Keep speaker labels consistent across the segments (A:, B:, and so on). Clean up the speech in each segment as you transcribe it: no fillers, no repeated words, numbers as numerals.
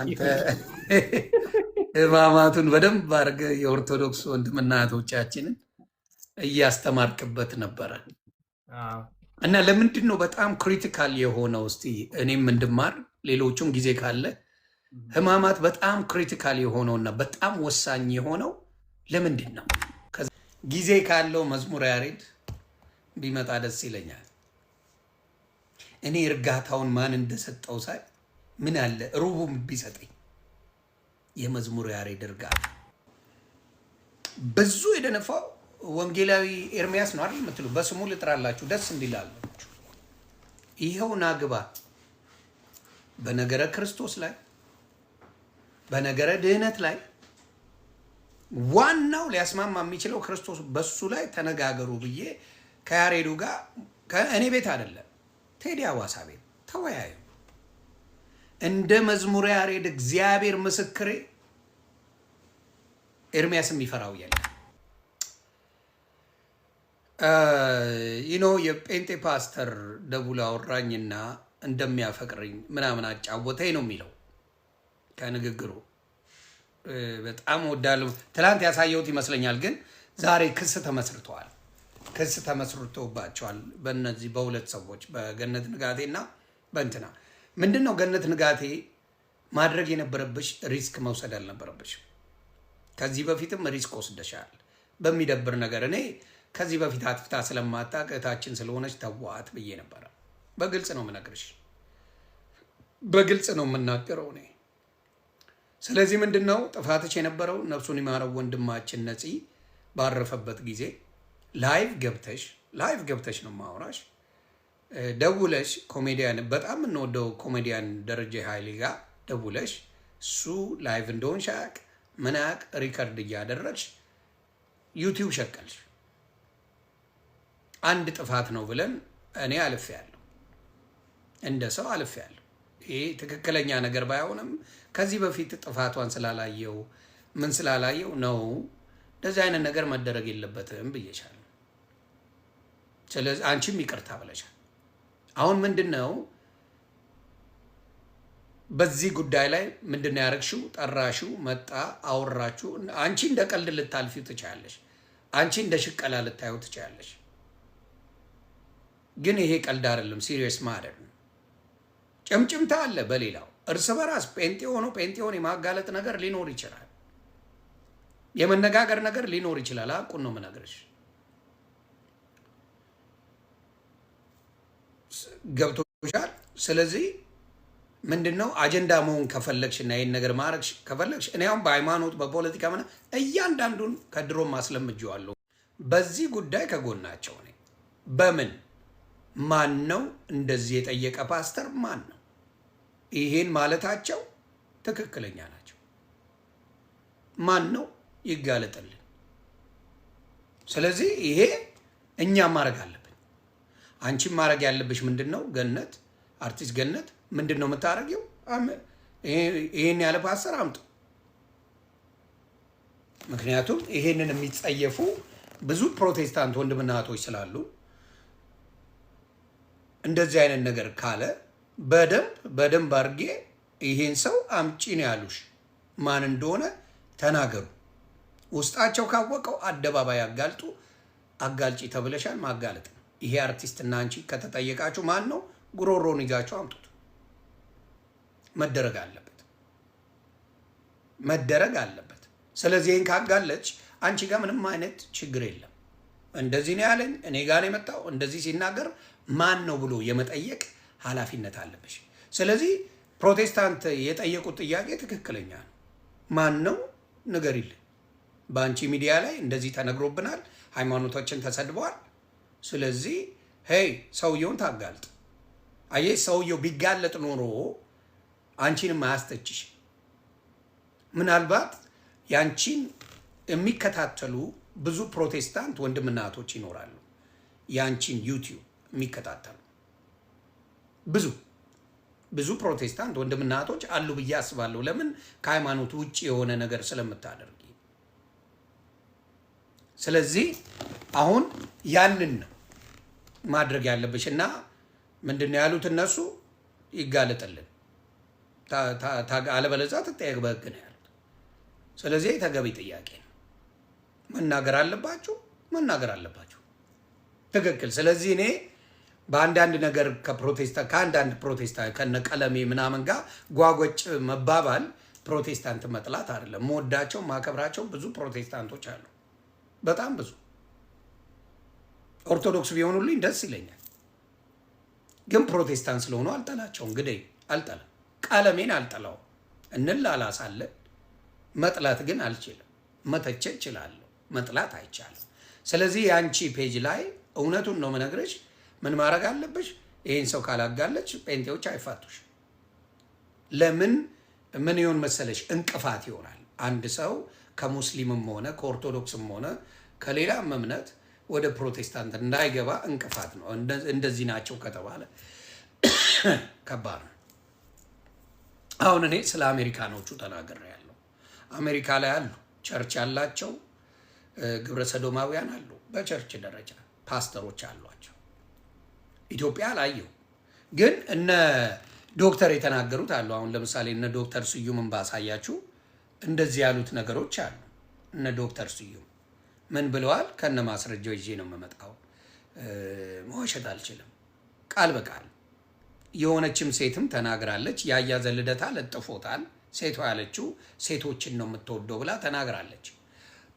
A: አንተ ሕማማቱን በደንብ አድርገህ የኦርቶዶክስ ወንድምና እህቶቻችንን እያስተማርክበት ነበረ እና ለምንድን ነው በጣም ክሪቲካል የሆነው? እስቲ እኔም እንድማር ሌሎቹም ጊዜ ካለ ሕማማት በጣም ክሪቲካል የሆነውና በጣም ወሳኝ የሆነው ለምንድን ነው? ጊዜ ካለው መዝሙረ ያሬድ ቢመጣ ደስ ይለኛል። እኔ እርጋታውን ማን እንደሰጠው ሳይ ምን አለ ሩቡም ቢሰጠኝ የመዝሙረ ያሬድ እርጋታ። ብዙ የደነፋው ወንጌላዊ ኤርሚያስ ነው አይደል የምትሉ? በስሙ ልጥራላችሁ ደስ እንዲላላችሁ። ይኸው ናግባ በነገረ ክርስቶስ ላይ በነገረ ድህነት ላይ ዋናው ሊያስማማ የሚችለው ክርስቶስ በሱ ላይ ተነጋገሩ ብዬ ከያሬዱ ጋር ከእኔ ቤት አይደለም ቴዲ አዋሳ ቤት ተወያዩ። እንደ መዝሙረ ያሬድ እግዚአብሔር ምስክሬ ኤርሚያስ የሚፈራው የለም። ይኖ የጴንጤ ፓስተር ደውላ አወራኝና እንደሚያፈቅርኝ ምናምን አጫወተኝ ነው የሚለው ከንግግሩ። በጣም ወዳለሁ። ትላንት ያሳየሁት ይመስለኛል፣ ግን ዛሬ ክስ ተመስርተዋል። ክስ ተመስርቶባቸዋል በእነዚህ በሁለት ሰዎች በገነት ንጋቴና በእንትና። ምንድን ነው ገነት ንጋቴ ማድረግ የነበረብሽ ሪስክ መውሰድ አልነበረብሽ። ከዚህ በፊትም ሪስክ ወስደሻል በሚደብር ነገር። እኔ ከዚህ በፊት አጥፍታ ስለማታውቅ እህታችን ስለሆነች ተዋት ብዬ ነበረ። በግልጽ ነው የምነግርሽ፣ በግልጽ ነው የምናገረው እኔ። ስለዚህ ምንድን ነው ጥፋትሽ የነበረው? ነፍሱን ይማረው ወንድማችን ነፂ ባረፈበት ጊዜ ላይቭ ገብተሽ ነው ማውራሽ። ደውለሽ ኮሜዲያን በጣም የምንወደው ኮሜዲያን ደረጀ ኃይሌ ጋር ደውለሽ እሱ ላይቭ እንደሆንሽ አያውቅ ምን አያውቅ ሪከርድ እያደረግሽ ዩቲዩብ ሸቀልሽ። አንድ ጥፋት ነው ብለን እኔ አልፌያለሁ፣ እንደ ሰው አልፌያለሁ። ይሄ ትክክለኛ ነገር ባይሆንም ከዚህ በፊት ጥፋቷን ስላላየው ምን ስላላየው ነው እንደዚህ አይነት ነገር መደረግ የለበትም ብዬሻለሁ። ስለዚህ አንቺም ይቅርታ ብለሻል። አሁን ምንድን ነው በዚህ ጉዳይ ላይ ምንድን ነው ያደረግሽው? ጠራሽው፣ መጣ፣ አወራችሁ። አንቺ እንደ ቀልድ ልታልፊው ትችያለሽ፣ አንቺ እንደ ሽቀላ ልታየው ትችያለሽ። ግን ይሄ ቀልድ አይደለም፣ ሲሪየስ ማደር ነው። ጭምጭምታ አለ በሌላው እርስ በራስ ጴንጤ ሆኖ የማጋለጥ ነገር ሊኖር ይችላል፣ የመነጋገር ነገር ሊኖር ይችላል። አቁን ነው የምነግርሽ። ገብቶሻል? ስለዚህ ምንድነው አጀንዳ መሆን ከፈለግሽ እና ይህን ነገር ማድረግ ከፈለግሽ እኔ አሁን በሃይማኖት በፖለቲካ ምና እያንዳንዱን ከድሮም ማስለምጄዋለሁ። በዚህ ጉዳይ ከጎናቸው ነኝ። በምን ማን ነው እንደዚህ የጠየቀ ፓስተር ማን ነው? ይሄን ማለታቸው ትክክለኛ ናቸው። ማን ነው ይጋለጥልን። ስለዚህ ይሄ እኛም ማድረግ አለብን። አንቺም ማድረግ ያለብሽ ምንድን ነው? ገነት አርቲስት ገነት ምንድን ነው የምታደርጊው? ይሄን ያለ ፓስተር አምጡ። ምክንያቱም ይሄንን የሚጸየፉ ብዙ ፕሮቴስታንት ወንድምና እህቶች ስላሉ እንደዚህ አይነት ነገር ካለ በደንብ አድርጌ ይሄን ሰው አምጪ ነው ያሉሽ ማን እንደሆነ ተናገሩ። ውስጣቸው ካወቀው አደባባይ አጋልጡ። አጋልጪ ተብለሻል፣ ማጋለጥ ነው። ይሄ አርቲስትና አንቺ ከተጠየቃችሁ ማን ነው? ጉሮሮን ይዛችሁ አምጡት። መደረግ አለበት። ስለዚህ ይህን ካጋለች አንቺ ጋር ምንም አይነት ችግር የለም። እንደዚህ ነው ያለኝ፣ እኔ ጋር ነው የመጣው፣ እንደዚህ ሲናገር ማን ነው ብሎ የመጠየቅ ኃላፊነት አለብሽ። ስለዚህ ፕሮቴስታንት የጠየቁት ጥያቄ ትክክለኛ ነው። ማን ነው ንገሪልን። በአንቺ ሚዲያ ላይ እንደዚህ ተነግሮብናል፣ ሃይማኖቶችን ተሰድበዋል። ስለዚህ ሄይ ሰውየውን ታጋልጥ። አየህ ሰውየው ቢጋለጥ ኖሮ አንቺንም አያስተችሽ። ምናልባት ያንቺን የሚከታተሉ ብዙ ፕሮቴስታንት ወንድምና እህቶች ይኖራሉ፣ ያንቺን ዩቲዩብ የሚከታተሉ ብዙ ፕሮቴስታንት ወንድምና እህቶች አሉ ብዬ አስባለሁ። ለምን? ከሃይማኖት ውጭ የሆነ ነገር ስለምታደርጊ። ስለዚህ አሁን ያንን ነው ማድረግ ያለብሽ እና ምንድነው ያሉት እነሱ? ይጋለጥልን። አለበለዚያ ትጠየቅ በህግ ነው ያሉት። ስለዚህ ተገቢ ጥያቄ ነው። መናገር አለባችሁ። ትክክል። ስለዚህ እኔ በአንዳንድ ነገር ከአንዳንድ ፕሮቴስታንት ከነቀለሜ ምናምን ጋር ጓጎጭ መባባል ፕሮቴስታንት መጥላት አይደለም። መወዳቸው ማከብራቸው ብዙ ፕሮቴስታንቶች አሉ፣ በጣም ብዙ። ኦርቶዶክስ ቢሆኑልኝ ደስ ይለኛል፣ ግን ፕሮቴስታንት ስለሆኑ አልጠላቸው። እንግዲህ አልጠላም፣ ቀለሜን አልጠላው፣ እንላላሳለን። መጥላት ግን አልችልም። መተቸት እችላለሁ፣ መጥላት አይቻልም። ስለዚህ የአንቺ ፔጅ ላይ እውነቱን ነው መነግረሽ። ምን ማድረግ አለብሽ? ይህን ሰው ካላጋለች ጴንጤዎች አይፋቱሽ። ለምን ምን ይሆን መሰለሽ? እንቅፋት ይሆናል። አንድ ሰው ከሙስሊምም ሆነ ከኦርቶዶክስም ሆነ ከሌላም እምነት ወደ ፕሮቴስታንት እንዳይገባ እንቅፋት ነው። እንደዚህ ናቸው ከተባለ ከባድ ነው። አሁን እኔ ስለ አሜሪካኖቹ ተናግሬያለሁ። አሜሪካ ላይ አሉ ቸርች ያላቸው ግብረ ሰዶማውያን አሉ። በቸርች ደረጃ ፓስተሮች አሏቸው። ኢትዮጵያ አላየሁ፣ ግን እነ ዶክተር የተናገሩት አሉ። አሁን ለምሳሌ እነ ዶክተር ስዩምን ባሳያችሁ እንደዚህ ያሉት ነገሮች አሉ። እነ ዶክተር ስዩም ምን ብለዋል? ከነ ማስረጃው ይዤ ነው የምመጣው። መዋሸት አልችልም። ቃል በቃል የሆነችም ሴትም ተናግራለች። ያያዘ ልደታ ለጥፎታል። ሴቷ ያለችው ሴቶችን ነው የምትወደው ብላ ተናግራለች።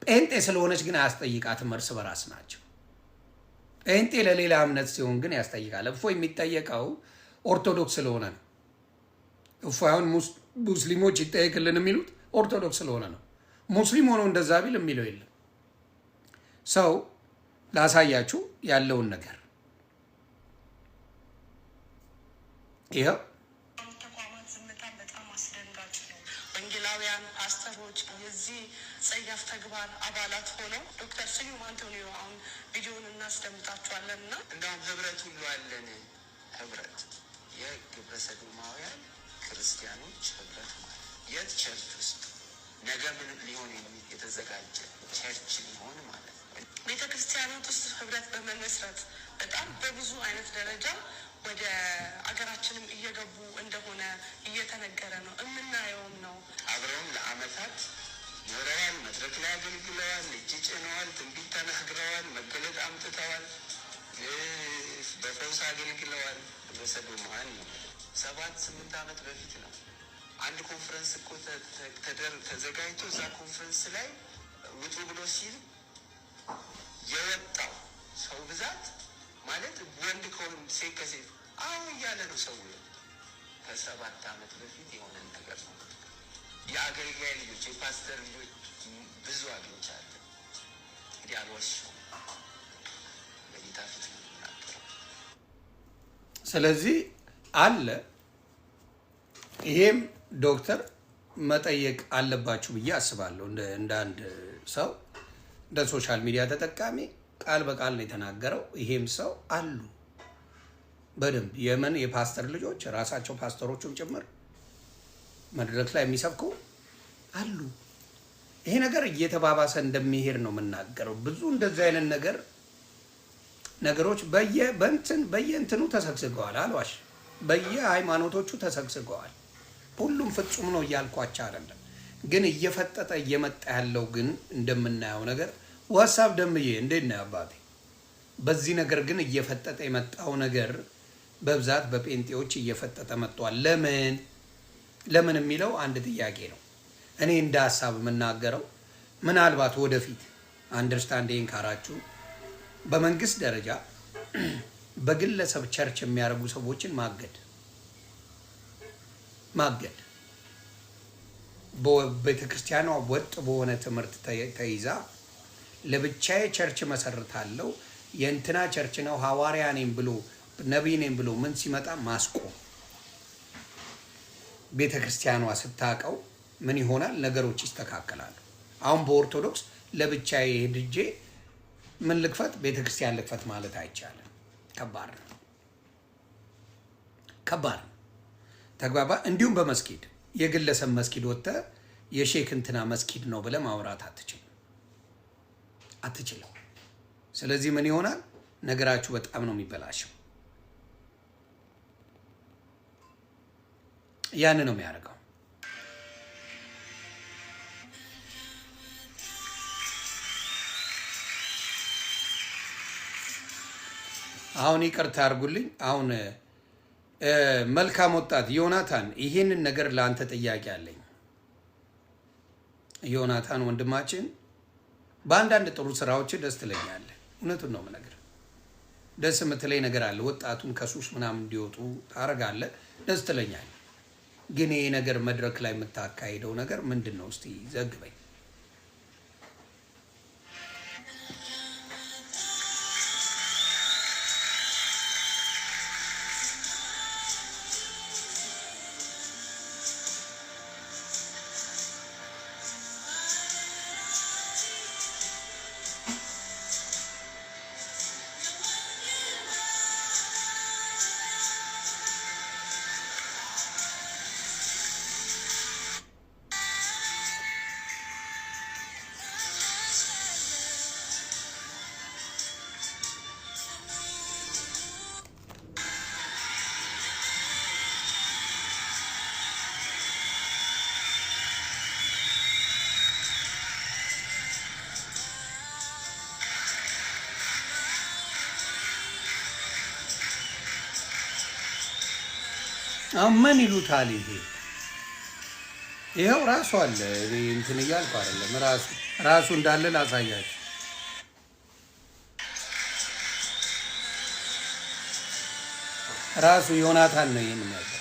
A: ጴንጤ ስለሆነች ግን አያስጠይቃትም። እርስ በራስ ናቸው። ጴንጤ ለሌላ እምነት ሲሆን ግን ያስጠይቃል። እፎ የሚጠየቀው ኦርቶዶክስ ስለሆነ ነው። እፎ አሁን ሙስሊሞች ይጠየቅልን የሚሉት ኦርቶዶክስ ስለሆነ ነው። ሙስሊም ሆኖ እንደዛ ቢል የሚለው የለም። ሰው ላሳያችሁ ያለውን ነገር ይኸው።
B: ተቋማት ዝምታን በጣም አስደንጋጭ ነው። ወንጌላውያን ፓስተሮች የዚህ ጸያፍ ተግባር አባላት ሆነው ዶክተር ስዩም አንቶኒዮ አሁን ቪዲዮውን እናስደምጣችኋለን እና
C: እንደውም ህብረት ሁሉ አለን። ህብረት የግብረ ሰዶማውያን ክርስቲያኖች ህብረት ማለት የት ቸርች ውስጥ ነገ ምን ሊሆን የተዘጋጀ ቸርች ሊሆን ማለት ነው።
B: ቤተ ክርስቲያናት ውስጥ ህብረት በመመስረት በጣም በብዙ አይነት ደረጃ ወደ አገራችንም እየገቡ እንደሆነ እየተነገረ ነው፣ የምናየውም ነው።
C: አብረውም ለአመታት ኖረዋል፣ መድረክ ላይ አገልግለዋል፣ እጅ ጭነዋል፣ ትንቢት ተናግረዋል፣ መገለጥ አምጥተዋል፣ በፈውስ አገልግለዋል። በሰዶማውያን ነው 7-8 ዓመት በፊት ነው አንድ ኮንፈረንስ እኮ ተዘጋጅቶ እዛ ኮንፈረንስ ላይ ውጡ ብሎ ሲል የወጣው ሰው ብዛት ማለት ወንድ ከወንድ ሴት ከሴት አሁን እያለ ነው ሰው። ከ7 ዓመት በፊት የሆነ ነገር ነው። የአገልጋይ ልጆች የፓስተር ልጆች ብዙ አግኝቻለሁ። እንግዲህ አልዋሽም፣ በጌታ ፊት ነው የምናገረው።
A: ስለዚህ አለ ይሄም ዶክተር መጠየቅ አለባችሁ ብዬ አስባለሁ። እንደ አንድ ሰው እንደ ሶሻል ሚዲያ ተጠቃሚ ቃል በቃል ነው የተናገረው። ይሄም ሰው አሉ በደንብ የምን የፓስተር ልጆች ራሳቸው ፓስተሮቹም ጭምር መድረክ ላይ የሚሰብኩ አሉ። ይሄ ነገር እየተባባሰ እንደሚሄድ ነው የምናገረው። ብዙ እንደዚህ አይነት ነገሮች በየእንትኑ ተሰግስገዋል። አልዋሽ በየሃይማኖቶቹ ተሰግስገዋል። ሁሉም ፍጹም ነው እያልኳቸው አይደለም፣ ግን እየፈጠጠ እየመጣ ያለው ግን እንደምናየው ነገር ዋትስአፕ ደምዬ እንዴት ነው አባቴ? በዚህ ነገር ግን እየፈጠጠ የመጣው ነገር በብዛት በጴንጤዎች እየፈጠጠ መጥቷል። ለምን የሚለው አንድ ጥያቄ ነው። እኔ እንደ ሀሳብ የምናገረው ምናልባት ወደፊት አንደርስታንዲንግ ካራችሁ በመንግስት ደረጃ በግለሰብ ቸርች የሚያደርጉ ሰዎችን ማገድ በቤተክርስቲያኗ ወጥ በሆነ ትምህርት ተይዛ ለብቻዬ ቸርች መሰርታለሁ የእንትና ቸርች ነው ሐዋርያ ነኝ ብሎ ነቢይ ነኝ ብሎ ምን ሲመጣ ማስቆም። ቤተክርስቲያኗ ስታቀው ምን ይሆናል? ነገሮች ይስተካከላሉ። አሁን በኦርቶዶክስ ለብቻዬ ሄድጄ ምን ልክፈት ቤተክርስቲያን ልክፈት ማለት አይቻልም። ከባድ ነው። ተግባባ። እንዲሁም በመስጊድ የግለሰብ መስጊድ ወጥተህ የሼክ እንትና መስጊድ ነው ብለህ ማውራት አትችልም። ስለዚህ ምን ይሆናል? ነገራችሁ በጣም ነው የሚበላሸው። ያን ነው የሚያደርገው። አሁን ይቅርታ አድርጉልኝ። አሁን መልካም ወጣት ዮናታን፣ ይሄንን ነገር ለአንተ ጥያቄ አለኝ። ዮናታን ወንድማችን፣ በአንዳንድ ጥሩ ስራዎች ደስ ትለኛለህ። እውነቱን ነው የምነግርህ። ደስ የምትለኝ ነገር አለ። ወጣቱን ከሱስ ምናምን እንዲወጡ ታደርጋለህ፣ ደስ ትለኛለህ። ግን ይሄ ነገር መድረክ ላይ የምታካሂደው ነገር ምንድን ነው? እስቲ ዘግበኝ። ምን ይሉታል? ይሄው ራሱ አለ። እንትን እያልኩ አይደለም፣ ራሱ እንዳለ ላሳያችሁ። ራሱ ዮናታን ነው ይሄን የሚያደርገው።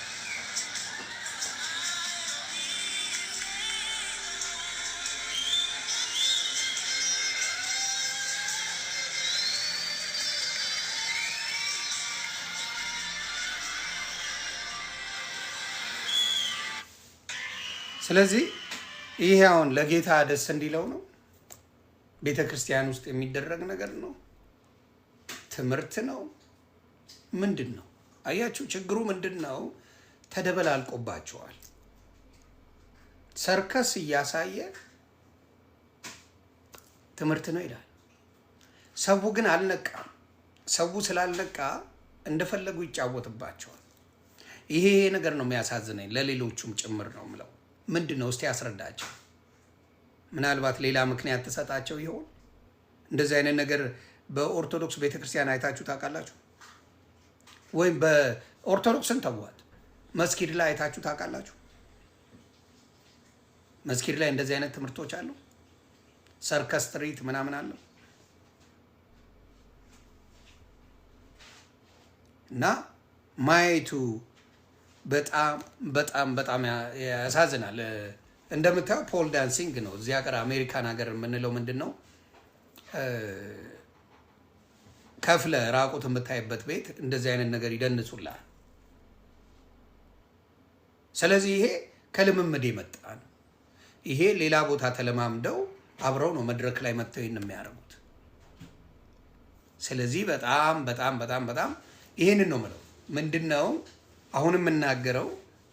A: ስለዚህ ይሄ አሁን ለጌታ ደስ እንዲለው ነው። ቤተ ክርስቲያን ውስጥ የሚደረግ ነገር ነው። ትምህርት ነው። ምንድን ነው? አያችሁ፣ ችግሩ ምንድን ነው? ተደበላልቆባቸዋል። ሰርከስ እያሳየ ትምህርት ነው ይላል። ሰው ግን አልነቃም። ሰው ስላልነቃ እንደፈለጉ ይጫወትባቸዋል። ይሄ ነገር ነው የሚያሳዝነኝ። ለሌሎቹም ጭምር ነው የምለው። ምንድን ነው? እስቲ ያስረዳቸው። ምናልባት ሌላ ምክንያት ተሰጣቸው ይሆን? እንደዚህ አይነት ነገር በኦርቶዶክስ ቤተክርስቲያን አይታችሁ ታውቃላችሁ? ወይም በኦርቶዶክስን ተዋት መስጊድ ላይ አይታችሁ ታውቃላችሁ? መስጊድ ላይ እንደዚህ አይነት ትምህርቶች አሉ? ሰርከስ ትርኢት ምናምን አለው እና ማየቱ በጣም በጣም በጣም ያሳዝናል። እንደምታየው ፖል ዳንሲንግ ነው። እዚህ ሀገር አሜሪካን ሀገር የምንለው ምንድን ነው? ከፍለ ራቁት የምታይበት ቤት እንደዚህ አይነት ነገር ይደንሱላል። ስለዚህ ይሄ ከልምምድ የመጣ ነው። ይሄ ሌላ ቦታ ተለማምደው አብረው ነው መድረክ ላይ መጥተው ይህን የሚያደርጉት። ስለዚህ በጣም በጣም በጣም በጣም ይሄንን ነው የምለው። ምንድን ነው አሁን የምናገረው?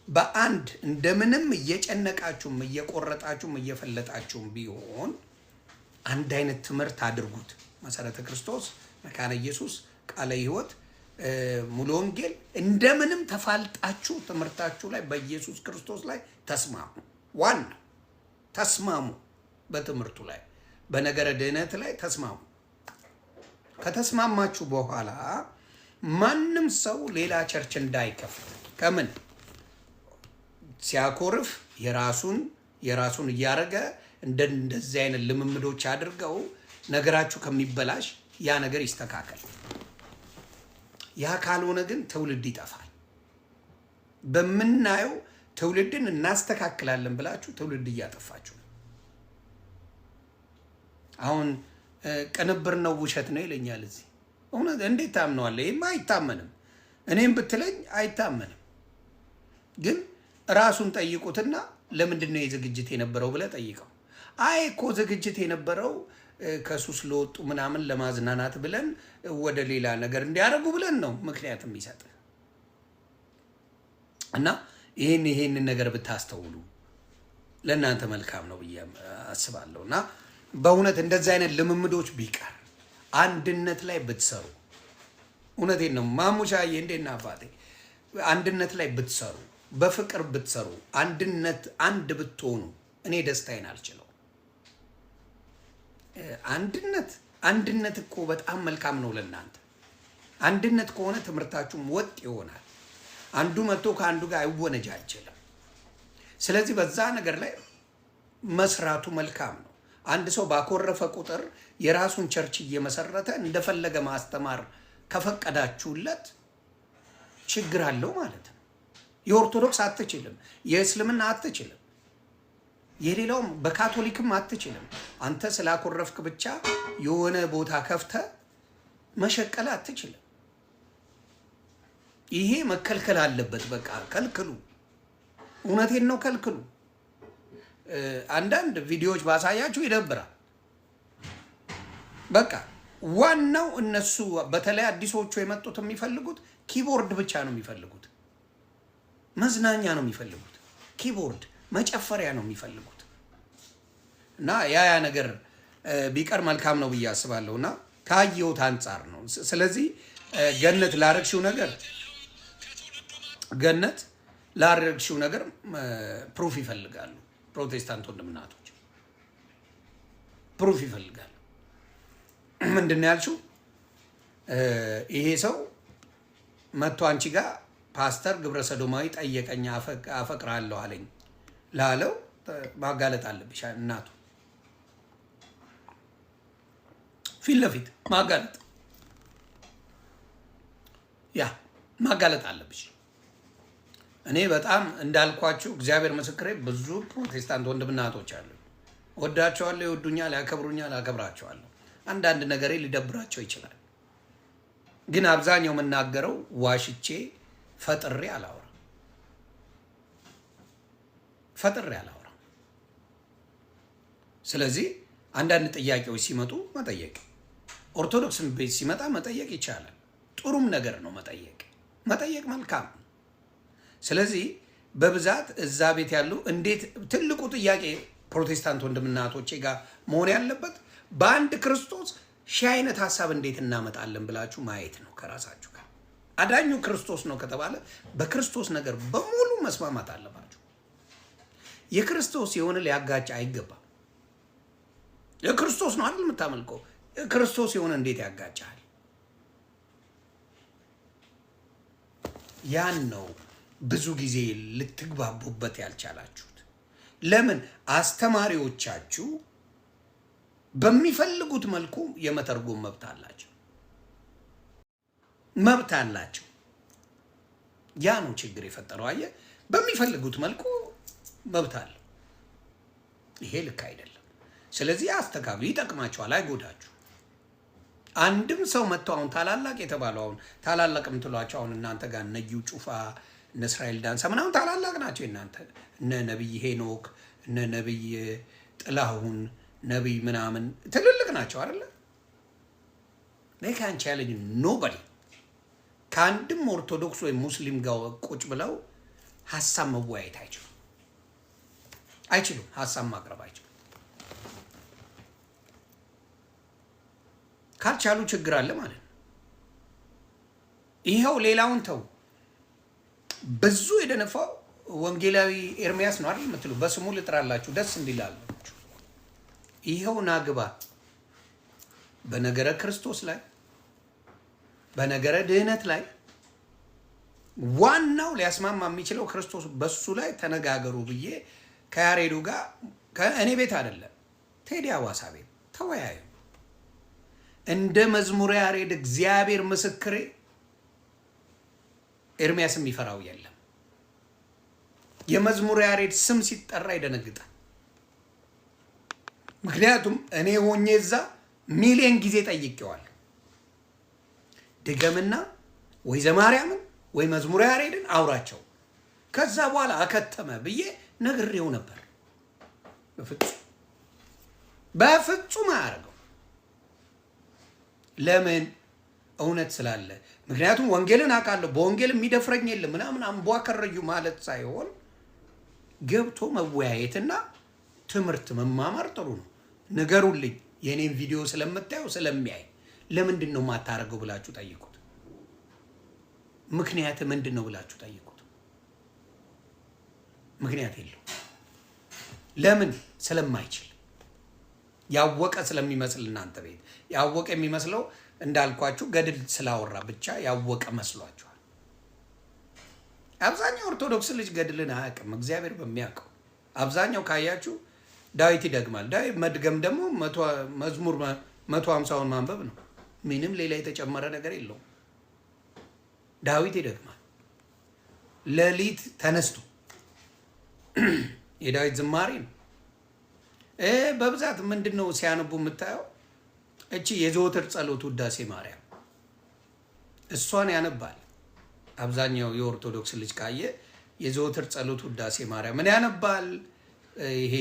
A: በአንድ እንደምንም እየጨነቃችሁም እየቆረጣችሁም እየፈለጣችሁም ቢሆን አንድ አይነት ትምህርት አድርጉት። መሰረተ ክርስቶስ፣ መካነ ኢየሱስ፣ ቃለ ሕይወት፣ ሙሉ ወንጌል እንደምንም ተፋልጣችሁ ትምህርታችሁ ላይ በኢየሱስ ክርስቶስ ላይ ተስማሙ። ዋና ተስማሙ። በትምህርቱ ላይ በነገረ ድህነት ላይ ተስማሙ። ከተስማማችሁ በኋላ ማንም ሰው ሌላ ቸርች እንዳይከፍት ከምን ሲያኮርፍ የራሱን እያደረገ እንደዚህ አይነት ልምምዶች አድርገው ነገራችሁ ከሚበላሽ ያ ነገር ይስተካከል። ያ ካልሆነ ግን ትውልድ ይጠፋል። በምናየው ትውልድን እናስተካክላለን ብላችሁ ትውልድ እያጠፋችሁ ነው። አሁን ቅንብር ነው ውሸት ነው ይለኛል እዚህ። እውነት እንዴት ታምነዋለህ? ይሄማ አይታመንም። እኔም ብትለኝ አይታመንም። ግን ራሱን ጠይቁትና ለምንድን ነው የዝግጅት የነበረው ብለህ ጠይቀው። አይ እኮ ዝግጅት የነበረው ከሱስ ለወጡ ምናምን ለማዝናናት ብለን ወደ ሌላ ነገር እንዲያደርጉ ብለን ነው ምክንያት የሚሰጥ እና ይህንን ነገር ብታስተውሉ ለእናንተ መልካም ነው ብዬ አስባለሁ። እና በእውነት እንደዚህ አይነት ልምምዶች ቢቀር አንድነት ላይ ብትሰሩ፣ እውነቴን ነው ማሙሻዬ፣ እንዴና አባቴ አንድነት ላይ ብትሰሩ በፍቅር ብትሰሩ አንድ ብትሆኑ እኔ ደስታዬን አልችለው። አንድነት እኮ በጣም መልካም ነው ለእናንተ። አንድነት ከሆነ ትምህርታችሁም ወጥ ይሆናል። አንዱ መጥቶ ከአንዱ ጋር አይወነጃጀልም። ስለዚህ በዛ ነገር ላይ መስራቱ መልካም ነው። አንድ ሰው ባኮረፈ ቁጥር የራሱን ቸርች እየመሰረተ እንደፈለገ ማስተማር ከፈቀዳችሁለት ችግር አለው ማለት ነው። የኦርቶዶክስ አትችልም፣ የእስልምና አትችልም፣ የሌላውም በካቶሊክም አትችልም። አንተ ስላኮረፍክ ብቻ የሆነ ቦታ ከፍተ መሸቀል አትችልም። ይሄ መከልከል አለበት። በቃ ከልክሉ። እውነቴን ነው፣ ከልክሉ። አንዳንድ ቪዲዮዎች ባሳያችሁ ይደብራል። በቃ ዋናው እነሱ በተለይ አዲሶቹ የመጡት የሚፈልጉት ኪቦርድ ብቻ ነው የሚፈልጉት፣ መዝናኛ ነው የሚፈልጉት፣ ኪቦርድ መጨፈሪያ ነው የሚፈልጉት። እና ያ ነገር ቢቀር መልካም ነው ብዬ አስባለሁ። እና ካየሁት አንጻር ነው። ስለዚህ ገነት ላረግሽው ነገር ፕሩፍ ይፈልጋሉ። ፕሮቴስታንት ወንድምናቶች ፕሩፍ ይፈልጋሉ። ምንድን ነው ያልሽው? ይሄ ሰው መጥቶ አንቺ ጋር ፓስተር ግብረ ሰዶማዊ ጠየቀኝ አፈቅራለሁ አለኝ ላለው ማጋለጥ አለብሽ። እናቱ ፊት ለፊት ማጋለጥ አለብሽ። እኔ በጣም እንዳልኳችሁ እግዚአብሔር ምስክሬ ብዙ ፕሮቴስታንት ወንድምናቶች አሉ። ወዳቸዋለሁ፣ ይወዱኛል፣ ያከብሩኛል፣ አከብራቸዋለሁ። አንዳንድ ነገሬ ሊደብራቸው ይችላል። ግን አብዛኛው የምናገረው ዋሽቼ ፈጥሬ አላወራም። ስለዚህ አንዳንድ ጥያቄዎች ሲመጡ መጠየቅ፣ ኦርቶዶክስ ቤት ሲመጣ መጠየቅ ይቻላል። ጥሩም ነገር ነው መጠየቅ መልካም። ስለዚህ በብዛት እዛ ቤት ያሉ እንዴት ትልቁ ጥያቄ ፕሮቴስታንት ወንድምና እህቶቼ ጋር መሆን ያለበት በአንድ ክርስቶስ ሺህ አይነት ሀሳብ እንዴት እናመጣለን ብላችሁ ማየት ነው ከራሳችሁ ጋር። አዳኙ ክርስቶስ ነው ከተባለ በክርስቶስ ነገር በሙሉ መስማማት አለባችሁ። የክርስቶስ የሆነ ሊያጋጭ አይገባም። የክርስቶስ ነው አይደል የምታመልከው? ክርስቶስ የሆነ እንዴት ያጋጫል? ያን ነው ብዙ ጊዜ ልትግባቡበት ያልቻላችሁት። ለምን? አስተማሪዎቻችሁ በሚፈልጉት መልኩ የመተርጎም መብት አላቸው። ያ ነው ችግር የፈጠረው። አየህ፣ በሚፈልጉት መልኩ መብት አለ። ይሄ ልክ አይደለም። ስለዚህ አስተካክሉ። ይጠቅማችኋል፣ አይጎዳችሁ። አንድም ሰው መጥተው አሁን ታላላቅ የተባለው አሁን ታላላቅ የምትሏቸው አሁን እናንተ ጋር እነ እዩ ጩፋ እነ እስራኤል ዳንሳ ምናምን ታላላቅ ናቸው። እናንተ እነ ነብይ ሄኖክ እነ ነብይ ጥላሁን ነብይ ምናምን ትልልቅ ናቸው አይደለ? they can challenge nobody። ከአንድም ኦርቶዶክስ ወይ ሙስሊም ጋር ቁጭ ብለው ሀሳብ መወያየት አይችሉም። ሀሳብ ማቅረብ አይችሉም። ካልቻሉ ችግር አለ ማለት ነው። ይኸው ሌላውን ተው። ብዙ የደነፋው ወንጌላዊ ኤርሚያስ ነው አይደል የምትሉ፣ በስሙ ልጥራላችሁ ደስ እንዲላላችሁ። ይኸው ናግባ በነገረ ክርስቶስ ላይ በነገረ ድህነት ላይ ዋናው ሊያስማማ የሚችለው ክርስቶስ በሱ ላይ ተነጋገሩ ብዬ ከያሬዱ ጋር ከእኔ ቤት አይደለም ቴዲ አዋሳ ቤት ተወያዩ። እንደ መዝሙረ ያሬድ እግዚአብሔር ምስክሬ ኤርሚያስ የሚፈራው የለም። የመዝሙረ ያሬድ ስም ሲጠራ ይደነግጣል። ምክንያቱም እኔ ሆኜ እዛ ሚሊዮን ጊዜ ጠይቄዋለሁ። ድገምና ወይ ዘማርያምን ወይ መዝሙረ ያሬድን አውራቸው ከዛ በኋላ አከተመ ብዬ ነግሬው ነበር። በፍጹም አያደርገው። ለምን? እውነት ስላለ። ምክንያቱም ወንጌልን አውቃለሁ፣ በወንጌል የሚደፍረኝ የለም ምናምን አንቧከረዩ ማለት ሳይሆን ገብቶ መወያየትና ትምህርት መማማር ጥሩ ነው። ንገሩልኝ፣ የኔን ቪዲዮ ስለምታየው ስለሚያይ ለምንድን ነው የማታደርገው ብላችሁ ጠይቁት። ምክንያት ምንድን ነው ብላችሁ ጠይቁት። ምክንያት የለው። ለምን? ስለማይችል ያወቀ ስለሚመስል እናንተ ቤት ያወቀ የሚመስለው እንዳልኳችሁ ገድል ስላወራ ብቻ ያወቀ መስሏችኋል። አብዛኛው ኦርቶዶክስ ልጅ ገድልን አያውቅም፣ እግዚአብሔር በሚያውቀው። አብዛኛው ካያችሁ ዳዊት ይደግማል። ዳዊት መድገም ደግሞ መዝሙር 150ውን ማንበብ ነው። ምንም ሌላ የተጨመረ ነገር የለውም። ዳዊት ይደግማል። ሌሊት ተነስቶ የዳዊት ዝማሬ ነው። በብዛት ምንድን ነው ሲያነቡ የምታየው? እቺ የዘወትር ጸሎት ውዳሴ ማርያም እሷን ያነባል። አብዛኛው የኦርቶዶክስ ልጅ ካየ የዘወትር ጸሎት ውዳሴ ማርያም ምን ያነባል? ይሄ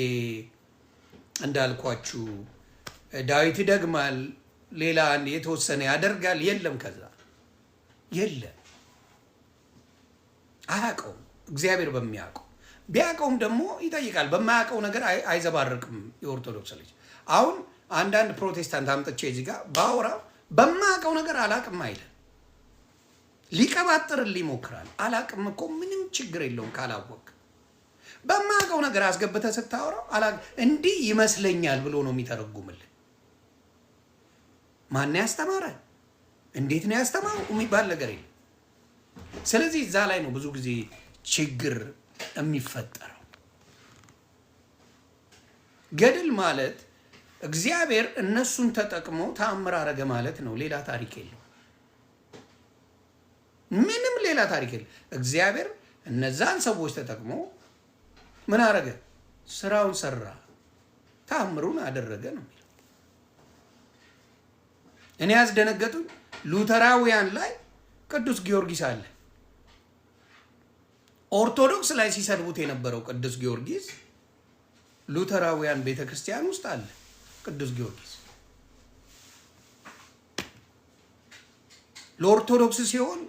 A: እንዳልኳችሁ ዳዊት ይደግማል። ሌላ አንድ የተወሰነ ያደርጋል። የለም ከዛ የለም። አያውቀውም። እግዚአብሔር በሚያውቀው ቢያውቀውም ደግሞ ይጠይቃል። በማያውቀው ነገር አይዘባርቅም የኦርቶዶክስ ልጅ። አሁን አንዳንድ ፕሮቴስታንት አምጥቼ እዚህ ጋር ባወራ በማያውቀው ነገር አላቅም አይልም። ሊቀባጥርልህ ይሞክራል። አላቅም እኮ ምንም ችግር የለውም ካላወቅ። በማያውቀው ነገር አስገብተህ ስታወራው እንዲህ ይመስለኛል ብሎ ነው የሚተረጉምልህ። ማን ያስተማረ? እንዴት ነው ያስተማረው የሚባል ነገር የለም። ስለዚህ እዛ ላይ ነው ብዙ ጊዜ ችግር የሚፈጠረው። ገድል ማለት እግዚአብሔር እነሱን ተጠቅሞ ተአምር አረገ ማለት ነው። ሌላ ታሪክ የለው። ምንም ሌላ ታሪክ የለም። እግዚአብሔር እነዛን ሰዎች ተጠቅሞ ምን አረገ? ስራውን ሰራ፣ ተአምሩን አደረገ ነው የሚለው። እኔ ያስደነገጡኝ ሉተራውያን ላይ ቅዱስ ጊዮርጊስ አለ። ኦርቶዶክስ ላይ ሲሰድቡት የነበረው ቅዱስ ጊዮርጊስ ሉተራውያን ቤተክርስቲያን ውስጥ አለ። ቅዱስ ጊዮርጊስ ለኦርቶዶክስ ሲሆን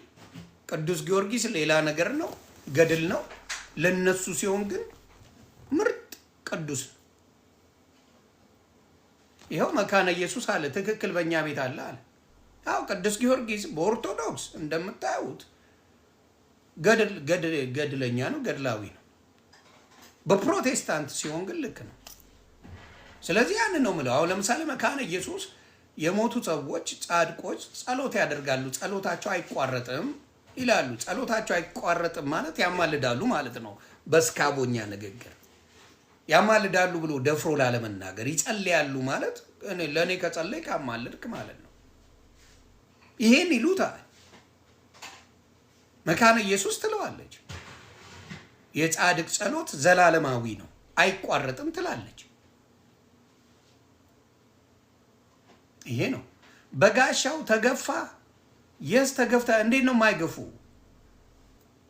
A: ቅዱስ ጊዮርጊስ ሌላ ነገር ነው፣ ገድል ነው። ለነሱ ሲሆን ግን ምርጥ ቅዱስ ነው። ይኸው መካነ ኢየሱስ አለ፣ ትክክል በእኛ ቤት አለ አለ። አዎ ቅዱስ ጊዮርጊስ በኦርቶዶክስ እንደምታዩት ገድለኛ ነው፣ ገድላዊ ነው። በፕሮቴስታንት ሲሆን ግን ልክ ነው። ስለዚህ ያን ነው የምለው። አሁን ለምሳሌ መካነ ኢየሱስ የሞቱ ሰዎች ጻድቆች ጸሎት ያደርጋሉ፣ ጸሎታቸው አይቋረጥም ይላሉ። ጸሎታቸው አይቋረጥም ማለት ያማልዳሉ ማለት ነው። በስካቦኛ ንግግር ያማልዳሉ ብሎ ደፍሮ ላለመናገር ይጸልያሉ ማለት ለእኔ ከጸለይ ካማልድክ ማለት ነው። ይሄን ይሉታል። መካነ ኢየሱስ ትለዋለች። የጻድቅ ጸሎት ዘላለማዊ ነው አይቋረጥም ትላለች። ይሄ ነው። በጋሻው ተገፋ የስ ተገፍታ እንዴት ነው የማይገፉ?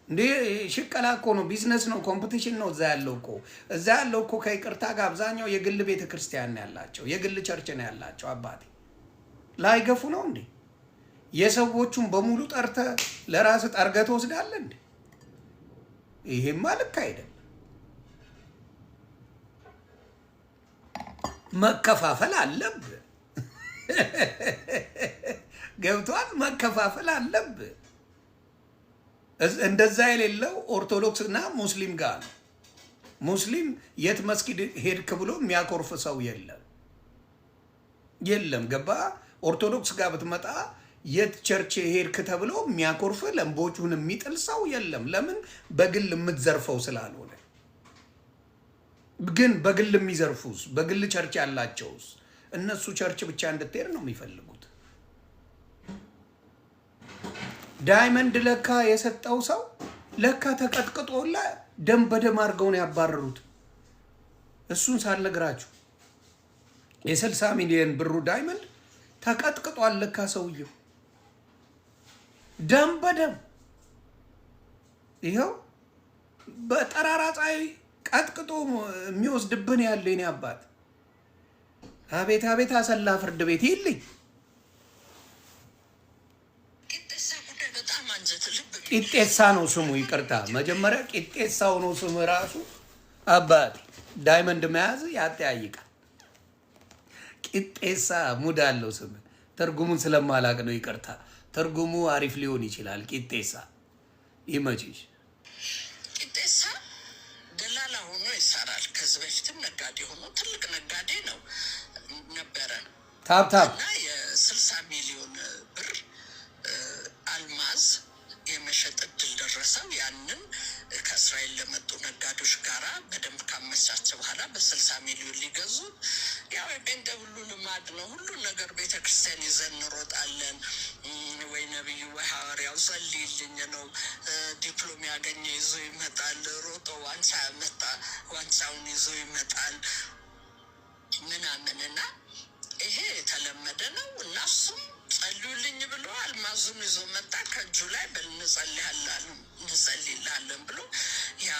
A: እንዴ ሽቀላ እኮ ነው፣ ቢዝነስ ነው፣ ኮምፒቲሽን ነው። እዛ ያለው እኮ ከይቅርታ ጋር አብዛኛው የግል ቤተ ክርስቲያን ያላቸው የግል ቸርች ነው ያላቸው። አባቴ ላይገፉ ነው እንዴ? የሰዎቹን በሙሉ ጠርተ ለራስ ጠርገህ ትወስዳለህ እንዴ? ይሄማ ልክ አይደለም። መከፋፈል አለብህ። ገብቷል? መከፋፈል አለብህ። እንደዛ የሌለው ኦርቶዶክስ እና ሙስሊም ጋር ነው። ሙስሊም የት መስጊድ ሄድክ ብሎ የሚያኮርፍ ሰው የለም። ገባ? ኦርቶዶክስ ጋር ብትመጣ የት ቸርች ሄድክ ተብሎ የሚያኮርፍ ለምቦቹን የሚጥል ሰው የለም። ለምን? በግል የምትዘርፈው ስላልሆነ። ግን በግል የሚዘርፉስ፣ በግል ቸርች ያላቸውስ እነሱ ቸርች ብቻ እንድትሄድ ነው የሚፈልጉት። ዳይመንድ ለካ የሰጠው ሰው ለካ ተቀጥቅጦላ ደም በደም አድርገው ነው ያባረሩት። እሱን ሳልነግራችሁ የ60 ሚሊዮን ብሩ ዳይመንድ ተቀጥቅጧል ለካ ሰውየው ደም በደም። ይኸው በጠራራ ፀሐይ ቀጥቅጦ የሚወስድብን ያለ የኔ አባት። አቤት አቤት! አሰላ ፍርድ ቤት ይልኝ። ቂጤሳ ነው ስሙ። ይቅርታ መጀመሪያ ቂጤሳው ነው ስሙ ራሱ። አባቴ ዳይመንድ መያዝ ያጠያይቃል። ቂጤሳ ሙድ አለው ስም። ትርጉሙን ስለማላቅ ነው ይቅርታ። ትርጉሙ አሪፍ ሊሆን ይችላል። ቂጤሳ ይመችሽ።
B: ቂጤሳ ገላ ይሰራል። ከዚህ በፊትም ነጋዴ ሆኖ ትልቅ ነጋዴ ነው ነበረ
A: ታብታብ
B: እና የ60 ሚሊዮን ብር አልማዝ የመሸጥ እድል ደረሰው። ያንን ከእስራኤል ለመጡ ነጋዴዎች ጋራ በደንብ ካመቻቸ በኋላ በ60 ሚሊዮን ሊገዙት። ያው የጴንጤ ሁሉ ልማድ ነው። ሁሉን ነገር ቤተክርስቲያን ይዘን እንሮጣለን። ወይ ነቢዩ ወይ ሐዋርያው ጸልይልኝ ነው። ዲፕሎም ያገኘ ይዞ ይመጣል። ሮጦ ዋንጫ ያመጣ ዋንጫውን ይዞ ይመጣል ምናምንና ይሄ የተለመደ ነው። እና እሱም ጸልዩልኝ ብሎ አልማዙን ይዞ መጣ። ከእጁ ላይ በል እንጸልይልሃለን ብሎ ያ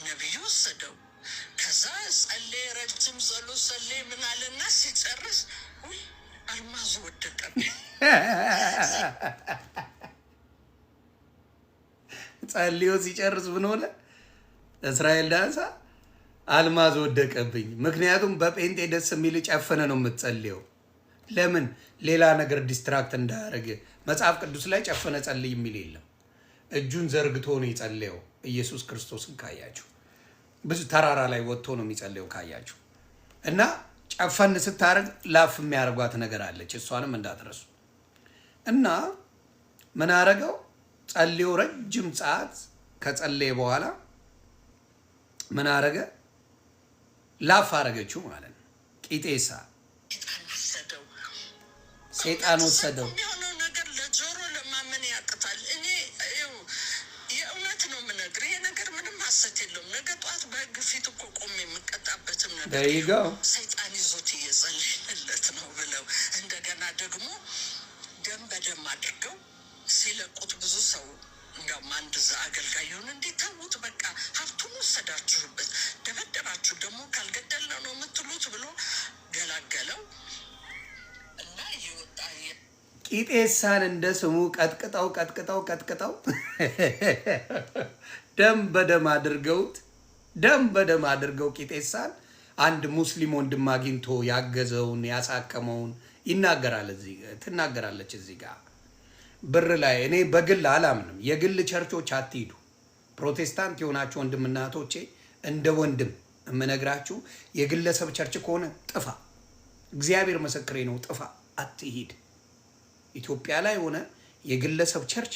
B: ነቢዩ ወሰደው። ከዛ ጸለየ፣ ረጅም ጸሎት ጸለየ ምናልና ሲጨርስ ውይ አልማዙ ወደቀብኝ።
A: ጸልዮ ሲጨርስ ምን ሆነ? እስራኤል ዳንሳ አልማዝ ወደቀብኝ። ምክንያቱም በጴንጤ ደስ የሚል ጨፍነ ነው የምትጸልየው። ለምን ሌላ ነገር ዲስትራክት እንዳያደርግ። መጽሐፍ ቅዱስ ላይ ጨፍነ ጸልይ የሚል የለም። እጁን ዘርግቶ ነው የጸለየው። ኢየሱስ ክርስቶስን ካያችሁ ብዙ ተራራ ላይ ወጥቶ ነው የሚጸለየው ካያችሁ። እና ጨፈን ስታደርግ ላፍ የሚያደርጓት ነገር አለች። እሷንም እንዳትረሱ። እና ምን አረገው? ጸልዮ ረጅም ሰዓት ከጸለየ በኋላ ምን አረገ? ላፍ አረገችው ማለት ነው። ቂጤሳ ሰይጣን ወሰደው።
B: የሚሆነው ነገር ለጆሮ ለማመን ያቅታል። እኔ የእውነት ነው የምነግርህ። ይሄ ነገር ምንም ሀሰት የለውም። ነገ ጠዋት በህግ ፊት እኮ ቆሜ የምቀጣበትም ነገር ሰይጣን ይዞት እየጸለየለት ነው ብለው እንደገና ደግሞ ደም በደም አድርገው ሲለቁት ብዙ ሰው እንደውም አንድ እዛ አገልጋይ የሆነ እንዴት ታውት በቃ ሀብቱን ወሰዳችሁበት፣ ደበደባችሁ፣ ደግሞ ካልገደልነው ነው የምትሉት ብሎ ገላገለው እና እየወጣ
A: ቂጤሳን እንደ ስሙ ቀጥቅጠው ደም በደም አድርገው ቂጤሳን አንድ ሙስሊም ወንድም አግኝቶ ያገዘውን ያሳከመውን ትናገራለች እዚህ ጋር ብር ላይ። እኔ በግል አላምንም። የግል ቸርቾች አትሂዱ። ፕሮቴስታንት የሆናችሁ ወንድምና እህቶቼ እንደ ወንድም የምነግራችሁ የግለሰብ ቸርች ከሆነ ጥፋ። እግዚአብሔር ምስክሬ ነው። ጥፋ፣ አትሂድ። ኢትዮጵያ ላይ ሆነ የግለሰብ ቸርች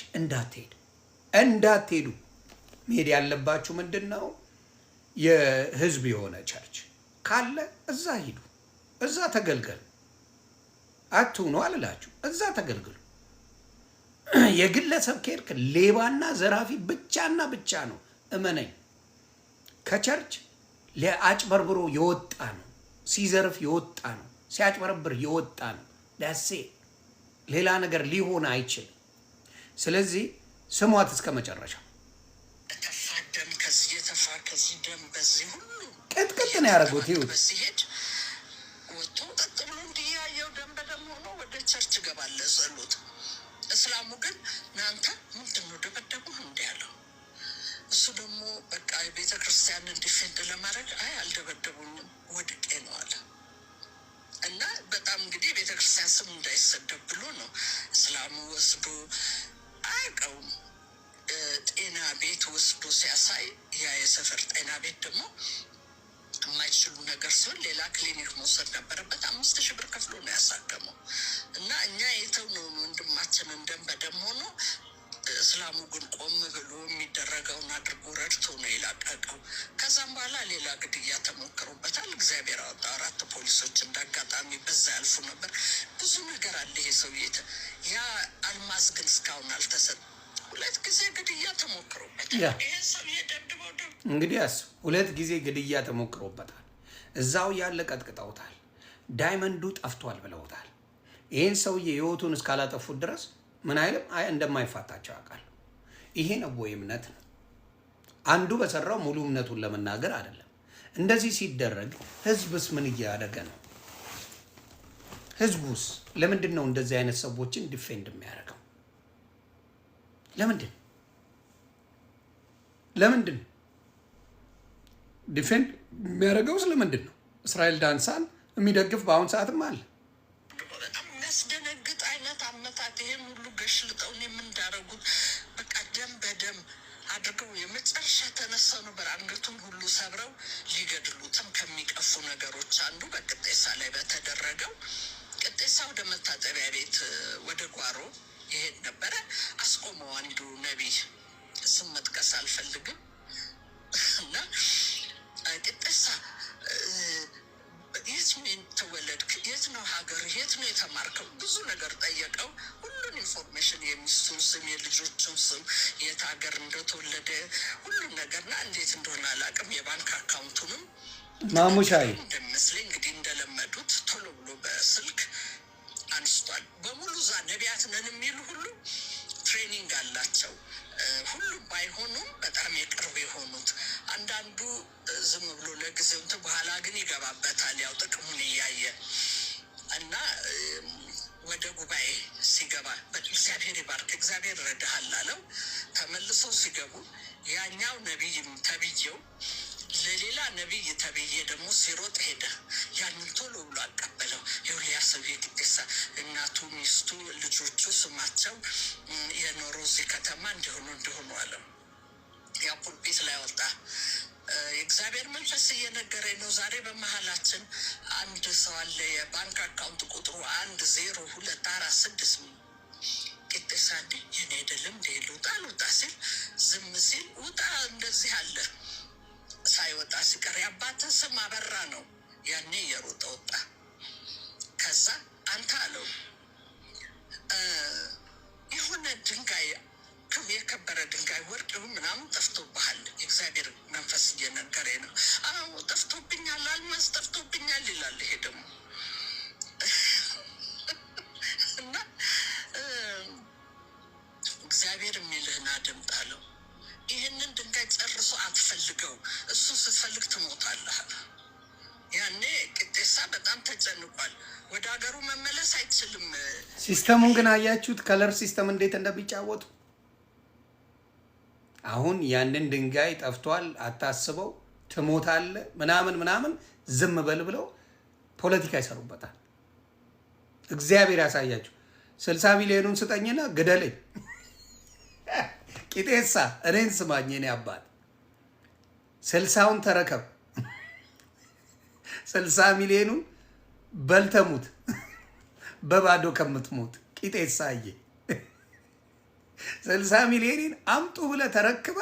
A: እንዳትሄዱ። መሄድ ያለባችሁ ምንድን ነው? የህዝብ የሆነ ቸርች ካለ እዛ ሂዱ፣ እዛ ተገልገሉ። አትሁኑ አልላችሁ፣ እዛ ተገልግሉ። የግለሰብ ከሄድክ ሌባና ዘራፊ ብቻና ብቻ ነው። እመነኝ። ከቸርች ለአጭበርብሮ የወጣ ነው፣ ሲዘርፍ የወጣ ነው፣ ሲያጭበረብር የወጣ ነው። ዳሴ ሌላ ነገር ሊሆን አይችልም። ስለዚህ ስሟት እስከ መጨረሻው።
B: ደም ከዚህ የተፋ ከዚህ ደም በዚህ ሁሉ
A: ቅጥቅጥ ነው ያደረጉት። ይሁት
B: ሲሄድ ወጥቶ ጠጥ ብሎ እንዲያየው ደም በደም ሆኖ ወደ ቸርች ገባለ ጸሎት። እስላሙ ግን እናንተ ምንድን ነው ደበደቡህ እንዲ ያለው። እሱ ደግሞ በቃ የቤተ ክርስቲያንን ዲፌንድ ለማድረግ አይ አልደበደቡኝም ወድቄ ነው አለ። እና በጣም እንግዲህ ቤተ ክርስቲያን ስም እንዳይሰደብ ብሎ ነው እስላሙ ወስዶ አያውቀውም ጤና ቤት ወስዶ ሲያሳይ፣ ያ የሰፈር ጤና ቤት ደግሞ የማይችሉ ነገር ሲሆን ሌላ ክሊኒክ መውሰድ ነበረበት። 5,000 ብር ከፍሎ ነው ያሳከመው። እና እኛ የተውነውን ወንድማችንን ደም በደም ሆኖ እስላሙ ግን ቆም ብሎ የሚደረገውን አድርጎ ረድቶ ነው የላቀቀው። ከዛም በኋላ ሌላ ግድያ ተሞክሮበታል። እግዚአብሔር አወጣ። 4 ፖሊሶች እንዳጋጣሚ በዛ ያልፉ ነበር። ብዙ ነገር አለ ይሄ ሰውዬ። ያ አልማዝ ግን እስካሁን አልተሰጠም። 2 ጊዜ ግድያ ተሞክሮበታል። ይሄ ሰውዬ ደብድበው
A: እንግዲህ 2 ጊዜ ግድያ ተሞክሮበታል። እዛው ያለ ቀጥቅጠውታል። ዳይመንዱ ጠፍቷል ብለውታል። ይህን ሰውዬ ህይወቱን እስካላጠፉት ድረስ ምን አይልም እንደማይፋታቸው ያውቃሉ። ይሄ ነው ወይ እምነት ነው? አንዱ በሰራው ሙሉ እምነቱን ለመናገር አይደለም። እንደዚህ ሲደረግ ህዝብስ ምን እያደረገ ነው? ህዝቡስ ለምንድን ነው እንደዚህ አይነት ሰዎችን ዲፌንድ የሚያደርገው? ለምንድን ዲፌንድ የሚያደርገው? ስለምንድን ነው? እስራኤል ዳንሳን የሚደግፍ በአሁን ሰዓትም አለ።
B: በጣም የሚያስደነግጥ አይነት አመታት። ይሄን ሁሉ ገሽልጠውን የምንዳረጉት በቃ ደም በደም አድርገው የመጨረሻ ተነሳው ነበር። አንገቱን ሁሉ ሰብረው ሊገድሉትም ከሚቀፉ ነገሮች አንዱ በቅጤሳ ላይ በተደረገው ቅጤሳ ወደ መታጠቢያ ቤት ወደ ጓሮ ይሄድ ነበረ። አስቆመው አንዱ ነቢይ፣ ስም መጥቀስ አልፈልግም እና ቅጤሳ የት ነው የተወለድክ? የት ነው ሀገር? የት ነው የተማርከው? ብዙ ነገር ጠየቀው። ሁሉን ኢንፎርሜሽን፣ የሚስቱን ስም፣ የልጆቹን ስም፣ የት ሀገር እንደተወለደ ሁሉን ነገርና እንዴት እንደሆነ አላውቅም። የባንክ አካውንቱንም
A: ማሙሻይ
B: እንደሚመስለኝ እንግዲህ እንደለመዱት ቶሎ ብሎ በስልክ አንስቷል። በሙሉ እዛ ነቢያት ነን የሚሉ ሁሉ ትሬኒንግ አላቸው። ሁሉም ባይሆኑም በጣም የቅርብ የሆኑት አንዳንዱ ዝም ብሎ ለጊዜው እንትን በኋላ ግን ይገባበታል፣ ያው ጥቅሙን እያየ እና ወደ ጉባኤ ሲገባ እግዚአብሔር ይባርክ፣ እግዚአብሔር ረዳሃል አለው። ተመልሰው ሲገቡ ያኛው ነቢይም ተብዬው ለሌላ ነቢይ ተብዬ ደግሞ ሲሮጥ ሄደ። ያንን ቶሎ ብሎ አቀበለው። የሁሊያ ሰው የቅጤሳ እናቱ፣ ሚስቱ፣ ልጆቹ ስማቸው የኖረው እዚህ ከተማ እንደሆኑ አለው። ያ ፑልፒት ላይ ወጣ። የእግዚአብሔር መንፈስ እየነገረኝ ነው። ዛሬ በመሀላችን አንድ ሰው አለ። የባንክ አካውንት ቁጥሩ 102446 ቅጤሳ እንዴ የኔ አይደለም እንደ ልውጣ ልውጣ ሲል ዝም ሲል ውጣ እንደዚህ አለ። ሳይወጣ ሲቀር የአባትን ስም አበራ ነው። ያኔ እየሮጠ ወጣ። ከዛ አንተ አለው የሆነ ድንጋይ የከበረ ድንጋይ ወርቅ ምናምን ጠፍቶብሃል። የእግዚአብሔር መንፈስ እየነገረኝ ነው። አዎ ጠፍቶብኛል፣ አልማዝ ጠፍቶብኛል ይላል። ይሄ ደግሞ እና እግዚአብሔር የሚልህን አድምጥ አለው። ይህንን ድንጋይ ጨርሶ አትፈልገው፣ እሱ ስትፈልግ ትሞታለህ። ያኔ ቅጤሳ በጣም ተጨንቋል። ወደ ሀገሩ መመለስ አይችልም።
A: ሲስተሙን ግን አያችሁት? ከለር ሲስተም እንዴት እንደሚጫወቱ። አሁን ያንን ድንጋይ ጠፍቷል፣ አታስበው፣ ትሞታለህ ምናምን ምናምን፣ ዝም በል ብለው ፖለቲካ ይሰሩበታል። እግዚአብሔር ያሳያችሁ። 60 ሚሊዮኑን ስጠኝና ግደለኝ። ቂጤሳ እኔን ስማኝ፣ እኔ አባት 60ውን ተረከብ፣ 60 ሚሊዮኑን በልተሙት በባዶ ከምትሞት። ቂጤሳዬ 60 ሚሊዮንን አምጡ ብለህ ተረክበ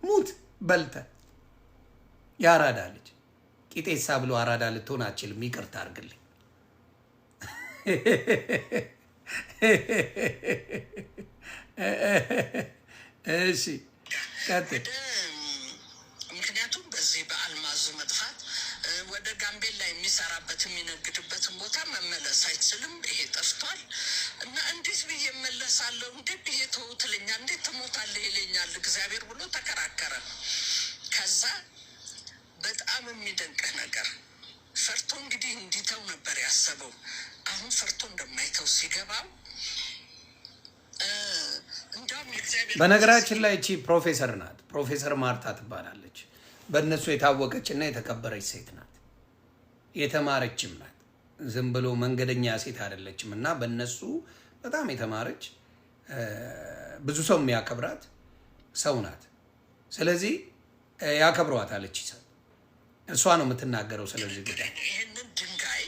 A: ሙት በልተ። ያራዳ ልጅ ቂጤሳ ብሎ አራዳ ልትሆን አችልም። ይቅርታ አድርግልኝ። እሺ ቀጥል።
B: ምክንያቱም በዚህ በአልማዙ መጥፋት ወደ ጋምቤላ የሚሰራበት የሚነግድበትን ቦታ መመለስ አይችልም። ይሄ ጠፍቷል እና እንዴት ብዬ እመለሳለሁ? እንዴት ብዬ ተው ትለኛል? እንዴት ትሞታለህ ይለኛል እግዚአብሔር ብሎ ተከራከረ። ከዛ በጣም የሚደንቅህ ነገር ፈርቶ እንግዲህ እንዲተው ነበር ያሰበው። አሁን ፈርቶ እንደማይተው ሲገባው
A: በነገራችን ላይ እቺ ፕሮፌሰር ናት። ፕሮፌሰር ማርታ ትባላለች። በእነሱ የታወቀች እና የተከበረች ሴት ናት። የተማረችም ናት። ዝም ብሎ መንገደኛ ሴት አይደለችም። እና በእነሱ በጣም የተማረች ብዙ ሰው የሚያከብራት ሰው ናት። ስለዚህ ያከብሯታል። እቺ ሰው እሷ ነው የምትናገረው ስለዚህ ጉዳይ።
B: ይህንን ድንጋይ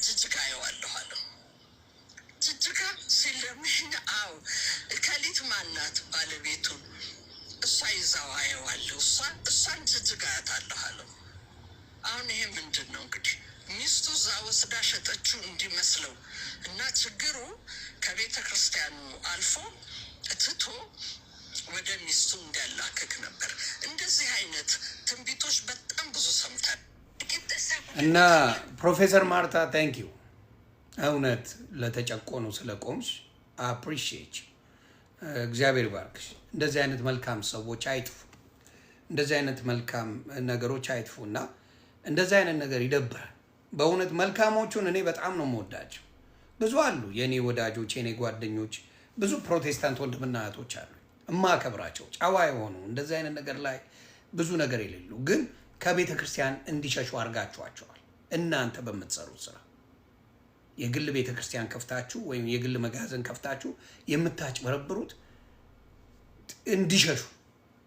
B: ጅጅጋ አየዋለሁ አለው። ጅጅጋ ሲለምኝ አው ከሊት ማናት ባለቤቱን እሷ ይዛው አየዋለሁ። እሷን ጅጅጋ ያታለሁ አለው። አሁን ይሄ ምንድን ነው እንግዲህ ሚስቱ እዛ ወስዳ ሸጠችው እንዲመስለው እና ችግሩ ከቤተ ክርስቲያኑ አልፎ ትቶ ወደ ሚስቱ እንዲያላክክ ነበር። እንደዚህ አይነት ትንቢቶች በጣም ብዙ ሰምተን
A: እና ፕሮፌሰር ማርታ ታንክ ዩ እውነት ለተጨቆኑ ስለቆምሽ አፕሪሺየት። እግዚአብሔር ባርክሽ። እንደዚህ አይነት መልካም ሰዎች አይጥፉ። እንደዚህ አይነት መልካም ነገሮች አይጥፉ እና እንደዚህ አይነት ነገር ይደብራል። በእውነት መልካሞቹን እኔ በጣም ነው የምወዳቸው። ብዙ አሉ የእኔ ወዳጆች፣ የእኔ ጓደኞች፣ ብዙ ፕሮቴስታንት ወንድምና እህቶች አሉ እማከብራቸው፣ ጨዋ የሆኑ እንደዚህ አይነት ነገር ላይ ብዙ ነገር የሌሉ ግን ከቤተ ክርስቲያን እንዲሸሹ አድርጋችኋቸዋል። እናንተ በምትሰሩት ስራ የግል ቤተ ክርስቲያን ከፍታችሁ ወይም የግል መጋዘን ከፍታችሁ የምታጭበረብሩት እንዲሸሹ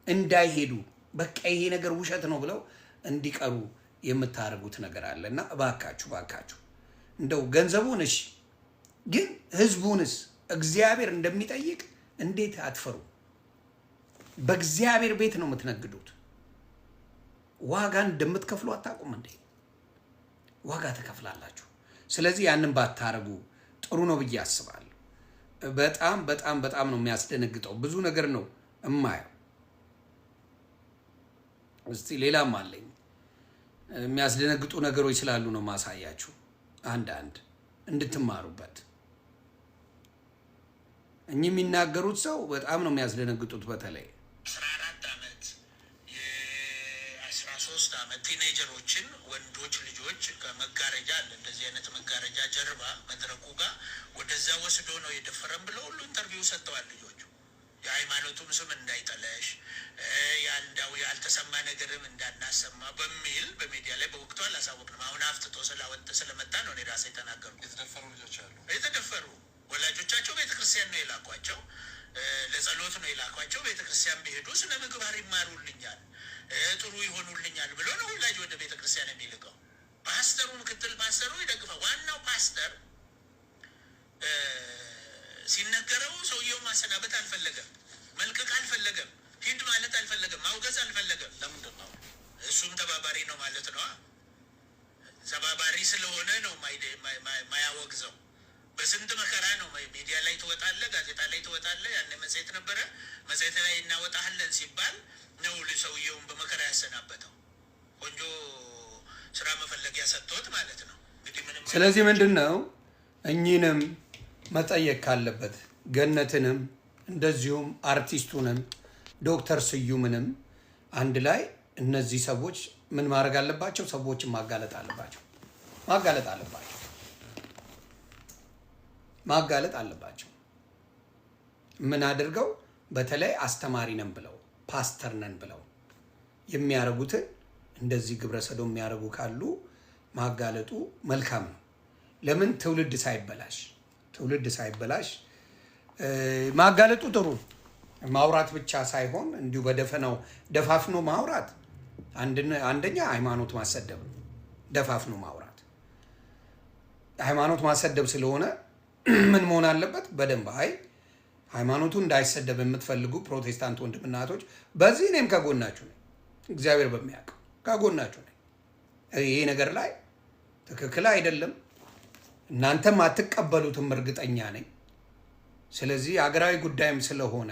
A: እንዳይሄዱ በቃ ይሄ ነገር ውሸት ነው ብለው እንዲቀሩ የምታደርጉት ነገር አለ እና እባካችሁ እንደው ገንዘቡን እሺ፣ ግን ህዝቡንስ እግዚአብሔር እንደሚጠይቅ እንዴት አትፈሩ? በእግዚአብሔር ቤት ነው የምትነግዱት። ዋጋን እንደምትከፍሉ አታውቁም እንዴ? ዋጋ ተከፍላላችሁ። ስለዚህ ያንን ባታረጉ ጥሩ ነው ብዬ አስባለሁ። በጣም ነው የሚያስደነግጠው። ብዙ ነገር ነው እማየው። እስቲ ሌላም አለኝ የሚያስደነግጡ ነገሮች ስላሉ ነው ማሳያችሁ፣ አንድ እንድትማሩበት። እኚህ የሚናገሩት ሰው በጣም ነው የሚያስደነግጡት። በተለይ
C: 14 ዓመት የ13 ዓመት ቲኔጀሮችን ወንዶች ልጆች ከመጋረጃ አለ እንደዚህ አይነት መጋረጃ ጀርባ መድረኩ ጋር ወደዛ ወስዶ ነው የደፈረን ብለው ሁሉ ኢንተርቪው ሰጥተዋል። ልጆቹ የሃይማኖቱም ስም እንዳይጠለሽ ያልተሰማ ነገርም እንዳናሰማ በሚል በሚዲያ ላይ በወቅቱ አላሳወቅንም። አሁን አፍትቶ ስለመጣ ነው እኔ ራሴ የተናገሩ። የተደፈሩ ልጆች አሉ። የተደፈሩ ወላጆቻቸው ቤተክርስቲያን ነው የላኳቸው፣ ለጸሎት ነው የላኳቸው። ቤተክርስቲያን ቢሄዱ ስነ ምግባር ይማሩልኛል፣ ጥሩ ይሆኑልኛል ብሎ ነው ወላጅ ወደ ቤተክርስቲያን የሚልቀው። ፓስተሩ፣ ምክትል ፓስተሩ ይደግፋል። ዋናው ፓስተር ሲነገረው ሰውየው ማሰናበት አልፈለገም፣ መልቀቅ አልፈለገም፣ ሂድ ማለት አልፈለገም፣ ማውገዝ አልፈለገም። ለምንድን ነው? እሱም ተባባሪ ነው ማለት ነው። ተባባሪ ስለሆነ ነው ማያወግዘው። በስንት መከራ ነው ሚዲያ ላይ ትወጣለህ፣ ጋዜጣ ላይ ትወጣለህ። ያኔ መጽሔት ነበረ፣ መጽሔት ላይ እናወጣለን ሲባል ነው ሰውየውን በመከራ ያሰናበተው። ቆንጆ ስራ መፈለጊያ ሰጥቶት ማለት ነው።
A: ስለዚህ ምንድን ነው እኚህንም መጠየቅ ካለበት ገነትንም እንደዚሁም አርቲስቱንም ዶክተር ስዩምንም አንድ ላይ እነዚህ ሰዎች ምን ማድረግ አለባቸው? ሰዎችን ማጋለጥ አለባቸው። ምን አድርገው? በተለይ አስተማሪ ነን ብለው ፓስተር ነን ብለው የሚያደርጉትን እንደዚህ ግብረ ሰዶም የሚያደርጉ ካሉ ማጋለጡ መልካም ነው። ለምን? ትውልድ ሳይበላሽ ማጋለጡ ጥሩ። ማውራት ብቻ ሳይሆን እንዲሁ በደፈናው ደፋፍኖ ማውራት አንደኛ ሃይማኖት ማሰደብ ነው። ደፋፍኖ ማውራት ሃይማኖት ማሰደብ ስለሆነ ምን መሆን አለበት? በደንብ ሃይማኖቱ እንዳይሰደብ የምትፈልጉ ፕሮቴስታንት ወንድምና እህቶች በዚህ እኔም ከጎናችሁ ነኝ። እግዚአብሔር በሚያውቀው ከጎናችሁ ነኝ። ይሄ ነገር ላይ ትክክል አይደለም፣ እናንተም አትቀበሉትም እርግጠኛ ነኝ። ስለዚህ ሀገራዊ ጉዳይም ስለሆነ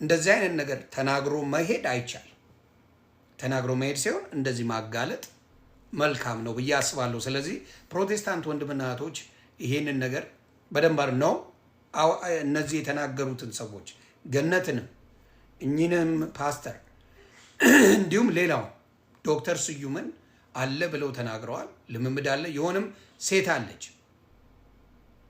A: እንደዚህ አይነት ነገር ተናግሮ መሄድ አይቻልም። ተናግሮ መሄድ ሲሆን እንደዚህ ማጋለጥ መልካም ነው ብዬ አስባለሁ። ስለዚህ ፕሮቴስታንት ወንድምና እህቶች ይሄንን ነገር በደንብ ነው እነዚህ የተናገሩትን ሰዎች ገነትንም እኚህንም ፓስተር እንዲሁም ሌላው ዶክተር ስዩምን አለ ብለው ተናግረዋል። ልምምድ አለ። የሆነም ሴት አለች፣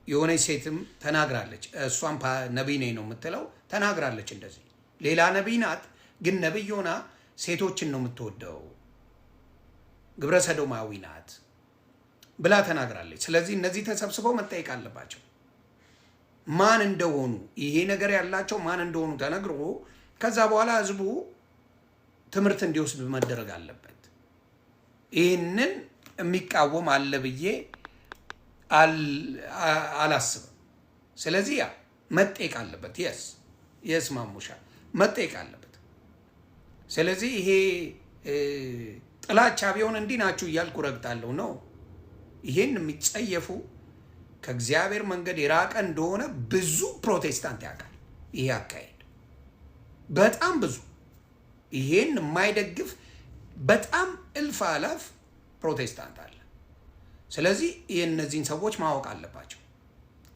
A: የሆነች ሴትም ተናግራለች። እሷም ነቢይ ነኝ ነው የምትለው ተናግራለች። እንደዚህ ሌላ ነቢይ ናት፣ ግን ነቢይ ሆና ሴቶችን ነው የምትወደው፣ ግብረ ሰዶማዊ ናት ብላ ተናግራለች። ስለዚህ እነዚህ ተሰብስበው መጠየቅ አለባቸው። ማን እንደሆኑ ይሄ ነገር ያላቸው ማን እንደሆኑ ተነግሮ ከዛ በኋላ ህዝቡ ትምህርት እንዲወስድ መደረግ አለበት። ይህንን የሚቃወም አለ ብዬ አላስብም። ስለዚህ ያ መጠየቅ አለበት። የስ ማሙሻ መጠየቅ አለበት። ስለዚህ ይሄ ጥላቻ ቢሆን እንዲህ ናችሁ እያልኩ ረግጣለሁ ነው። ይሄን የሚጸየፉ ከእግዚአብሔር መንገድ የራቀ እንደሆነ ብዙ ፕሮቴስታንት ያውቃል። ይሄ አካሄድ በጣም ብዙ፣ ይሄን የማይደግፍ በጣም እልፍ አላፍ ፕሮቴስታንት አለ። ስለዚህ እነዚህን ሰዎች ማወቅ አለባቸው።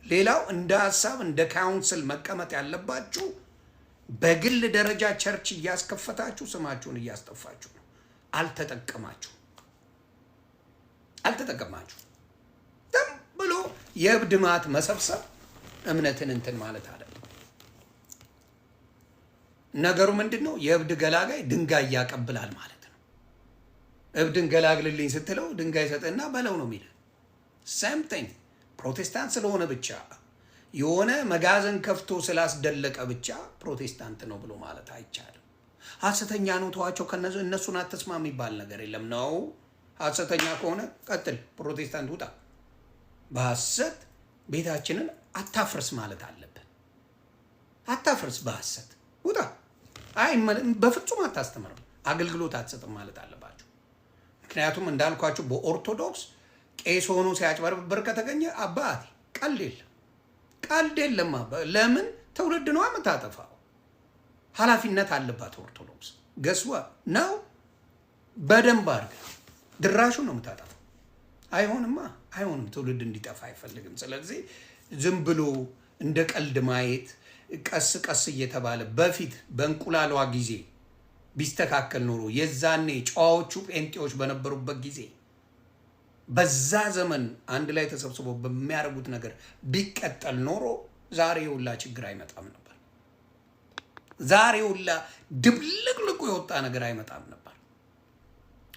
A: ሌላው እንደ ሀሳብ እንደ ካውንስል መቀመጥ ያለባችሁ በግል ደረጃ ቸርች እያስከፈታችሁ ስማችሁን እያስጠፋችሁ ነው። አልተጠቀማችሁ ዝም ብሎ የእብድ ማት መሰብሰብ እምነትን እንትን ማለት አይደለም። ነገሩ ምንድን ነው? የእብድ ገላጋይ ድንጋይ ያቀብላል ማለት ነው። እብድን ገላግልልኝ ስትለው ድንጋይ ሰጥና በለው ነው የሚል ሰምተኝ። ፕሮቴስታንት ስለሆነ ብቻ የሆነ መጋዘን ከፍቶ ስላስደለቀ ብቻ ፕሮቴስታንት ነው ብሎ ማለት አይቻልም። ሐሰተኛ ነው ተዋቸው፣ እነሱን አትስማ የሚባል ነገር የለም ነው። ሐሰተኛ ከሆነ ቀጥል፣ ፕሮቴስታንት ውጣ። በሐሰት ቤታችንን አታፍርስ ማለት አለብን። አታፍርስ፣ በሐሰት ውጣ። አይ በፍጹም አታስተምርም፣ አገልግሎት አትሰጥም ማለት አለባችሁ። ምክንያቱም እንዳልኳችሁ በኦርቶዶክስ ቄስ ሆኖ ሲያጭበረብር ከተገኘ አባቴ ቀልድ የለም፣ ቀልድ የለም። ለምን ትውልድ ነው የምታጠፋው? ኃላፊነት አለባት ኦርቶዶክስ። ገስዋ ነው በደንብ አድርገ ድራሹን ነው የምታጠፋው። አይሆንማ፣ አይሆንም። ትውልድ እንዲጠፋ አይፈልግም። ስለዚህ ዝም ብሎ እንደ ቀልድ ማየት ቀስ ቀስ እየተባለ በፊት በእንቁላሏ ጊዜ ቢስተካከል ኖሮ የዛኔ ጨዋዎቹ ጴንጤዎች በነበሩበት ጊዜ በዛ ዘመን አንድ ላይ ተሰብስበው በሚያደርጉት ነገር ቢቀጠል ኖሮ ዛሬ ሁላ ችግር አይመጣም ነበር። ዛሬ ሁላ ድብልቅልቁ የወጣ ነገር አይመጣም ነበር።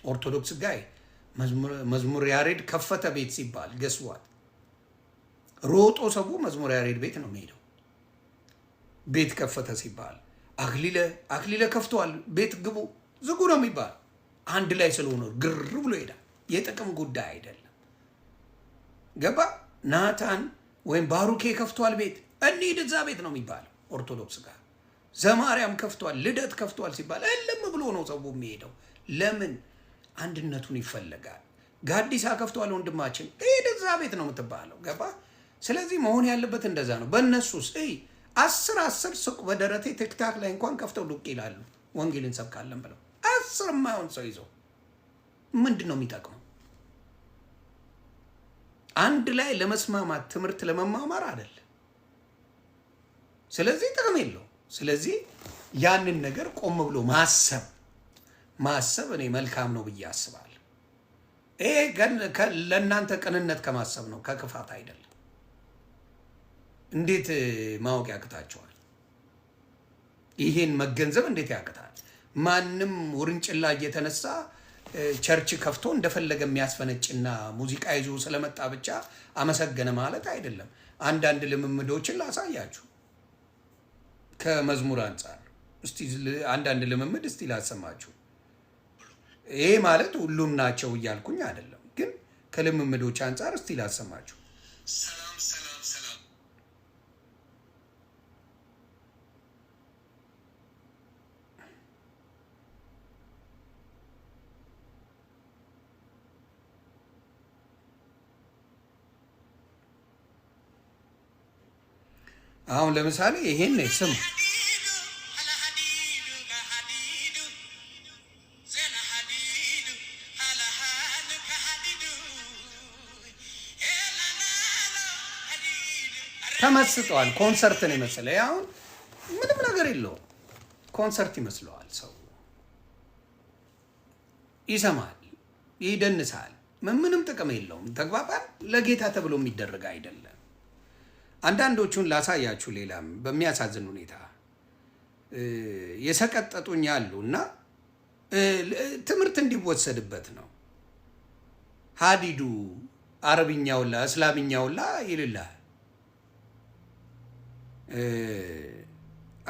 A: ኦርቶዶክስ ጋይ መዝሙር ያሬድ ከፈተ ቤት ሲባል ገስዋት ሮጦ ሰው መዝሙር ያሬድ ቤት ነው የሚሄደው። ቤት ከፈተ ሲባል አክሊለ ከፍቷል ቤት ግቡ ዝጉ ነው የሚባል። አንድ ላይ ስለሆነ ግር ብሎ ይሄዳል። የጥቅም ጉዳይ አይደለም። ገባ? ናታን ወይም ባሩኬ ከፍቷል ቤት እንሂድ እዛ ቤት ነው የሚባለው ኦርቶዶክስ ጋር። ዘማርያም ከፍቷል፣ ልደት ከፍቷል ሲባል እልም ብሎ ነው ሰው የሚሄደው። ለምን? አንድነቱን ይፈለጋል። ጋዲሳ ከፍቷል ወንድማችን ሂድ እዛ ቤት ነው የምትባለው። ገባ? ስለዚህ መሆን ያለበት እንደዛ ነው። በእነሱስ 10 ሱቅ በደረቴ ቲክታክ ላይ እንኳን ከፍተው ዱቅ ይላሉ ወንጌል እንሰብካለን ብለው 10 የማይሆን ሰው ይዘው ምንድን ነው የሚጠቅመው? አንድ ላይ ለመስማማት ትምህርት ለመማማር አይደለም። ስለዚህ ጥቅም የለው። ስለዚህ ያንን ነገር ቆም ብሎ ማሰብ እኔ መልካም ነው ብዬ አስባለሁ። ይሄ ለእናንተ ቅንነት ከማሰብ ነው፣ ከክፋት አይደለም። እንዴት ማወቅ ያቅታቸዋል? ይሄን መገንዘብ እንዴት ያቅታል? ማንም ውርንጭላ እየተነሳ ቸርች ከፍቶ እንደፈለገ የሚያስፈነጭና ሙዚቃ ይዞ ስለመጣ ብቻ አመሰገነ ማለት አይደለም። አንዳንድ ልምምዶችን ላሳያችሁ ከመዝሙር አንጻር። እስቲ አንዳንድ ልምምድ እስቲ ላሰማችሁ። ይሄ ማለት ሁሉም ናቸው እያልኩኝ አይደለም፣ ግን ከልምምዶች አንጻር እስቲ ላሰማችሁ። አሁን ለምሳሌ ይሄን ስም ተመስጧል። ኮንሰርትን ይመስለ አሁን ምንም ነገር የለውም። ኮንሰርት ይመስለዋል። ሰው ይሰማል፣ ይደንሳል። ምንም ጥቅም የለውም። ተግባባን። ለጌታ ተብሎ የሚደረግ አይደለም። አንዳንዶቹን ላሳያችሁ። ሌላም በሚያሳዝን ሁኔታ የሰቀጠጡኝ አሉ እና ትምህርት እንዲወሰድበት ነው። ሀዲዱ አረብኛውላ እስላምኛውላ ይልላል።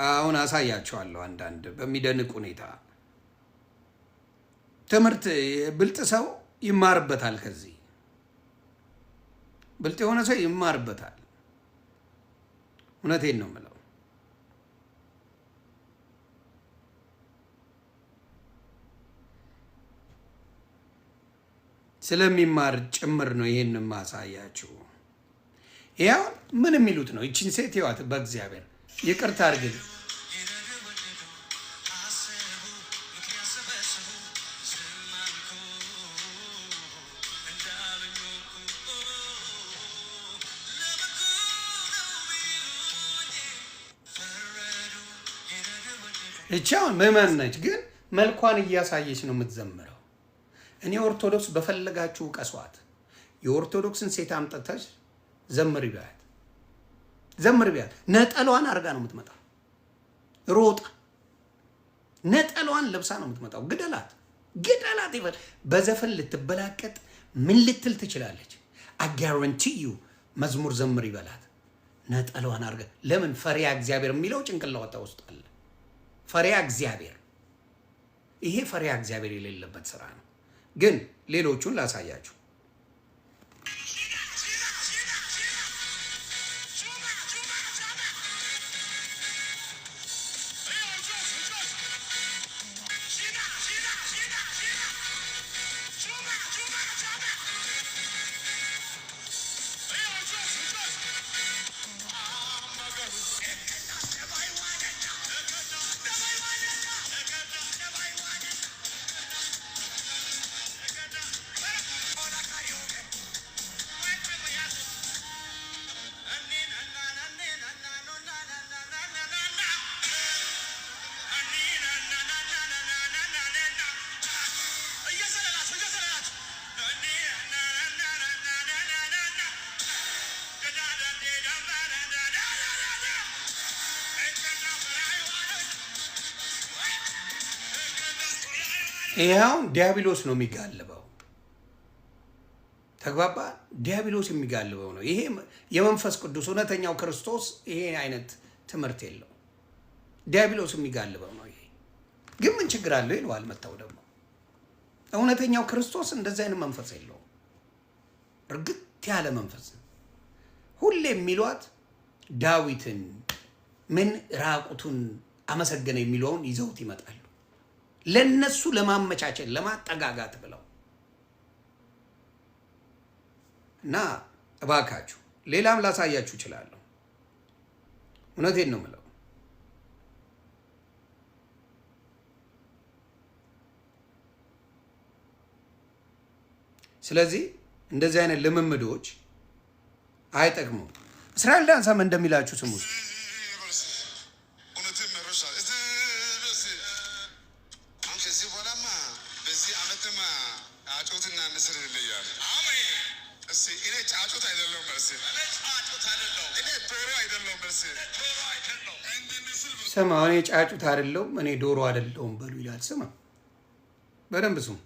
A: አሁን አሳያችኋለሁ። አንዳንድ በሚደንቅ ሁኔታ ትምህርት ብልጥ ሰው ይማርበታል። ከዚህ ብልጥ የሆነ ሰው ይማርበታል። እውነቴን ነው የምለው። ስለሚማር ጭምር ነው ይሄን ማሳያችሁ። ያው ምን የሚሉት ነው? ይቺን ሴት ይዋት በእግዚአብሔር ይቅርታ አድርግልኝ። እቻውን ምዕመን ነች፣ ግን መልኳን እያሳየች ነው የምትዘምረው። እኔ ኦርቶዶክስ በፈለጋችሁ ቀሷት። የኦርቶዶክስን ሴት አምጥተሽ ዘምር ቢያት ነጠሏን አድርጋ ነው የምትመጣው። ሮጣ ነጠሏን ለብሳ ነው የምትመጣው። ግደላት ይበል። በዘፈን ልትበላቀጥ ምን ልትል ትችላለች? አጋረንቲ ዩ መዝሙር ዘምር ይበላት። ነጠላዋን አድርጋ ለምን ፈሪያ እግዚአብሔር የሚለው ጭንቅላቷ ውስጥ አለ። ፈሪያ እግዚአብሔር ይሄ ፈሪያ እግዚአብሔር የሌለበት ስራ ነው። ግን ሌሎቹን ላሳያችሁ። ይሄው ዲያብሎስ ነው የሚጋልበው። ተግባባ? ዲያብሎስ የሚጋልበው ነው። ይሄ የመንፈስ ቅዱስ እውነተኛው ክርስቶስ ይሄ አይነት ትምህርት የለው። ዲያብሎስ የሚጋልበው ነው። ይሄ ግን ምን ችግር አለው ይለዋል መጣው ደግሞ። እውነተኛው ክርስቶስ እንደዚህ አይነት መንፈስ የለው። እርግጥ ያለ መንፈስ ሁሌ የሚሏት ዳዊትን ምን ራቁቱን አመሰገነ የሚለውን ይዘውት ይመጣሉ። ለነሱ ለማመቻቸት ለማጠጋጋት ብለው እና እባካችሁ ሌላም ላሳያችሁ እችላለሁ። እውነቴን ነው የምለው። ስለዚህ እንደዚህ አይነት ልምምዶች አይጠቅሙም። እስራኤል ዳንሳም እንደሚላችሁ ስሙ። ስማ እኔ ጫጩት አይደለሁም እኔ ዶሮ አይደለሁም በሉ ይላል። ስማ በደንብ ስሙ።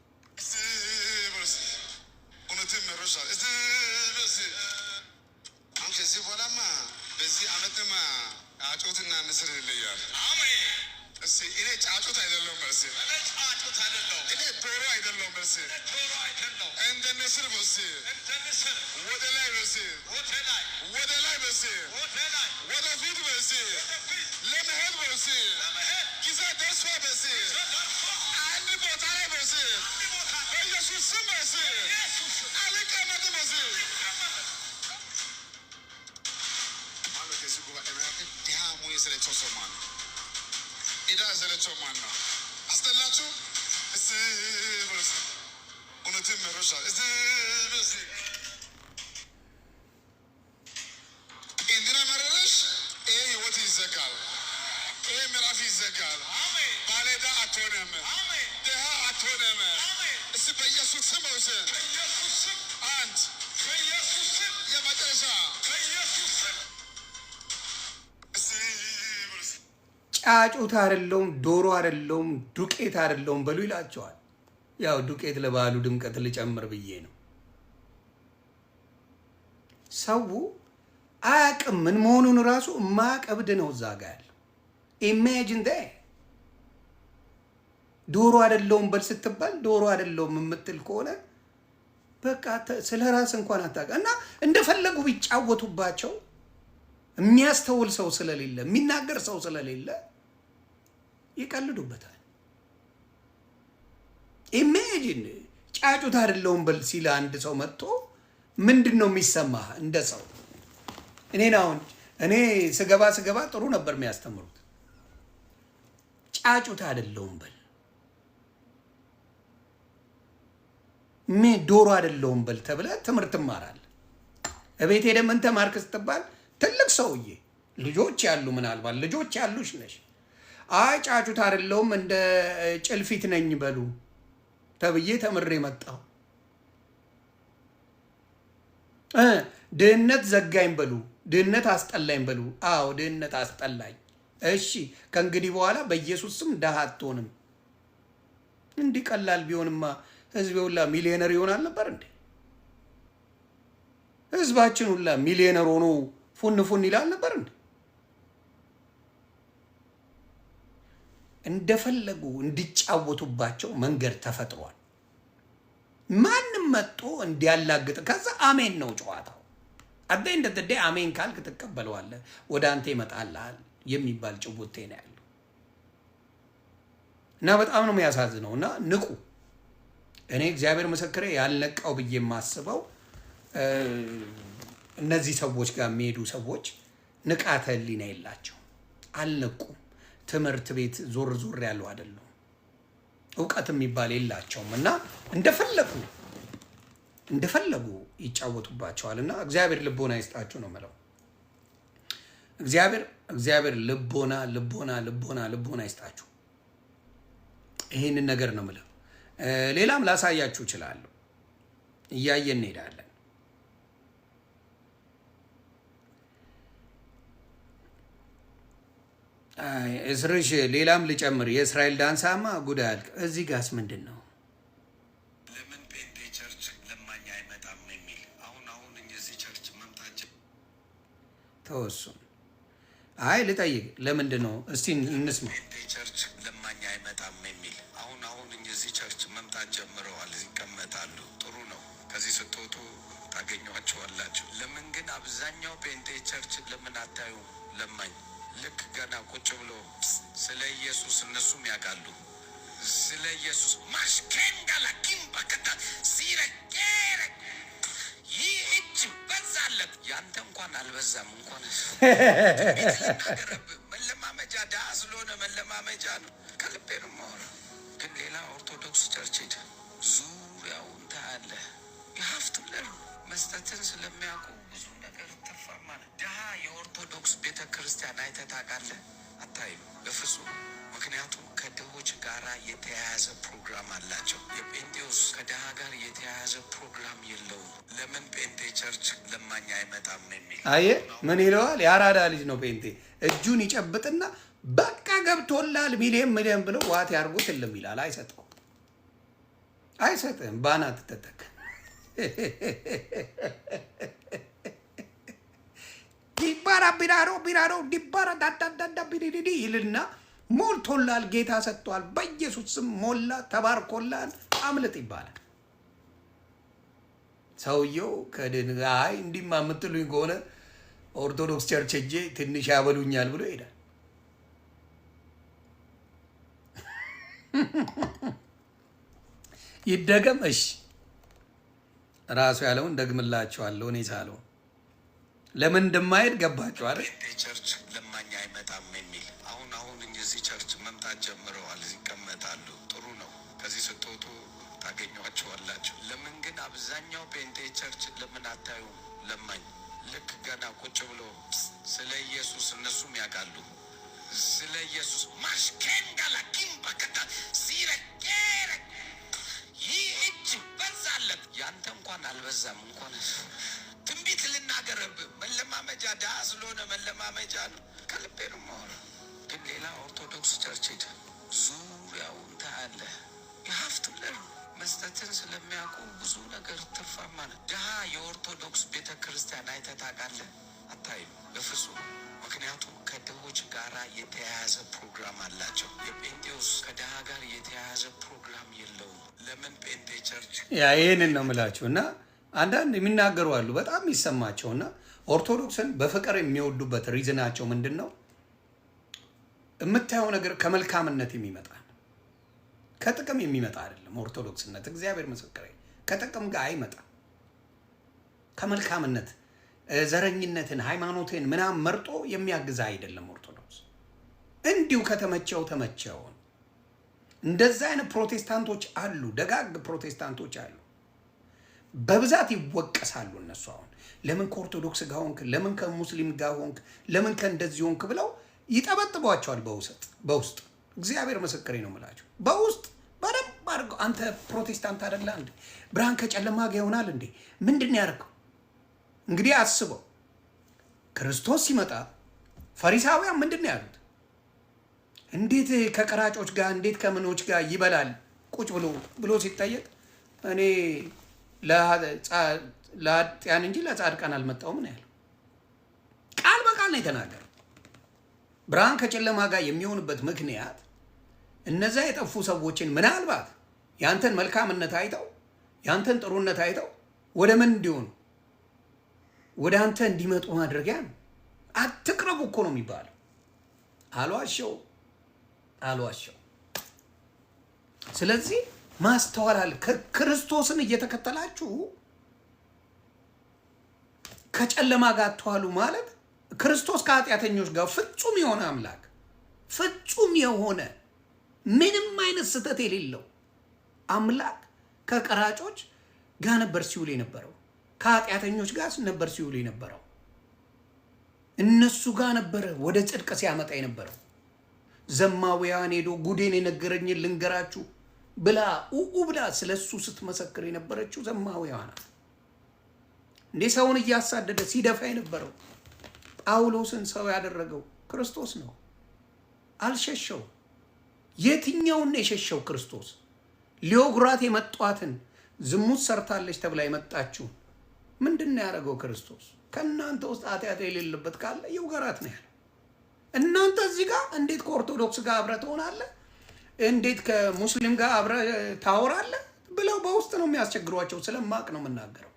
A: ጫጩት አይደለሁም ዶሮ አይደለሁም ዱቄት አይደለሁም በሉ ይላቸዋል። ያው ዱቄት ለባሉ ድምቀት ልጨምር ብዬ ነው። ሰው አያውቅም ምን መሆኑን ራሱ ማቀብድ ነው እዛ ጋር ያለው። ኢማጂን ደ ዶሮ አይደለሁም በል ስትባል ዶሮ አይደለሁም የምትል ከሆነ በቃ ስለ ራስ እንኳን አታውቅም። እና እንደፈለጉ ቢጫወቱባቸው የሚያስተውል ሰው ስለሌለ የሚናገር ሰው ስለሌለ ይቀልዱበታል። ኢሜጂን ጫጩት አይደለሁም በል ሲል አንድ ሰው መጥቶ ምንድን ነው የሚሰማህ እንደ ሰው? እኔ ስገባ ጥሩ ነበር የሚያስተምሩት። ጫጩት አይደለሁም በል ዶሮ አይደለሁም በል ተብለህ ትምህርት ትማራለህ። እቤት ሄደህ ምን ተማርክ ስትባል ትልቅ ሰውዬ ልጆች ያሉ ምናልባት ልጆች ያሉሽ ነሽ። አይ ጫጩት አይደለሁም እንደ ጭልፊት ነኝ በሉ ተብዬ ተምሬ መጣሁ። ድህነት ዘጋኝ በሉ፣ ድህነት አስጠላኝ በሉ። አዎ ድህነት አስጠላኝ። እሺ ከእንግዲህ በኋላ በኢየሱስ ስም ደሃ አትሆንም። እንዲህ ቀላል ቢሆንማ ህዝቤ ሁላ ሚሊዮነር ይሆናል ነበር እንዴ? ህዝባችን ሁላ ሚሊዮነር ሆኖ ፉን ፉን ይላል ነበር እንዴ? እንደፈለጉ እንዲጫወቱባቸው መንገድ ተፈጥሯል። ማንም መጥቶ እንዲያላግጥ ከዛ አሜን ነው ጨዋታው። አደይ እንደተደ አሜን ካልክ ትቀበለዋለህ፣ ወደ አንተ ይመጣልሃል የሚባል ጭውቴ ነው ያለው እና በጣም ነው የሚያሳዝነው። እና ንቁ። እኔ እግዚአብሔር ምስክሬ ያልነቃው ብዬ የማስበው እነዚህ ሰዎች ጋር የሚሄዱ ሰዎች ንቃተ ህሊና የላቸው፣ አልነቁም። ትምህርት ቤት ዞር ዞር ያለው አይደለም፣ እውቀት የሚባል የላቸውም እና እንደፈለጉ ይጫወቱባቸዋል። እና እግዚአብሔር ልቦና ይስጣችሁ ነው የምለው። እግዚአብሔር ልቦና ይስጣችሁ። ይህንን ነገር ነው የምለው። ሌላም ላሳያችሁ እችላለሁ። እያየን እንሄዳለን። እስርሽ ሌላም ልጨምር። የእስራኤል ዳንሳማ ጉዳይ አልክ። እዚህ ጋስ ምንድን ነው?
D: ለምን ጴንጤ ቸርች ለማኝ አይመጣም የሚል አሁን እዚህ ቸርች መምጣት
A: ተወሱን። አይ ልጠይቅ፣ ለምንድን ነው እስቲ እንስማ።
D: ጴንጤ ቸርች ለማኝ አይመጣም የሚል አሁን እዚህ ቸርች መምጣት ጀምረዋል። ይቀመጣሉ። ጥሩ ነው። ከዚህ ስትወጡ ታገኟቸዋላችሁ። ለምን ግን አብዛኛው ጴንጤ ቸርች ለምን አታዩ? ለማኝ ልክ ገና ቁጭ ብሎ ስለ ኢየሱስ እነሱም ያውቃሉ። ስለ ኢየሱስ ማሽከንጋላ ኪምባከታ ሲረቄረ ይህ እጅ በዛለት ያንተ እንኳን አልበዛም። እንኳን መለማመጃ ድሀ ስለሆነ መለማመጃ ነው። ከልቤ ነው የማወራው። ግን ሌላ ኦርቶዶክስ ቸርች ሄደ ዙሪያውን ታያለህ። የሀፍቱለን መስጠትን ስለሚያውቁ ብዙ ነገር ትርፋማ ነው። ድሀ የኦርቶዶክስ ቤተ ክርስቲያን አይተህ ታውቃለህ? አታይም በፍጹም። ምክንያቱም ከድሆች ጋራ የተያያዘ ፕሮግራም አላቸው። የጴንጤውስ ከድሀ ጋር የተያያዘ ፕሮግራም የለውም። ለምን ጴንጤ ቸርች ለማኝ አይመጣም የሚል
A: አየህ፣ ምን ይለዋል? የአራዳ ልጅ ነው ጴንጤ። እጁን ይጨብጥና በቃ ገብቶላል ሚሊየን ብለው ዋት ያርጉት እልም ይላል። አይሰጥም። ባናት ተተክ ዲባራ ቢራሮ ዲባራ ዳዳዳዳ ቢሪዲ ይልና ሞልቶላል፣ ጌታ ሰጥቷል፣ በኢየሱስ ስም ሞላ፣ ተባርኮላል፣ አምልጥ ይባላል። ሰውየው ከድንጋይ እንዲማ የምትሉኝ ከሆነ ኦርቶዶክስ ቸርች ሄጄ ትንሽ ያበሉኛል ብሎ ይሄዳል። ይደገም። እሺ ራሱ ያለውን ደግምላችኋለሁ። እኔ ሳለው ለምን እንደማይሄድ ገባችሁ አይደል?
D: ቸርች ለማኝ አይመጣም የሚል አሁን እዚህ ቸርች መምጣት ጀምረዋል። ይቀመጣሉ። ጥሩ ነው። ከዚህ ስትወጡ ታገኟቸዋላችሁ። ለምን ግን አብዛኛው ጴንጤ ቸርች ለምን አታዩ? ለማኝ ልክ ገና ቁጭ ብሎ ስለ ኢየሱስ እነሱም ያውቃሉ። ስለ ኢየሱስ ማሽከንጋላ ኪምባከታ ሲረቄረ ይህ እጅ በዛለት ያንተ እንኳን አልበዛም። እንኳን ትንቢት ልናገረብ መለማመጃ ድሀ ስለሆነ መለማመጃ ነው። ከልቤ ነው የማወራው። ግን ሌላ ኦርቶዶክስ ቸርች ሄደ ዙሪያውን ታያለህ። የሀፍቱለን መስጠትን ስለሚያውቁ ብዙ ነገር ትርፋማ ነው። ድሀ የኦርቶዶክስ ቤተ ክርስቲያን አይተህ ታውቃለህ? አታይም በፍጹም። ምክንያቱም ከድሆች ጋራ የተያያዘ ፕሮግራም አላቸው። የጴንጤውስ ከድሀ ጋር የተያያዘ ፕሮግራም የለውም። ለምን ጴንጤ ቸርች
A: ይህንን ነው የምላችሁ። እና አንዳንድ የሚናገሩ አሉ በጣም የሚሰማቸውና ኦርቶዶክስን በፍቅር የሚወዱበት ሪዝናቸው ምንድን ነው? የምታየው ነገር ከመልካምነት የሚመጣ ከጥቅም የሚመጣ አይደለም። ኦርቶዶክስነት እግዚአብሔር ምስክሬ ከጥቅም ጋር አይመጣም። ከመልካምነት ዘረኝነትን፣ ሃይማኖትን ምናምን መርጦ የሚያግዛ አይደለም። ኦርቶዶክስ እንዲሁ ከተመቸው ተመቸውን። እንደዛ አይነት ፕሮቴስታንቶች አሉ፣ ደጋግ ፕሮቴስታንቶች አሉ። በብዛት ይወቀሳሉ እነሱ። አሁን ለምን ከኦርቶዶክስ ጋር ሆንክ፣ ለምን ከሙስሊም ጋር ሆንክ፣ ለምን ከእንደዚህ ሆንክ ብለው ይጠበጥቧቸዋል በውስጥ እግዚአብሔር ምስክሬ ነው የምላቸው። በውስጥ በደንብ አድርገው አንተ ፕሮቴስታንት አይደለ እንዴ? ብርሃን ከጨለማ ጋር ይሆናል እንዴ? ምንድን ያደርገው? እንግዲህ አስበው፣ ክርስቶስ ሲመጣ ፈሪሳውያን ምንድን ነው ያሉት? እንዴት ከቀራጮች ጋር እንዴት ከምኖች ጋር ይበላል ቁጭ ብሎ ሲጠየቅ እኔ ለኃጥአን እንጂ ለጻድቃን አልመጣሁም ነው ያለው። ቃል ነው የተናገረው። ብርሃን ከጨለማ ጋር የሚሆንበት ምክንያት እነዛ የጠፉ ሰዎችን ምናልባት ያንተን መልካምነት አይተው ያንተን ጥሩነት አይተው ወደ ምን እንዲሆኑ ወደ አንተ እንዲመጡ ማድረጊያ ነው። አትቅረቡ እኮ ነው የሚባለው። አልዋሸው። ስለዚህ ማስተዋል ክርስቶስን እየተከተላችሁ ከጨለማ ጋር አትዋሉ ማለት ክርስቶስ ከኃጢአተኞች ጋር ፍጹም የሆነ አምላክ ፍጹም የሆነ ምንም አይነት ስህተት የሌለው አምላክ ከቀራጮች ጋር ነበር ሲውል የነበረው። ከኃጢአተኞች ጋር ነበር ሲውል የነበረው። እነሱ ጋር ነበረ ወደ ጽድቅ ሲያመጣ የነበረው። ዘማዊያን ሄዶ ጉዴን የነገረኝን ልንገራችሁ ብላ ብላ ስለ እሱ ስትመሰክር የነበረችው ዘማዊያን ናት። እንዴ ሰውን እያሳደደ ሲደፋ የነበረው ጳውሎስን ሰው ያደረገው ክርስቶስ ነው። አልሸሸው። የትኛውን የሸሸው? ክርስቶስ ሊወግሯት የመጧትን ዝሙት ሰርታለች ተብላ የመጣችው ምንድን ነው ያደረገው? ክርስቶስ ከእናንተ ውስጥ ኃጢአት የሌለበት ካለ ይውገራት ነው ያለው። እናንተ እዚህ ጋር እንዴት ከኦርቶዶክስ ጋር አብረህ ትሆናለህ? እንዴት ከሙስሊም ጋር አብረህ ታወራለህ? ብለው በውስጥ ነው የሚያስቸግሯቸው። ስለማቅ ነው የምናገረው።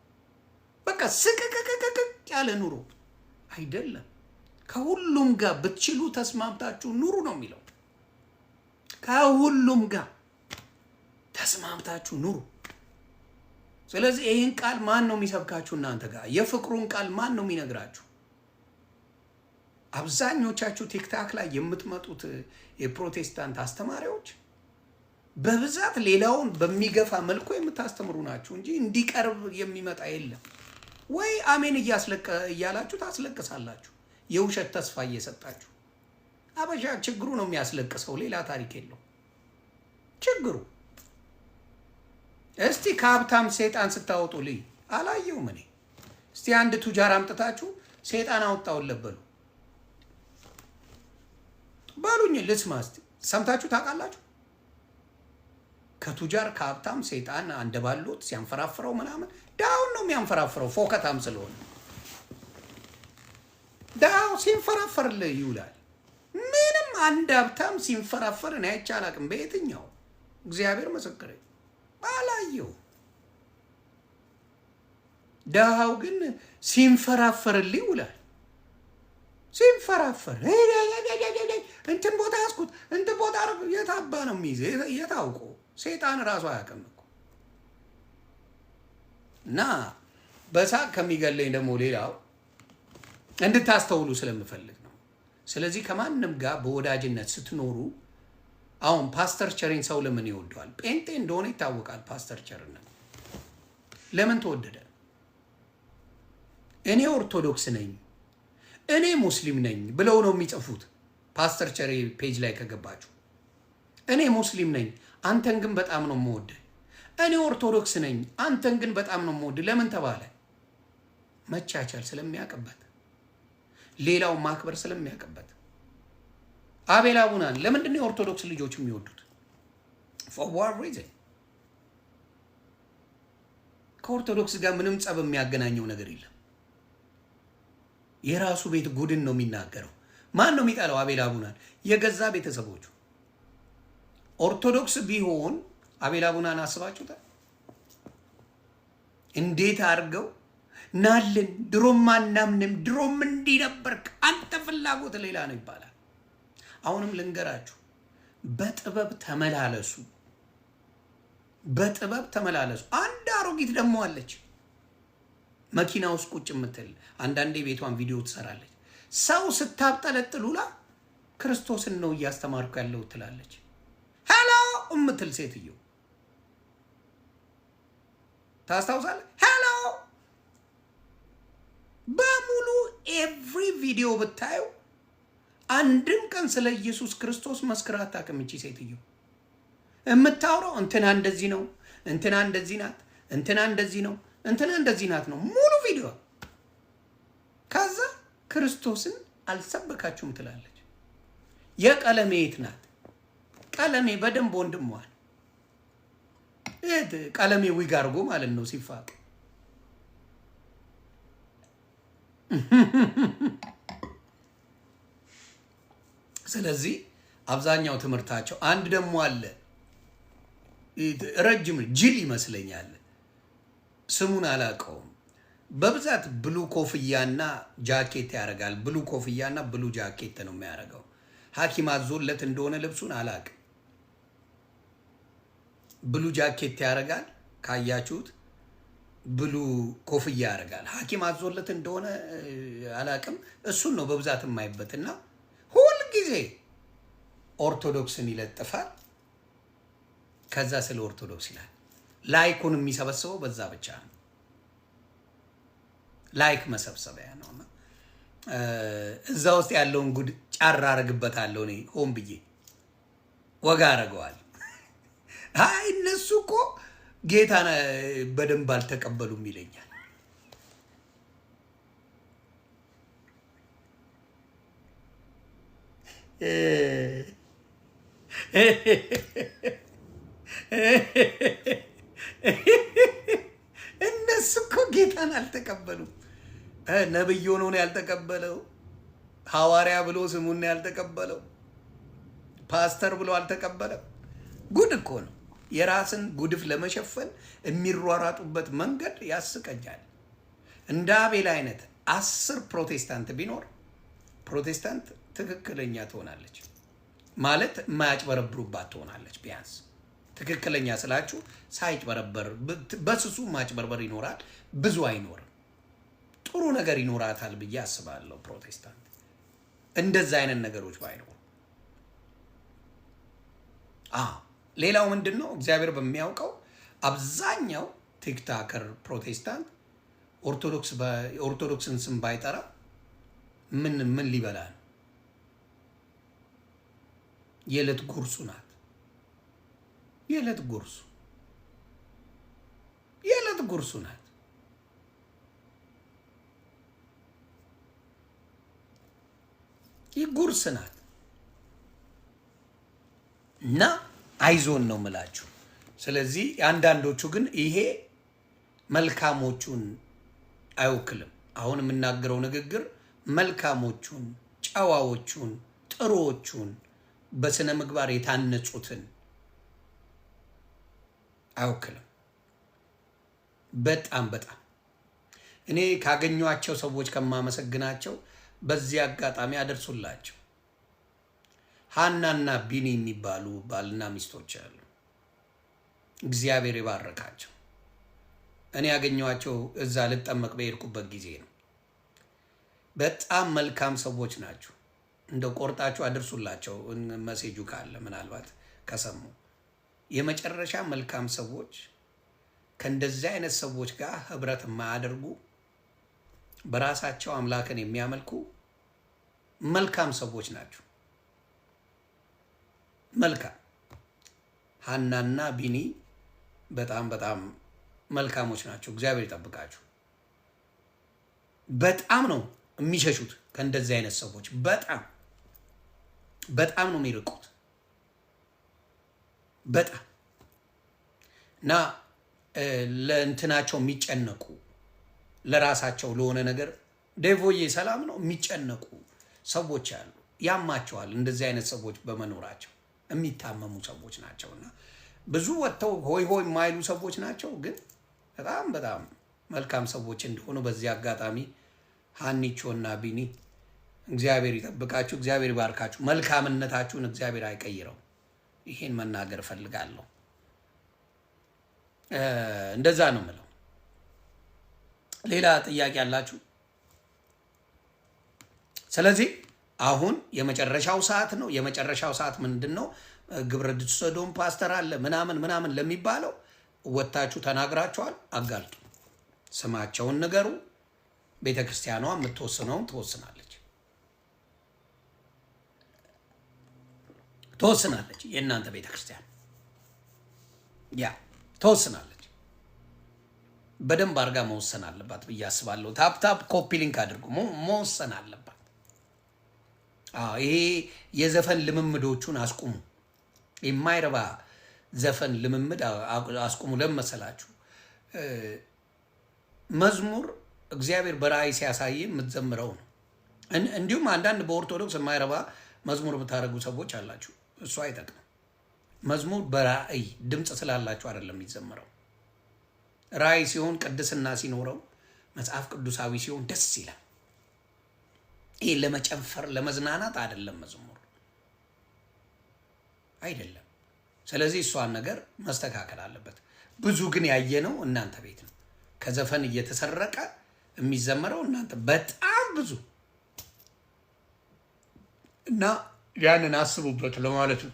A: በቃ ስቅቅቅቅቅ ያለ ኑሮ አይደለም። ከሁሉም ጋር ብትችሉ ተስማምታችሁ ኑሩ ነው የሚለው። ከሁሉም ጋር ተስማምታችሁ ኑሩ። ስለዚህ ይህን ቃል ማን ነው የሚሰብካችሁ? እናንተ ጋር የፍቅሩን ቃል ማን ነው የሚነግራችሁ? አብዛኞቻችሁ ቲክታክ ላይ የምትመጡት የፕሮቴስታንት አስተማሪዎች በብዛት ሌላውን በሚገፋ መልኩ የምታስተምሩ ናችሁ እንጂ እንዲቀርብ የሚመጣ የለም። ወይ አሜን እያላችሁ ታስለቅሳላችሁ፣ የውሸት ተስፋ እየሰጣችሁ። አበሻ ችግሩ ነው የሚያስለቅሰው፣ ሌላ ታሪክ የለው ችግሩ። እስቲ ከሀብታም ሰይጣን ስታወጡ ልይ አላየውም እኔ። እስቲ አንድ ቱጃር አምጥታችሁ ሰይጣን አወጣውለት በሉኝ ልስማ። እስቲ ሰምታችሁ ታውቃላችሁ? ከቱጃር ከሀብታም ሰይጣን አንደባሎት ሲያንፈራፍረው ምናምን። ዳውን ነው የሚያንፈራፍረው፣ ፎከታም ስለሆነ ዳው ሲንፈራፈርልህ ይውላል። ምንም አንድ ሀብታም ሲንፈራፈር እኔ አይቼ አላውቅም። በየትኛው እግዚአብሔር ምስክሬ ባላየው። ዳው ግን ሲንፈራፈርልህ ይውላል። ሲንፈራፈር እንትን ቦታ ያዝኩት እንትን ቦታ የታባ ነው የሚይዘ የታውቆ ሰይጣን ራሱ አያውቅም እኮ። እና በሳቅ ከሚገለኝ ደግሞ ሌላው እንድታስተውሉ ስለምፈልግ ነው። ስለዚህ ከማንም ጋር በወዳጅነት ስትኖሩ፣ አሁን ፓስተር ቸሬን ሰው ለምን ይወደዋል? ጴንጤ እንደሆነ ይታወቃል። ፓስተር ቸርነት ለምን ተወደደ? እኔ ኦርቶዶክስ ነኝ፣ እኔ ሙስሊም ነኝ ብለው ነው የሚጽፉት። ፓስተር ቸሬ ፔጅ ላይ ከገባችሁ እኔ ሙስሊም ነኝ፣ አንተን ግን በጣም ነው የምወድህ። እኔ ኦርቶዶክስ ነኝ፣ አንተን ግን በጣም ነው የምወድህ። ለምን ተባለ? መቻቻል ስለሚያውቅበት፣ ሌላው ማክበር ስለሚያውቅበት። አቤል አቡናን ለምንድን ነው የኦርቶዶክስ ልጆች የሚወዱት? for what reason? ከኦርቶዶክስ ጋር ምንም ጸብ የሚያገናኘው ነገር የለም። የራሱ ቤት ጉድን ነው የሚናገረው። ማን ነው የሚጠላው አቤል አቡናን? የገዛ ቤተሰቦቹ። ኦርቶዶክስ ቢሆን አቤል አቡናን አስባችሁታል? እንዴት አድርገው ናልን፣ ድሮም አናምንም፣ ድሮም እንዲህ ነበርክ፣ አንተ ፍላጎት ሌላ ነው ይባላል። አሁንም ልንገራችሁ፣ በጥበብ ተመላለሱ፣ በጥበብ ተመላለሱ። አንድ አሮጊት ደግሞ አለች መኪና ውስጥ ቁጭ የምትል፣ አንዳንዴ ቤቷን ቪዲዮ ትሰራለች። ሰው ስታብጠለጥሉላ ክርስቶስን ነው እያስተማርኩ ያለው ትላለች። ሄሎ እምትል ሴትዮ ታስታውሳለህ? ሄሎ በሙሉ ኤቭሪ ቪዲዮ ብታዩ አንድም ቀን ስለ ኢየሱስ ክርስቶስ መስክራ አታውቅም። እቺ ሴትዮ የምታወራው እንትና እንደዚህ ነው፣ እንትና እንደዚህ ናት፣ እንትና እንደዚህ ነው፣ እንትና እንደዚህ ናት ነው ሙሉ ቪዲዮ። ከዛ ክርስቶስን አልሰበካችሁም ትላለች። የቀለሜ የት ናት? ቀለሜ በደንብ ወንድሟል። ቀለሜ ዊግ አድርጎ ማለት ነው ሲፋቅ። ስለዚህ አብዛኛው ትምህርታቸው አንድ ደግሞ አለ ረጅም ጅል ይመስለኛል፣ ስሙን አላውቀውም። በብዛት ብሉ ኮፍያና ጃኬት ያደርጋል። ብሉ ኮፍያና ብሉ ጃኬት ነው የሚያደርገው። ሐኪም አዞለት እንደሆነ ልብሱን አላውቅም። ብሉ ጃኬት ያደርጋል፣ ካያችሁት ብሉ ኮፍያ ያደርጋል። ሐኪም አዞለት እንደሆነ አላውቅም። እሱን ነው በብዛት የማይበትና ሁልጊዜ ኦርቶዶክስን ይለጥፋል። ከዛ ስለ ኦርቶዶክስ ይላል። ላይኩን የሚሰበስበው በዛ ብቻ ነው። ላይክ መሰብሰቢያ ነው። እዛ ውስጥ ያለውን ጉድ ጫራ አረግበታለሁ እኔ ሆን ብዬ ወጋ አረገዋል። አይ እነሱ እኮ ጌታን በደንብ አልተቀበሉም ይለኛል። እነሱ እኮ ጌታን አልተቀበሉም። ነብይ ሆኖ ነው ያልተቀበለው። ሐዋርያ ብሎ ስሙን ነው ያልተቀበለው። ፓስተር ብሎ አልተቀበለም። ጉድ እኮ ነው። የራስን ጉድፍ ለመሸፈን የሚሯራጡበት መንገድ ያስቀኛል። እንደ አቤል አይነት 10 ፕሮቴስታንት ቢኖር ፕሮቴስታንት ትክክለኛ ትሆናለች ማለት የማያጭበረብሩባት ትሆናለች። ቢያንስ ትክክለኛ ስላችሁ ሳይጭበረበር በስሱ ማጭበርበር ይኖራል፣ ብዙ አይኖርም። ጥሩ ነገር ይኖራታል ብዬ አስባለሁ። ፕሮቴስታንት እንደዛ አይነት ነገሮች ባይኖሩ። ሌላው ምንድን ነው? እግዚአብሔር በሚያውቀው አብዛኛው ቲክታከር ፕሮቴስታንት ኦርቶዶክስን ስም ባይጠራ ምን ሊበላ ነው? የዕለት ጉርሱ ናት። የዕለት ጉርሱ ናት። ይህ ጉርስ ናት። እና አይዞን ነው ምላችሁ። ስለዚህ አንዳንዶቹ ግን ይሄ መልካሞቹን አይወክልም። አሁን የምናገረው ንግግር መልካሞቹን፣ ጨዋዎቹን፣ ጥሩዎቹን በስነ ምግባር የታነጹትን አይወክልም። በጣም እኔ ካገኟቸው ሰዎች ከማመሰግናቸው በዚህ አጋጣሚ አደርሱላቸው። ሀናና ቢኒ የሚባሉ ባልና ሚስቶች አሉ። እግዚአብሔር ይባረካቸው። እኔ ያገኘኋቸው እዛ ልጠመቅ በሄድኩበት ጊዜ ነው። በጣም መልካም ሰዎች ናቸው። እንደው ቆርጣችሁ አድርሱላቸው መሴጁ ካለ ምናልባት ከሰሙ። የመጨረሻ መልካም ሰዎች፣ ከእንደዚህ አይነት ሰዎች ጋር ህብረት የማያደርጉ በራሳቸው አምላክን የሚያመልኩ መልካም ሰዎች ናቸው። መልካም ሀናና ቢኒ በጣም መልካሞች ናቸው። እግዚአብሔር ይጠብቃችሁ። በጣም ነው የሚሸሹት ከእንደዚህ አይነት ሰዎች። በጣም ነው የሚርቁት። በጣም እና ለእንትናቸው የሚጨነቁ ለራሳቸው ለሆነ ነገር ዴቮዬ ሰላም ነው የሚጨነቁ ሰዎች አሉ። ያማቸዋል እንደዚህ አይነት ሰዎች በመኖራቸው። የሚታመሙ ሰዎች ናቸውና ብዙ ወጥተው ሆይ የማይሉ ሰዎች ናቸው። ግን በጣም መልካም ሰዎች እንደሆኑ በዚህ አጋጣሚ ሀኒቾና ቢኒ እግዚአብሔር ይጠብቃችሁ፣ እግዚአብሔር ይባርካችሁ። መልካምነታችሁን እግዚአብሔር አይቀይረው። ይሄን መናገር እፈልጋለሁ። እንደዛ ነው የምለው። ሌላ ጥያቄ አላችሁ? ስለዚህ አሁን የመጨረሻው ሰዓት ነው። የመጨረሻው ሰዓት ምንድን ነው? ግብረ ሰዶም ፓስተር አለ ምናምን ለሚባለው ወታችሁ ተናግራችኋል። አጋልጡ፣ ስማቸውን ንገሩ። ቤተ ክርስቲያኗ የምትወስነውን ትወስናለች። የእናንተ ቤተ ክርስቲያን ትወስናለች። በደንብ አድርጋ መወሰን አለባት ብዬ አስባለሁ። ታፕ ኮፒ ሊንክ አድርጉ። መወሰን አለባት። ይሄ የዘፈን ልምምዶቹን አስቁሙ። የማይረባ ዘፈን ልምምድ አስቁሙ። ለምን መሰላችሁ? መዝሙር እግዚአብሔር በራእይ ሲያሳይ የምትዘምረው ነው። እንዲሁም አንዳንድ በኦርቶዶክስ የማይረባ መዝሙር የምታደርጉ ሰዎች አላችሁ። እሱ አይጠቅም። መዝሙር በራእይ ድምፅ ስላላችሁ አይደለም የሚዘምረው። ራእይ ሲሆን ቅድስና ሲኖረው መጽሐፍ ቅዱሳዊ ሲሆን ደስ ይላል። ይህ ለመጨፈር ለመዝናናት አይደለም፣ መዝሙር አይደለም። ስለዚህ እሷን ነገር መስተካከል አለበት። ብዙ ግን ያየነው እናንተ ቤት ነው። ከዘፈን እየተሰረቀ የሚዘመረው እናንተ በጣም ብዙ እና ያንን አስቡበት ለማለት ነው።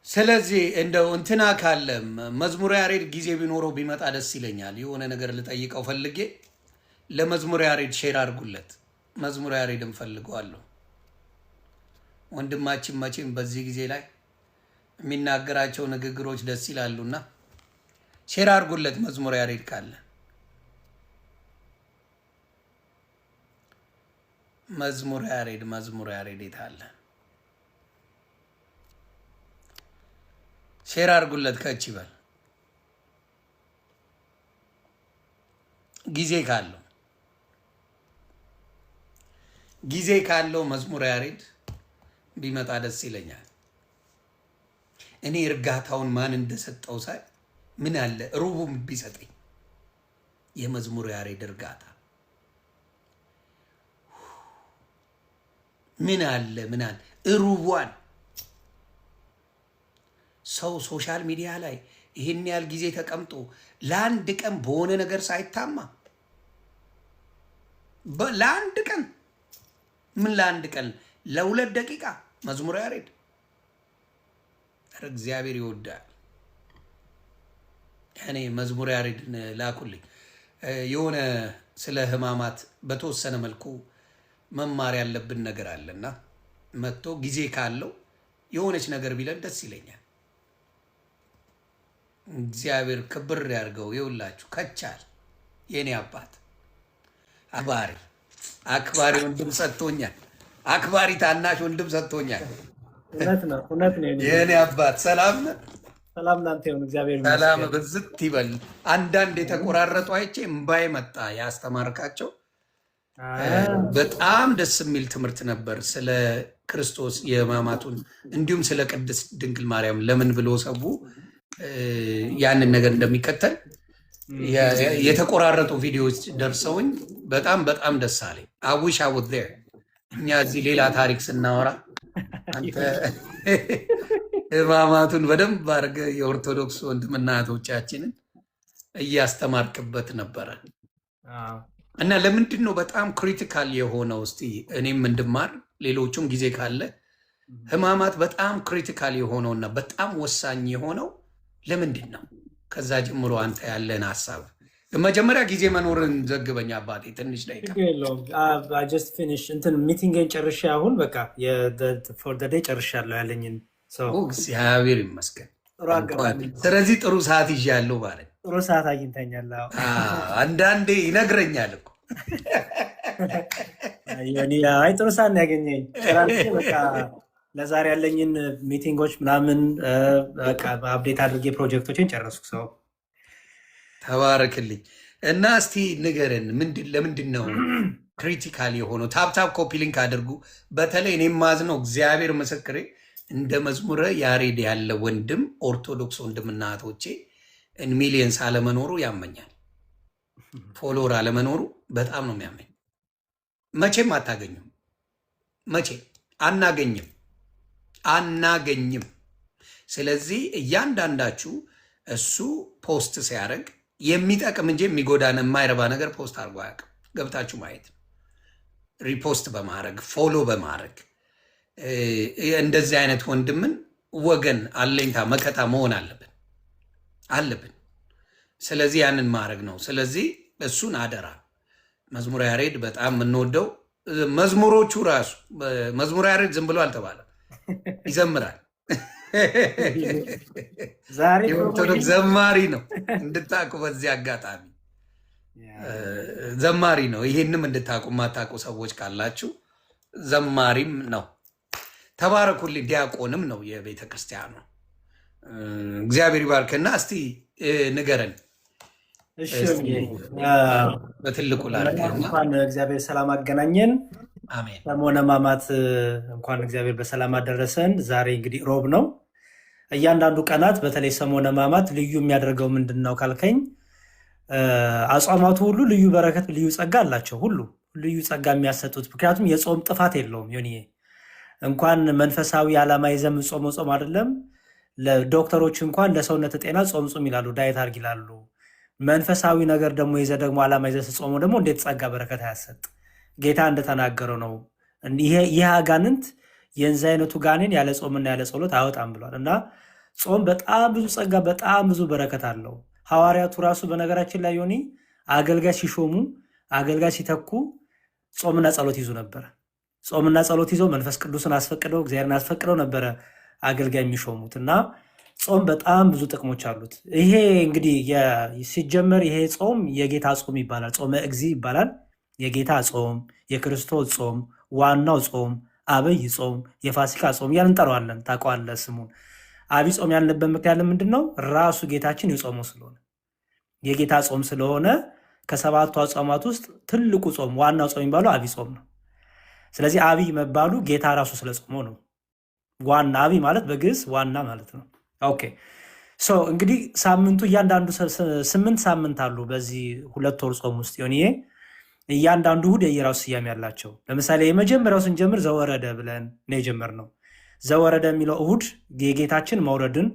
A: ስለዚህ እንደው እንትና ካለም መዝሙረ ያሬድ ጊዜ ቢኖረው ቢመጣ ደስ ይለኛል። የሆነ ነገር ልጠይቀው ፈልጌ ለመዝሙረ ያሬድ ሼር አድርጉለት። መዝሙረ ያሬድ እንፈልገዋለሁ። ወንድማችን መቼም በዚህ ጊዜ ላይ የሚናገራቸው ንግግሮች ደስ ይላሉና ሼር አድርጉለት። መዝሙረ ያሬድ ካለ መዝሙረ ያሬድ የት አለ? ሼር አድርጉለት። ከች ይበል ጊዜ ካለው መዝሙረ ያሬድ ቢመጣ ደስ ይለኛል። እኔ እርጋታውን ማን እንደሰጠው ሳይ ምን አለ ሩቡም ቢሰጠኝ የመዝሙረ ያሬድ እርጋታ ምን አለ ሩቧን ሰው ሶሻል ሚዲያ ላይ ይህን ያህል ጊዜ ተቀምጦ ለአንድ ቀን በሆነ ነገር ሳይታማ ለአንድ ቀን ለአንድ ቀን ለ2 ደቂቃ መዝሙረ ያሬድ እግዚአብሔር ይወዳል። እኔ መዝሙረ ያሬድን ላኩልኝ። የሆነ ስለ ሕማማት በተወሰነ መልኩ መማር ያለብን ነገር አለና መጥቶ ጊዜ ካለው የሆነች ነገር ቢለን ደስ ይለኛል። እግዚአብሔር ክብር ያድርገው። ይውላችሁ ከቻል የኔ አባት አክባሪ ወንድም ሰጥቶኛል። አክባሪ ታናሽ ወንድም ሰጥቶኛል።
E: እውነት ነው።
A: የኔ አባት ሰላም
E: ሰላም ላንተ ይሁን። እግዚአብሔር ይመስገን።
A: ሰላም ብዝት ይበል። አንዳንድ የተቆራረጡ አይቼ እምባይ መጣ። ያስተማርካቸው በጣም ደስ የሚል ትምህርት ነበር። ስለ ክርስቶስ የሕማማቱን እንዲሁም ስለ ቅድስት ድንግል ማርያም ለምን ብሎ ሰቡ ያንን ነገር እንደሚከተል የተቆራረጡ ቪዲዮዎች ደርሰውኝ በጣም ደስ አለኝ። አዊሽ አውት ዜር እኛ እዚህ ሌላ ታሪክ ስናወራ አንተ ሕማማቱን በደንብ አድርገህ የኦርቶዶክስ ወንድምና እህቶቻችንን እያስተማርክበት ነበረ እና ለምንድን ነው በጣም ክሪቲካል የሆነው? እስቲ እኔም እንድማር ሌሎቹም ጊዜ ካለ ሕማማት በጣም ክሪቲካል የሆነውና በጣም ወሳኝ የሆነው ለምንድን ነው? ከዛ ጀምሮ አንተ ያለን ሀሳብ መጀመሪያ ጊዜ መኖርን ዘግበኝ አባቴ። ትንሽ ደቂቃ
E: ሚቲንግን ጨርሼ አሁን በቃ ፎር ዘ ዴይ ጨርሻለሁ ያለኝን ሰው
A: እግዚአብሔር ይመስገን። ስለዚህ ጥሩ ሰዓት ይዣለሁ ማለት
E: ጥሩ ሰዓት አግኝተኛል።
A: አንዳንዴ ይነግረኛል እኮ
E: አይ ጥሩ ሰዓት ነው ያገኘኝ። በቃ ለዛሬ ያለኝን ሚቲንጎች ምናምን አፕዴት አድርጌ ፕሮጀክቶችን ጨረስኩ። ሰው
A: ተባረክልኝ እና እስቲ ንገረን፣ ለምንድን ነው ክሪቲካል የሆነው? ታፕታፕ ኮፒ ሊንክ አድርጉ። በተለይ እኔ ማዝነው እግዚአብሔር ምስክሬ እንደ መዝሙረ ያሬድ ያለ ወንድም ኦርቶዶክስ ወንድምና እህቶቼ ሚሊየንስ አለመኖሩ ያመኛል። ፎሎወር አለመኖሩ በጣም ነው የሚያመኝ። መቼም አታገኙም፣ መቼም አናገኝም። ስለዚህ እያንዳንዳችሁ እሱ ፖስት ሲያደርግ የሚጠቅም እንጂ የሚጎዳን የማይረባ ነገር ፖስት አድርጎ አያውቅም። ገብታችሁ ማየት፣ ሪፖስት በማድረግ ፎሎ በማድረግ እንደዚህ አይነት ወንድምን ወገን አለኝታ መከታ መሆን አለብን። ስለዚህ ያንን ማድረግ ነው። ስለዚህ እሱን አደራ። መዝሙረ ያሬድ በጣም የምንወደው መዝሙሮቹ ራሱ መዝሙረ ያሬድ ዝም ብሎ አልተባለም፣ ይዘምራል። የኦርቶዶክስ ዘማሪ ነው እንድታቁ፣ በዚህ አጋጣሚ ዘማሪ ነው። ይሄንም እንድታቁ የማታቁ ሰዎች ካላችሁ ዘማሪም ነው። ተባረኩልኝ። ዲያቆንም ነው የቤተ ክርስቲያኑ። እግዚአብሔር ይባርክና እስቲ ንገረን
E: እሺ
A: እስቲ በትልቁ ላድርግህና
E: እንኳን እግዚአብሔር ሰላም አገናኘን።
A: አሜን።
E: ሰሞነ ሕማማት እንኳን እግዚአብሔር በሰላም አደረሰን። ዛሬ እንግዲህ ሮብ ነው። እያንዳንዱ ቀናት በተለይ ሰሞነ ሕማማት ልዩ የሚያደርገው ምንድን ነው ካልከኝ አጽዋማቱ ሁሉ ልዩ በረከት፣ ልዩ ጸጋ አላቸው። ሁሉ ልዩ ጸጋ የሚያሰጡት ምክንያቱም የጾም ጥፋት የለውም። ዮኒዬ እንኳን መንፈሳዊ ዓላማ ይዘህ የምትጾመው ጾም አይደለም። ለዶክተሮች እንኳን ለሰውነት ጤና ጾም ጹም ይላሉ፣ ዳየት አድርግ ይላሉ። መንፈሳዊ ነገር ደግሞ ይዘህ ደግሞ ዓላማ ይዘህ ስትጾመው ደግሞ እንዴት ጸጋ በረከት አያሰጥ? ጌታ እንደተናገረው ነው። ይህ አጋንንት የእንዚ አይነቱ ጋኔን ያለ ጾምና ያለ ጸሎት አያወጣም ብሏል። እና ጾም በጣም ብዙ ጸጋ፣ በጣም ብዙ በረከት አለው። ሐዋርያቱ ራሱ በነገራችን ላይ ዮኒ አገልጋይ ሲሾሙ፣ አገልጋይ ሲተኩ ጾምና ጸሎት ይዙ ነበረ። ጾምና ጸሎት ይዘው መንፈስ ቅዱስን አስፈቅደው እግዚአብሔርን አስፈቅደው ነበረ አገልጋይ የሚሾሙት። እና ጾም በጣም ብዙ ጥቅሞች አሉት። ይሄ እንግዲህ ሲጀመር ይሄ ጾም የጌታ ጾም ይባላል። ጾመ እግዚእ ይባላል። የጌታ ጾም፣ የክርስቶስ ጾም፣ ዋናው ጾም፣ አብይ ጾም፣ የፋሲካ ጾም እያልን እንጠራዋለን። ታውቀዋለህ ስሙን። አብይ ጾም ያልንበት ምክንያት ምንድን ነው? ራሱ ጌታችን የጾመው ስለሆነ የጌታ ጾም ስለሆነ ከሰባቱ አጽዋማት ውስጥ ትልቁ ጾም ዋናው ጾም የሚባለው አብይ ጾም ነው። ስለዚህ አብይ መባሉ ጌታ ራሱ ስለጾመው ነው። ዋና አብይ ማለት በግዕዝ ዋና ማለት ነው። ኦኬ እንግዲህ ሳምንቱ እያንዳንዱ 8 ሳምንት አሉ በዚህ 2 ወር ጾም ውስጥ ሆን እያንዳንዱ እሑድ የየራሱ ስያሜ ያላቸው። ለምሳሌ የመጀመሪያው ስንጀምር ዘወረደ ብለን ነው የጀመርነው። ዘወረደ የሚለው እሑድ የጌታችን መውረድን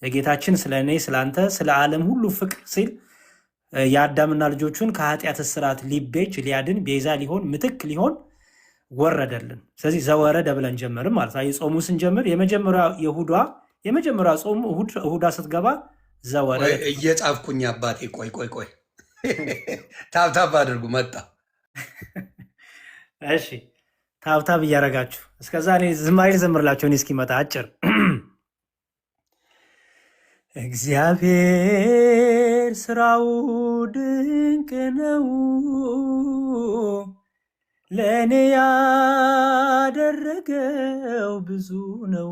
E: የጌታችን ስለ እኔ ስለ አንተ ስለ ዓለም ሁሉ ፍቅር ሲል የአዳምና ልጆቹን ከኃጢአት እስራት ሊቤጅ ሊያድን ቤዛ ሊሆን ምትክ ሊሆን ወረደልን። ስለዚህ ዘወረደ ብለን ጀመርም ማለት ነው። ጾሙ ስንጀምር የመጀመሪያ ጾሙ እሑዳ ስትገባ ዘወረደ።
A: እየጻፍኩኝ አባቴ ቆይ ታብታብ አድርጉ መጣ።
E: እሺ ታብታብ እያደረጋችሁ እስከዛ እኔ ዝማሬ ልዘምርላቸው እኔ እስኪመጣ አጭር እግዚአብሔር ስራው ድንቅ ነው፣ ለእኔ ያደረገው ብዙ ነው።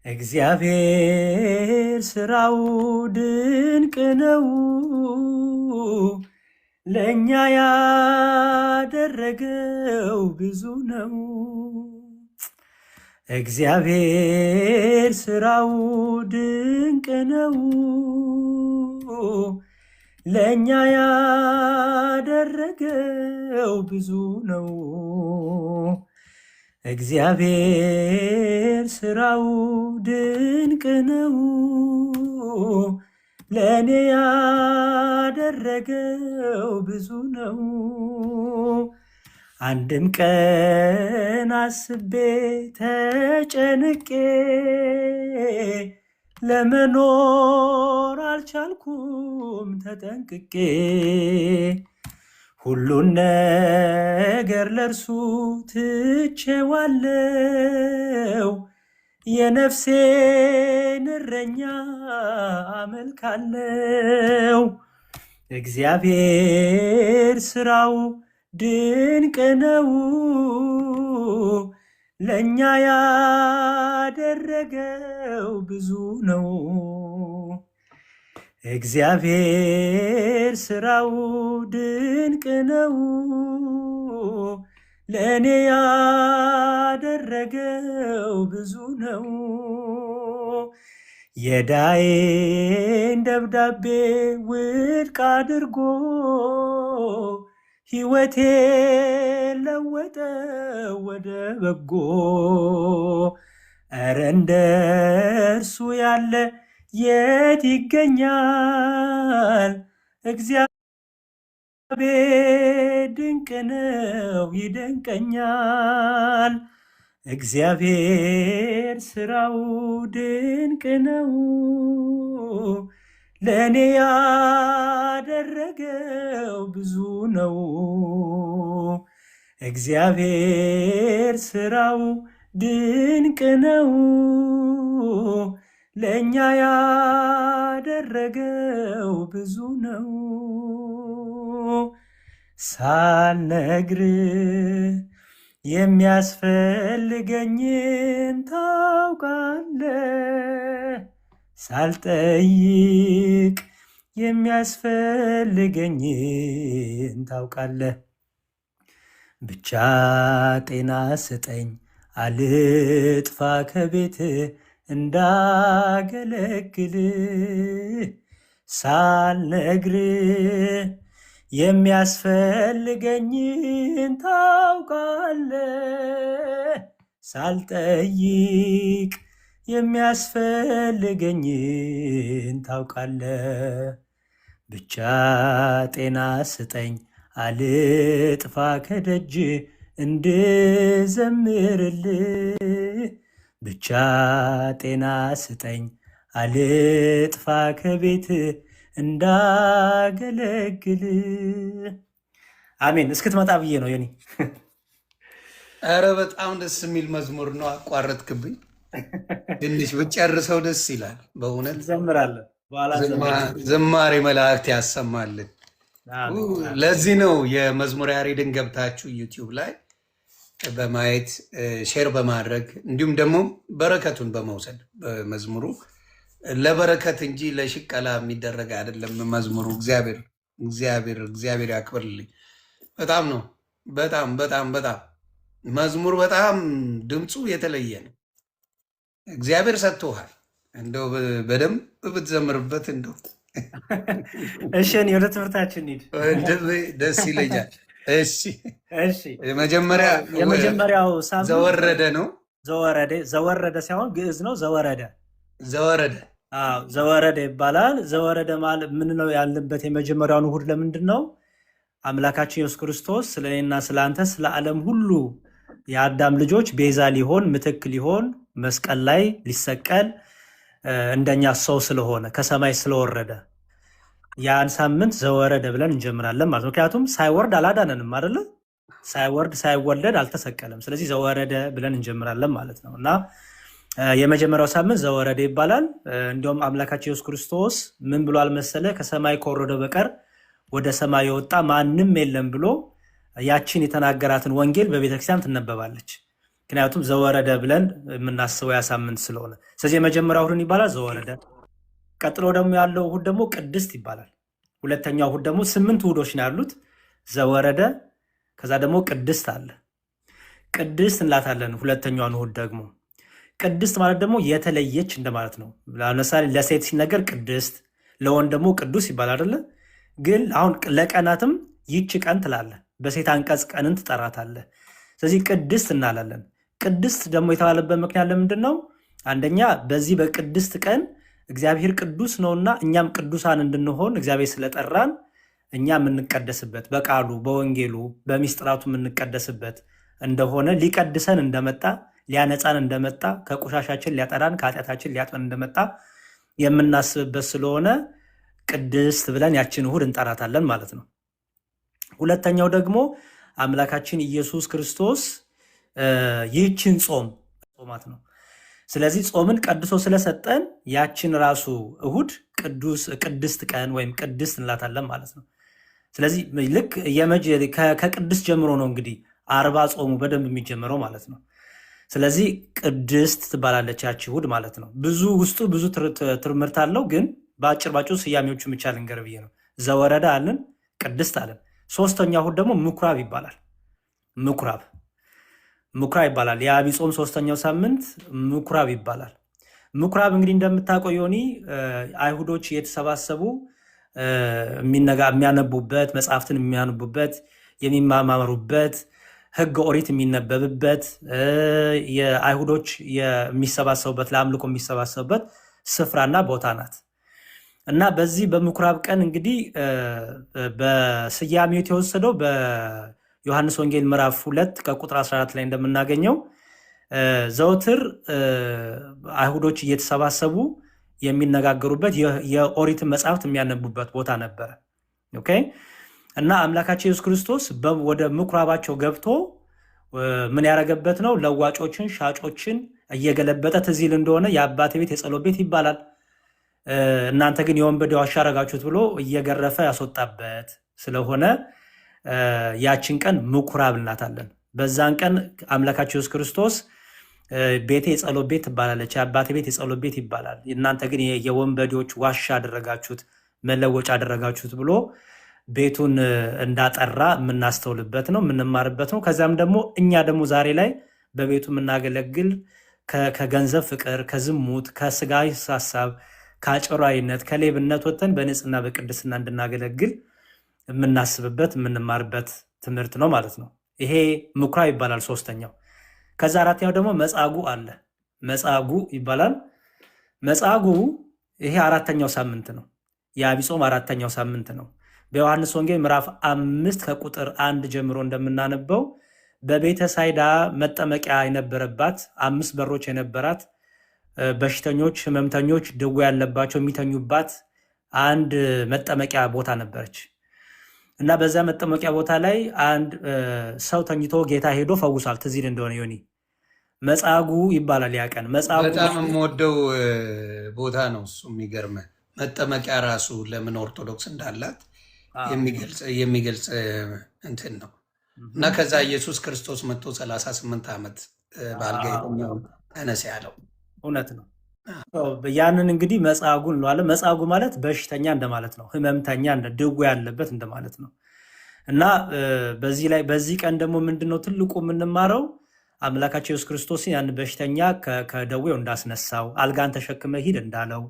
E: እግዚአብሔር ስራው ድንቅ ነው፣ ለእኛ ያደረገው ብዙ ነው። እግዚአብሔር ስራው ድንቅ ነው፣ ለእኛ ያደረገው ብዙ ነው። እግዚአብሔር ስራው ድንቅ ነው፣ ለእኔ ያደረገው ብዙ ነው። አንድም ቀን አስቤ ተጨንቄ ለመኖር አልቻልኩም ተጠንቅቄ። ሁሉን ነገር ለእርሱ ትቼዋለው፣ የነፍሴን እረኛ አመልካለው። እግዚአብሔር ስራው ድንቅ ነው፣ ለእኛ ያደረገው ብዙ ነው። እግዚአብሔር ስራው ድንቅ ነው፣ ለእኔ ያደረገው ብዙ ነው። የዳዬን ደብዳቤ ውድቅ አድርጎ ሕይወቴ ለወጠ ወደ በጎ። እረ እንደ እርሱ ያለ የት ይገኛል? እግዚአብሔር ድንቅ ነው ይደንቀኛል። እግዚአብሔር ስራው ድንቅ ነው፣ ለእኔ ያደረገው ብዙ ነው። እግዚአብሔር ስራው ድንቅ ነው፣ ለእኛ ያደረገው ብዙ ነው። ሳልነግርህ የሚያስፈልገኝን ታውቃለህ፣ ሳልጠይቅ የሚያስፈልገኝን ታውቃለህ። ብቻ ጤና ስጠኝ አልጥፋ ከቤት እንዳገለግል ሳልነግር የሚያስፈልገኝን ታውቃለህ። ሳልጠይቅ የሚያስፈልገኝን ታውቃለህ። ብቻ ጤና ስጠኝ አልጥፋ ከደጅ እንድዘምርልህ። ብቻ ጤና ስጠኝ አልጥፋ ከቤት እንዳገለግል። አሜን። እስክትመጣ ብዬ ነው የኔ።
A: ኧረ በጣም ደስ የሚል መዝሙር ነው። አቋረጥክብኝ። ትንሽ ብጨርሰው ደስ ይላል በእውነት።
E: እንዘምራለን በኋላ
A: ዝማሬ መላእክት ያሰማልን። ለዚህ ነው የመዝሙር ያሬድን ገብታችሁ ዩቲዩብ ላይ በማየት ሼር በማድረግ እንዲሁም ደግሞ በረከቱን በመውሰድ በመዝሙሩ ለበረከት እንጂ ለሽቀላ የሚደረግ አይደለም መዝሙሩ። እግዚአብሔር ያክብርልኝ። በጣም ነው በጣም መዝሙር በጣም ድምፁ የተለየ ነው። እግዚአብሔር ሰጥቶሃል። እንደው በደንብ ብትዘምርበት እንደው
E: እሺ። እኔ ወደ ትምህርታችን እንሂድ።
A: ደስ ይለኛል። እሺ
E: የመጀመሪያው ሳምንት
A: ዘወረደ ነው።
E: ዘወረደ ሳይሆን ግዕዝ ነው።
A: ዘወረደ
E: ይባላል። ዘወረደ ማለት ምን ነው ያልንበት የመጀመሪያውን እሑድ ለምንድን ነው? አምላካችን ኢየሱስ ክርስቶስ ስለ እኔና ስለ አንተ ስለ ዓለም ሁሉ የአዳም ልጆች ቤዛ ሊሆን ምትክ ሊሆን መስቀል ላይ ሊሰቀል እንደኛ ሰው ስለሆነ ከሰማይ ስለወረደ ያን ሳምንት ዘወረደ ብለን እንጀምራለን ማለት ነው። ምክንያቱም ሳይወርድ አላዳነንም አይደለ? ሳይወርድ ሳይወለድ አልተሰቀለም። ስለዚህ ዘወረደ ብለን እንጀምራለን ማለት ነው እና የመጀመሪያው ሳምንት ዘወረደ ይባላል። እንዲሁም አምላካችን ኢየሱስ ክርስቶስ ምን ብሏል መሰለ? ከሰማይ ከወረደው በቀር ወደ ሰማይ የወጣ ማንም የለም ብሎ ያችን የተናገራትን ወንጌል በቤተክርስቲያን ትነበባለች። ምክንያቱም ዘወረደ ብለን የምናስበው ያ ሳምንት ስለሆነ። ስለዚህ የመጀመሪያው እሑድ ይባላል ዘወረደ። ቀጥሎ ደግሞ ያለው እሑድ ደግሞ ቅድስት ይባላል። ሁለተኛው እሑድ ደግሞ 8 እሑዶች ነው ያሉት። ዘወረደ፣ ከዛ ደግሞ ቅድስት አለ። ቅድስት እንላታለን ሁለተኛዋን እሑድ ደግሞ። ቅድስት ማለት ደግሞ የተለየች እንደማለት ነው። ለምሳሌ ለሴት ሲነገር ቅድስት፣ ለወንድ ደግሞ ቅዱስ ይባላል አይደለ? ግን አሁን ለቀናትም ይቺ ቀን ትላለህ፣ በሴት አንቀጽ ቀንን ትጠራታለህ። ስለዚህ ቅድስት እናላለን። ቅድስት ደግሞ የተባለበት ምክንያት ለምንድን ነው? አንደኛ በዚህ በቅድስት ቀን እግዚአብሔር ቅዱስ ነውና እኛም ቅዱሳን እንድንሆን እግዚአብሔር ስለጠራን እኛ የምንቀደስበት በቃሉ በወንጌሉ በሚስጥራቱ የምንቀደስበት እንደሆነ ሊቀድሰን እንደመጣ ሊያነጻን እንደመጣ ከቆሻሻችን ሊያጠራን ከኃጢአታችን ሊያጥበን እንደመጣ የምናስብበት ስለሆነ ቅድስት ብለን ያችን እሑድ እንጠራታለን ማለት ነው። ሁለተኛው ደግሞ አምላካችን ኢየሱስ ክርስቶስ ይህችን ጾማት ነው። ስለዚህ ጾምን ቀድሶ ስለሰጠን ያችን ራሱ እሑድ ቅድስት ቀን ወይም ቅድስት እንላታለን ማለት ነው። ስለዚህ ልክ ከቅድስት ጀምሮ ነው እንግዲህ 40 ጾሙ በደንብ የሚጀምረው ማለት ነው። ስለዚህ ቅድስት ትባላለች ያቺ እሑድ ማለት ነው። ውስጡ ብዙ ትምህርት አለው፣ ግን በአጭር ስያሜዎቹ ብቻ ልንገር ብዬ ነው። ዘወረደ አለን፣ ቅድስት አለን። ሶስተኛው እሑድ ደግሞ ምኩራብ ይባላል። ምኩራብ ይባላል። የዐቢይ ጾም ሶስተኛው ሳምንት ምኩራብ ይባላል። ምኩራብ እንግዲህ እንደምታውቀው ዮኒ አይሁዶች እየተሰባሰቡ የሚያነቡበት፣ መጽሐፍትን የሚያነቡበት፣ የሚማማሩበት፣ ሕገ ኦሪት የሚነበብበት፣ የአይሁዶች የሚሰባሰቡበት፣ ለአምልኮ የሚሰባሰቡበት ስፍራና ቦታ ናት እና በዚህ በምኩራብ ቀን እንግዲህ በስያሜው የተወሰደው በዮሐንስ ወንጌል ምዕራፍ 2 ከቁጥር 14 ላይ እንደምናገኘው ዘውትር አይሁዶች እየተሰባሰቡ የሚነጋገሩበት የኦሪትን መጽሐፍት የሚያነቡበት ቦታ ነበረ። ኦኬ። እና አምላካችን ኢየሱስ ክርስቶስ ወደ ምኩራባቸው ገብቶ ምን ያደረገበት ነው? ለዋጮችን ሻጮችን እየገለበጠ ትዝ ይል እንደሆነ የአባቴ ቤት የጸሎት ቤት ይባላል፣ እናንተ ግን የወንበዴ ዋሻ አደረጋችሁት ብሎ እየገረፈ ያስወጣበት ስለሆነ ያችን ቀን ምኩራብ እናታለን። በዛን ቀን አምላካችን ኢየሱስ ክርስቶስ ቤቴ የጸሎት ቤት ትባላለች፣ የአባቴ ቤት የጸሎት ቤት ይባላል፣ እናንተ ግን የወንበዴዎች ዋሻ አደረጋችሁት መለወጫ አደረጋችሁት ብሎ ቤቱን እንዳጠራ የምናስተውልበት ነው፣ የምንማርበት ነው። ከዚያም ደግሞ እኛ ደግሞ ዛሬ ላይ በቤቱ የምናገለግል ከገንዘብ ፍቅር፣ ከዝሙት፣ ከስጋ ሀሳብ፣ ከአጭራዊነት፣ ከሌብነት ወጥተን በንጽህና በቅድስና እንድናገለግል የምናስብበት የምንማርበት ትምህርት ነው ማለት ነው። ይሄ ምኩራብ ይባላል ሶስተኛው። ከዛ አራተኛው ደግሞ መጻጉዕ አለ። መጻጉዕ ይባላል። መጻጉዕ ይሄ አራተኛው ሳምንት ነው። የዐቢይ ጾም አራተኛው ሳምንት ነው። በዮሐንስ ወንጌል ምዕራፍ 5 ከቁጥር 1 ጀምሮ እንደምናነበው በቤተ ሳይዳ መጠመቂያ የነበረባት 5 በሮች የነበራት በሽተኞች፣ ህመምተኞች፣ ድውይ ያለባቸው የሚተኙባት አንድ መጠመቂያ ቦታ ነበረች እና በዛ መጠመቂያ ቦታ ላይ አንድ ሰው ተኝቶ ጌታ ሄዶ ፈውሷል። ትዝ ይል እንደሆነ ዮኒ መጻጉዕ ይባላል ያ ቀን። መጻጉዕ
A: በጣም የምወደው ቦታ ነው እሱ። የሚገርመ መጠመቂያ ራሱ ለምን ኦርቶዶክስ እንዳላት የሚገልጽ እንትን ነው እና ከዛ ኢየሱስ ክርስቶስ መጥቶ 38 ዓመት በአልጋ የተኛውን ተነሳ ያለው
E: እውነት ነው። ያንን እንግዲህ መጻጉዕ እንለዋለን። መጻጉዕ ማለት በሽተኛ እንደማለት ነው። ህመምተኛ፣ ድውይ ያለበት እንደማለት ነው እና በዚህ ቀን ደግሞ ምንድነው ትልቁ የምንማረው አምላካችን ኢየሱስ ክርስቶስ ያን በሽተኛ ከደዌው እንዳስነሳው፣ አልጋን ተሸክመ ሂድ እንዳለው።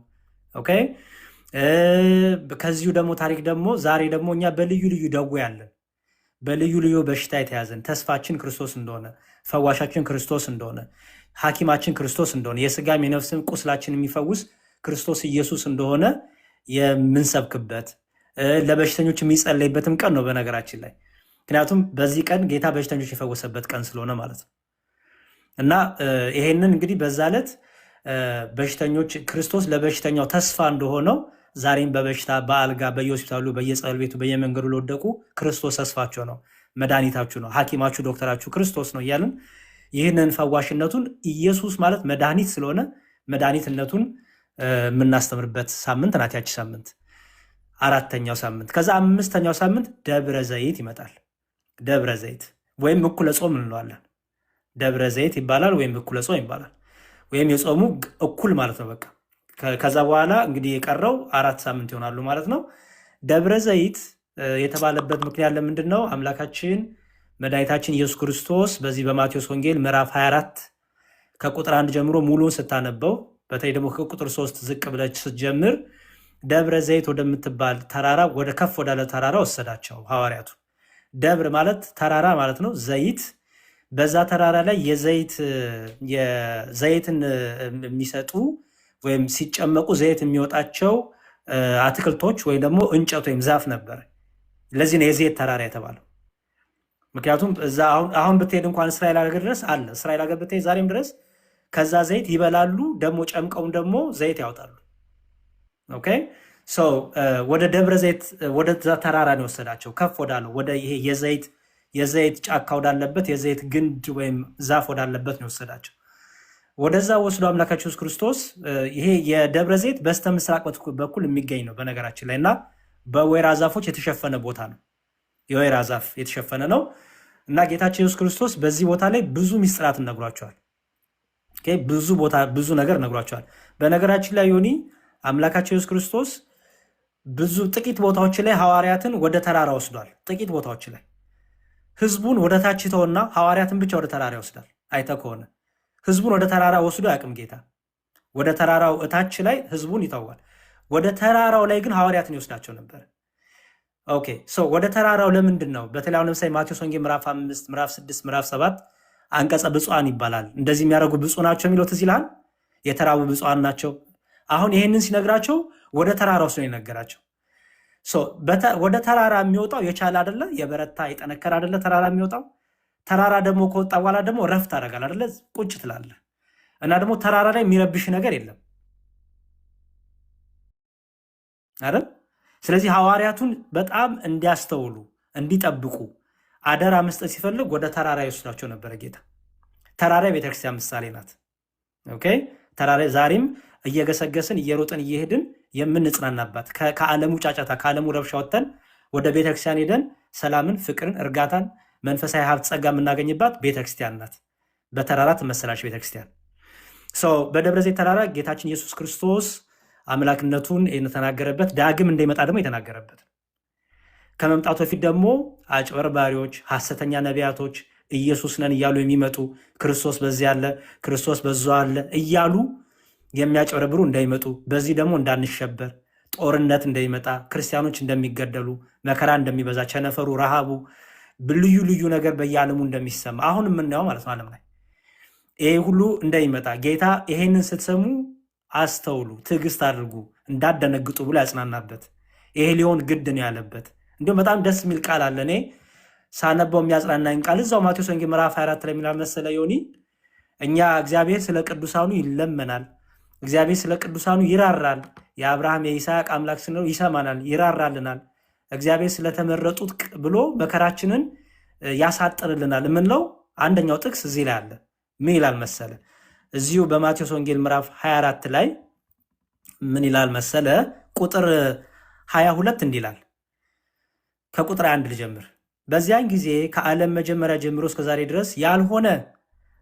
E: ኦኬ። ከዚሁ ደግሞ ታሪክ ደግሞ ዛሬ ደግሞ እኛ በልዩ ልዩ ደዌ ያለን፣ በልዩ ልዩ በሽታ የተያዘን ተስፋችን ክርስቶስ እንደሆነ፣ ፈዋሻችን ክርስቶስ እንደሆነ፣ ሐኪማችን ክርስቶስ እንደሆነ፣ የስጋም የነፍስም ቁስላችን የሚፈውስ ክርስቶስ ኢየሱስ እንደሆነ የምንሰብክበት ለበሽተኞች የሚጸለይበትም ቀን ነው በነገራችን ላይ። ምክንያቱም በዚህ ቀን ጌታ በሽተኞች የፈወሰበት ቀን ስለሆነ ማለት ነው እና ይሄንን እንግዲህ በዛ ዕለት በሽተኞች ክርስቶስ ለበሽተኛው ተስፋ እንደሆነው ዛሬም በበሽታ በአልጋ በየሆስፒታሉ በየጸበል ቤቱ በየመንገዱ ለወደቁ ክርስቶስ ተስፋቸው ነው፣ መድኃኒታችሁ ነው፣ ሐኪማችሁ ዶክተራችሁ ክርስቶስ ነው እያልን ይህንን ፈዋሽነቱን ኢየሱስ ማለት መድኃኒት ስለሆነ መድኃኒትነቱን የምናስተምርበት ሳምንት ናት ያቺ ሳምንት፣ አራተኛው ሳምንት። ከዛ አምስተኛው ሳምንት ደብረ ዘይት ይመጣል። ደብረ ዘይት ወይም እኩለ ጾም እንለዋለን። ደብረ ዘይት ይባላል ወይም እኩለ ጾም ይባላል። ወይም የጾሙ እኩል ማለት ነው። በቃ ከዛ በኋላ እንግዲህ የቀረው 4 ሳምንት ይሆናሉ ማለት ነው። ደብረ ዘይት የተባለበት ምክንያት ለምንድን ነው? አምላካችን መድኃኒታችን ኢየሱስ ክርስቶስ በዚህ በማቴዎስ ወንጌል ምዕራፍ 24 ከቁጥር 1 ጀምሮ ሙሉን ስታነበው፣ በተለይ ደግሞ ከቁጥር 3 ዝቅ ብለች ስትጀምር ደብረ ዘይት ወደምትባል ተራራ ወደ ከፍ ወዳለ ተራራ ወሰዳቸው ሐዋርያቱ። ደብር ማለት ተራራ ማለት ነው። ዘይት በዛ ተራራ ላይ ዘይትን የሚሰጡ ወይም ሲጨመቁ ዘይት የሚወጣቸው አትክልቶች ወይም ደግሞ እንጨት ወይም ዛፍ ነበር። ለዚህ ነው የዘይት ተራራ የተባለው። ምክንያቱም እዛ አሁን ብትሄድ እንኳን እስራኤል ሀገር ድረስ አለ። እስራኤል ሀገር ብትሄድ ዛሬም ድረስ ከዛ ዘይት ይበላሉ፣ ደግሞ ጨምቀውን ደግሞ ዘይት ያወጣሉ። ኦኬ ወደ ደብረ ዘይት ወደ ተራራ ነው የወሰዳቸው፣ ከፍ ወዳለው ወደ ይሄ የዘይት ጫካ ወዳለበት የዘይት ግንድ ወይም ዛፍ ወዳለበት ነው የወሰዳቸው። ወደዛ ወስዶ አምላካችን ኢየሱስ ክርስቶስ ይሄ የደብረ ዘይት በስተ ምስራቅ በኩል የሚገኝ ነው በነገራችን ላይ እና በወይራ ዛፎች የተሸፈነ ቦታ ነው። የወይራ ዛፍ የተሸፈነ ነው እና ጌታችን ኢየሱስ ክርስቶስ በዚህ ቦታ ላይ ብዙ ሚስጥራት ነግሯቸዋል። ብዙ ነገር ነግሯቸዋል። በነገራችን ላይ ዮኒ አምላካችን ኢየሱስ ክርስቶስ ጥቂት ቦታዎች ላይ ሐዋርያትን ወደ ተራራ ወስዷል። ጥቂት ቦታዎች ላይ ህዝቡን ወደ ታች ተውና ሐዋርያትን ብቻ ወደ ተራራ ይወስዳል። አይተ ከሆነ ህዝቡን ወደ ተራራ ወስዶ ያቅም ጌታ ወደ ተራራው እታች ላይ ህዝቡን ይተዋል። ወደ ተራራው ላይ ግን ሐዋርያትን ይወስዳቸው ነበር። ኦኬ ወደ ተራራው ለምንድን ነው? በተለይ አሁን ለምሳሌ ማቴዎስ ወንጌል ምዕራፍ 5 ምዕራፍ 6 ምዕራፍ 7 አንቀጸ ብፁዓን ይባላል። እንደዚህ የሚያደርጉ ብፁዕ ናቸው የሚለው ትዝ ይልሃል። የተራቡ ብፁዓን ናቸው። አሁን ይሄንን ሲነግራቸው ወደ ተራራ ውስጥ ነው የነገራቸው። ወደ ተራራ የሚወጣው የቻለ አይደለ፣ የበረታ የጠነከረ አይደለ ተራራ የሚወጣው። ተራራ ደግሞ ከወጣ በኋላ ደግሞ ረፍት አደርጋል አይደለ፣ ቁጭ ትላለ እና ደግሞ ተራራ ላይ የሚረብሽ ነገር የለም አይደል። ስለዚህ ሐዋርያቱን በጣም እንዲያስተውሉ እንዲጠብቁ አደራ መስጠት ሲፈልግ ወደ ተራራ ይወስዳቸው ነበረ ጌታ። ተራራ የቤተክርስቲያን ምሳሌ ናት። ኦኬ ተራራ ዛሬም እየገሰገስን እየሮጥን እየሄድን የምንጽናናባት ከዓለሙ ጫጫታ ከዓለሙ ረብሻ ወጥተን ወደ ቤተክርስቲያን ሄደን ሰላምን፣ ፍቅርን፣ እርጋታን፣ መንፈሳዊ ሀብት፣ ጸጋ የምናገኝባት ቤተክርስቲያን ናት። በተራራ ትመሰላለች ቤተክርስቲያን። በደብረ ዘይት ተራራ ጌታችን ኢየሱስ ክርስቶስ አምላክነቱን የተናገረበት ዳግም እንደሚመጣ ደግሞ የተናገረበት ከመምጣቱ በፊት ደግሞ አጭበርባሪዎች፣ ሐሰተኛ ነቢያቶች ኢየሱስ ነን እያሉ የሚመጡ ክርስቶስ በዚህ አለ፣ ክርስቶስ በዛ አለ እያሉ የሚያጭበረብሩ እንዳይመጡ፣ በዚህ ደግሞ እንዳንሸበር፣ ጦርነት እንደሚመጣ፣ ክርስቲያኖች እንደሚገደሉ፣ መከራ እንደሚበዛ፣ ቸነፈሩ፣ ረሃቡ፣ ልዩ ልዩ ነገር በየዓለሙ እንደሚሰማ አሁን የምናየው ማለት ነው ዓለም ላይ ይሄ ሁሉ እንደሚመጣ ጌታ ይሄንን ስትሰሙ አስተውሉ፣ ትዕግስት አድርጉ፣ እንዳደነግጡ ብሎ ያጽናናበት ይሄ ሊሆን ግድ ነው ያለበት። እንዲሁም በጣም ደስ የሚል ቃል አለ። እኔ ሳነበው የሚያጽናናኝ ቃል እዛው ማቴዎስ ወንጌል ምዕራፍ 24 ላይ የሚላል መሰለ ዮኒ፣ እኛ እግዚአብሔር ስለ ቅዱሳኑ ይለመናል፣ እግዚአብሔር ስለ ቅዱሳኑ ይራራል፣ የአብርሃም የይስሐቅ አምላክ ስንለው ይሰማናል፣ ይራራልናል፣ እግዚአብሔር ስለተመረጡት ብሎ መከራችንን ያሳጥርልናል የምንለው አንደኛው ጥቅስ እዚህ ላይ አለ። ምን ይላል መሰለ? እዚሁ በማቴዎስ ወንጌል ምዕራፍ 24 ላይ ምን ይላል መሰለ? ቁጥር 22 እንዲህ ይላል። ከቁጥር 1 ልጀምር። በዚያን ጊዜ ከዓለም መጀመሪያ ጀምሮ እስከ ዛሬ ድረስ ያልሆነ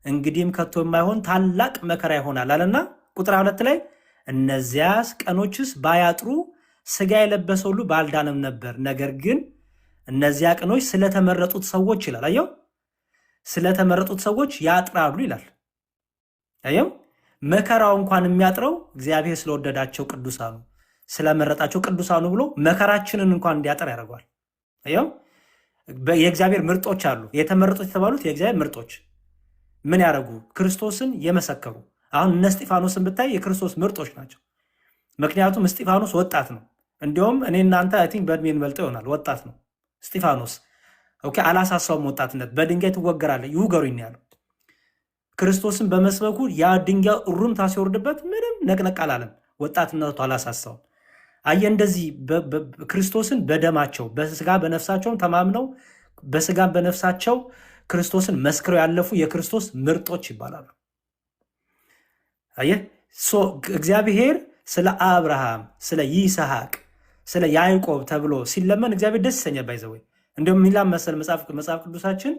E: እንግዲህም ከቶ የማይሆን ታላቅ መከራ ይሆናል አለና ቁጥር 2 ላይ እነዚያስ ቀኖችስ ባያጥሩ ሥጋ የለበሰ ሁሉ ባልዳነም ነበር። ነገር ግን እነዚያ ቀኖች ስለተመረጡት ሰዎች ይላል። አየው፣ ስለተመረጡት ሰዎች ያጥራሉ ይላል። አየው፣ መከራው እንኳን የሚያጥረው እግዚአብሔር ስለወደዳቸው ቅዱሳኑ ስለመረጣቸው ቅዱሳኑ ብሎ መከራችንን እንኳን እንዲያጥር ያደርገዋል። አየው፣ የእግዚአብሔር ምርጦች አሉ። የተመረጡት የተባሉት የእግዚአብሔር ምርጦች ምን ያደረጉ? ክርስቶስን የመሰከሩ። አሁን እነ እስጢፋኖስን ብታይ የክርስቶስ ምርጦች ናቸው። ምክንያቱም እስጢፋኖስ ወጣት ነው። እንዲሁም እኔ እናንተ አይ ቲንክ በእድሜ እንበልጠው ይሆናል። ወጣት ነው እስጢፋኖስ። ኦኬ፣ አላሳሳውም ወጣትነት። በድንጋይ ትወገራለህ ይውገሩኝ ያለው ክርስቶስን በመስበኩ ያ ድንጋይ ሩምታ ሲወርድበት ምንም ነቅነቅ አላለም። ወጣትነቱ አላሳሳውም። አየ፣ እንደዚህ ክርስቶስን በደማቸው በስጋ በነፍሳቸውም ተማምነው በስጋ በነፍሳቸው ክርስቶስን መስክረው ያለፉ የክርስቶስ ምርጦች ይባላሉ። አየ፣ እግዚአብሔር ስለ አብርሃም፣ ስለ ይስሐቅ፣ ስለ ያዕቆብ ተብሎ ሲለመን እግዚአብሔር ደስ ይሰኛል። ባይዘወይ እንዲሁም የሚላም መሰል መጽሐፍ ቅዱሳችን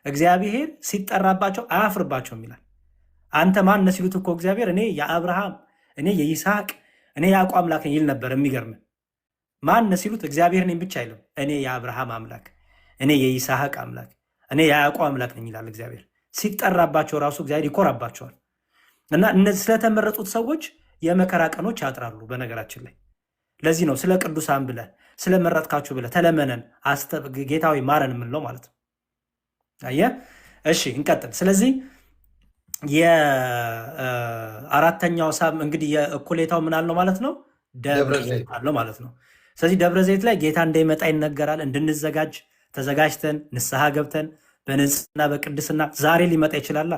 E: እግዚአብሔር ሲጠራባቸው አያፍርባቸውም ይላል። አንተ ማን ነህ ሲሉት እኮ እግዚአብሔር እኔ የአብርሃም እኔ የይስሐቅ እኔ ያዕቆብ አምላክ ነኝ ይል ነበር። የሚገርም ማን ነህ ሲሉት እግዚአብሔር እኔም ብቻ አይልም። እኔ የአብርሃም አምላክ እኔ የይስሐቅ አምላክ እኔ የያዕቆብ አምላክ ነኝ ይላል እግዚአብሔር። ሲጠራባቸው ራሱ እግዚአብሔር ይኮራባቸዋል። እና እነዚህ ስለተመረጡት ሰዎች የመከራ ቀኖች ያጥራሉ። በነገራችን ላይ ለዚህ ነው ስለ ቅዱሳን ብለህ ስለመረጥካችሁ ብለህ ተለመነን ጌታዊ ማረን የምንለው ማለት ነው። አየህ፣ እሺ እንቀጥል። ስለዚህ የአራተኛው ሳብ እንግዲህ የእኩሌታው ምን አለው ማለት ነው? ደብረ ዘይት አለው ማለት ነው። ስለዚህ ደብረ ዘይት ላይ ጌታ እንደሚመጣ ይነገራል። እንድንዘጋጅ ተዘጋጅተን ንስሐ ገብተን በንጽህና በቅድስና ዛሬ ሊመጣ ይችላል።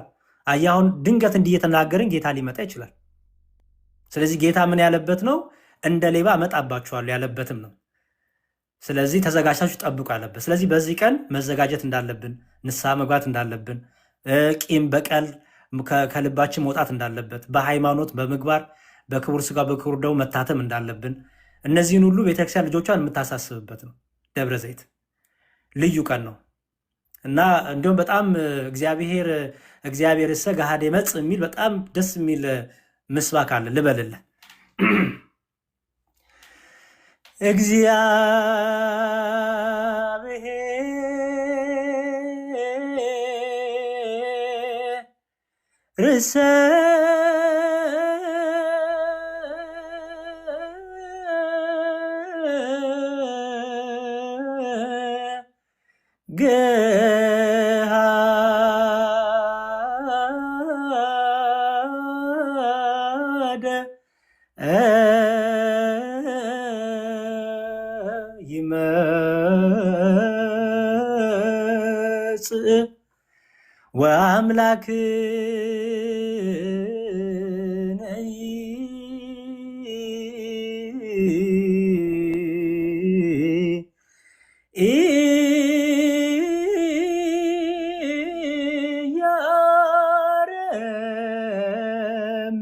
E: አየህ፣ አሁን ድንገት እንዲህ እየተናገርን ጌታ ሊመጣ ይችላል። ስለዚህ ጌታ ምን ያለበት ነው? እንደ ሌባ እመጣባችኋለሁ ያለበትም ነው። ስለዚህ ተዘጋጅታችሁ ጠብቁ ያለበት። ስለዚህ በዚህ ቀን መዘጋጀት እንዳለብን፣ ንስሐ መግባት እንዳለብን፣ ቂም በቀል ከልባችን መውጣት እንዳለበት፣ በሃይማኖት በምግባር በክቡር ስጋ በክቡር ደሙ መታተም እንዳለብን፣ እነዚህን ሁሉ ቤተክርስቲያን ልጆቿን የምታሳስብበት ነው። ደብረ ዘይት ልዩ ቀን ነው እና እንዲሁም በጣም እግዚአብሔር እሰ ገሃደ ይመጽእ የሚል በጣም ደስ የሚል ምስባክ አለ። ልበልልህ እግዚአብሔር ርዕሰ ገሃደ ይመጽእ ወአምላክነ ኢያረም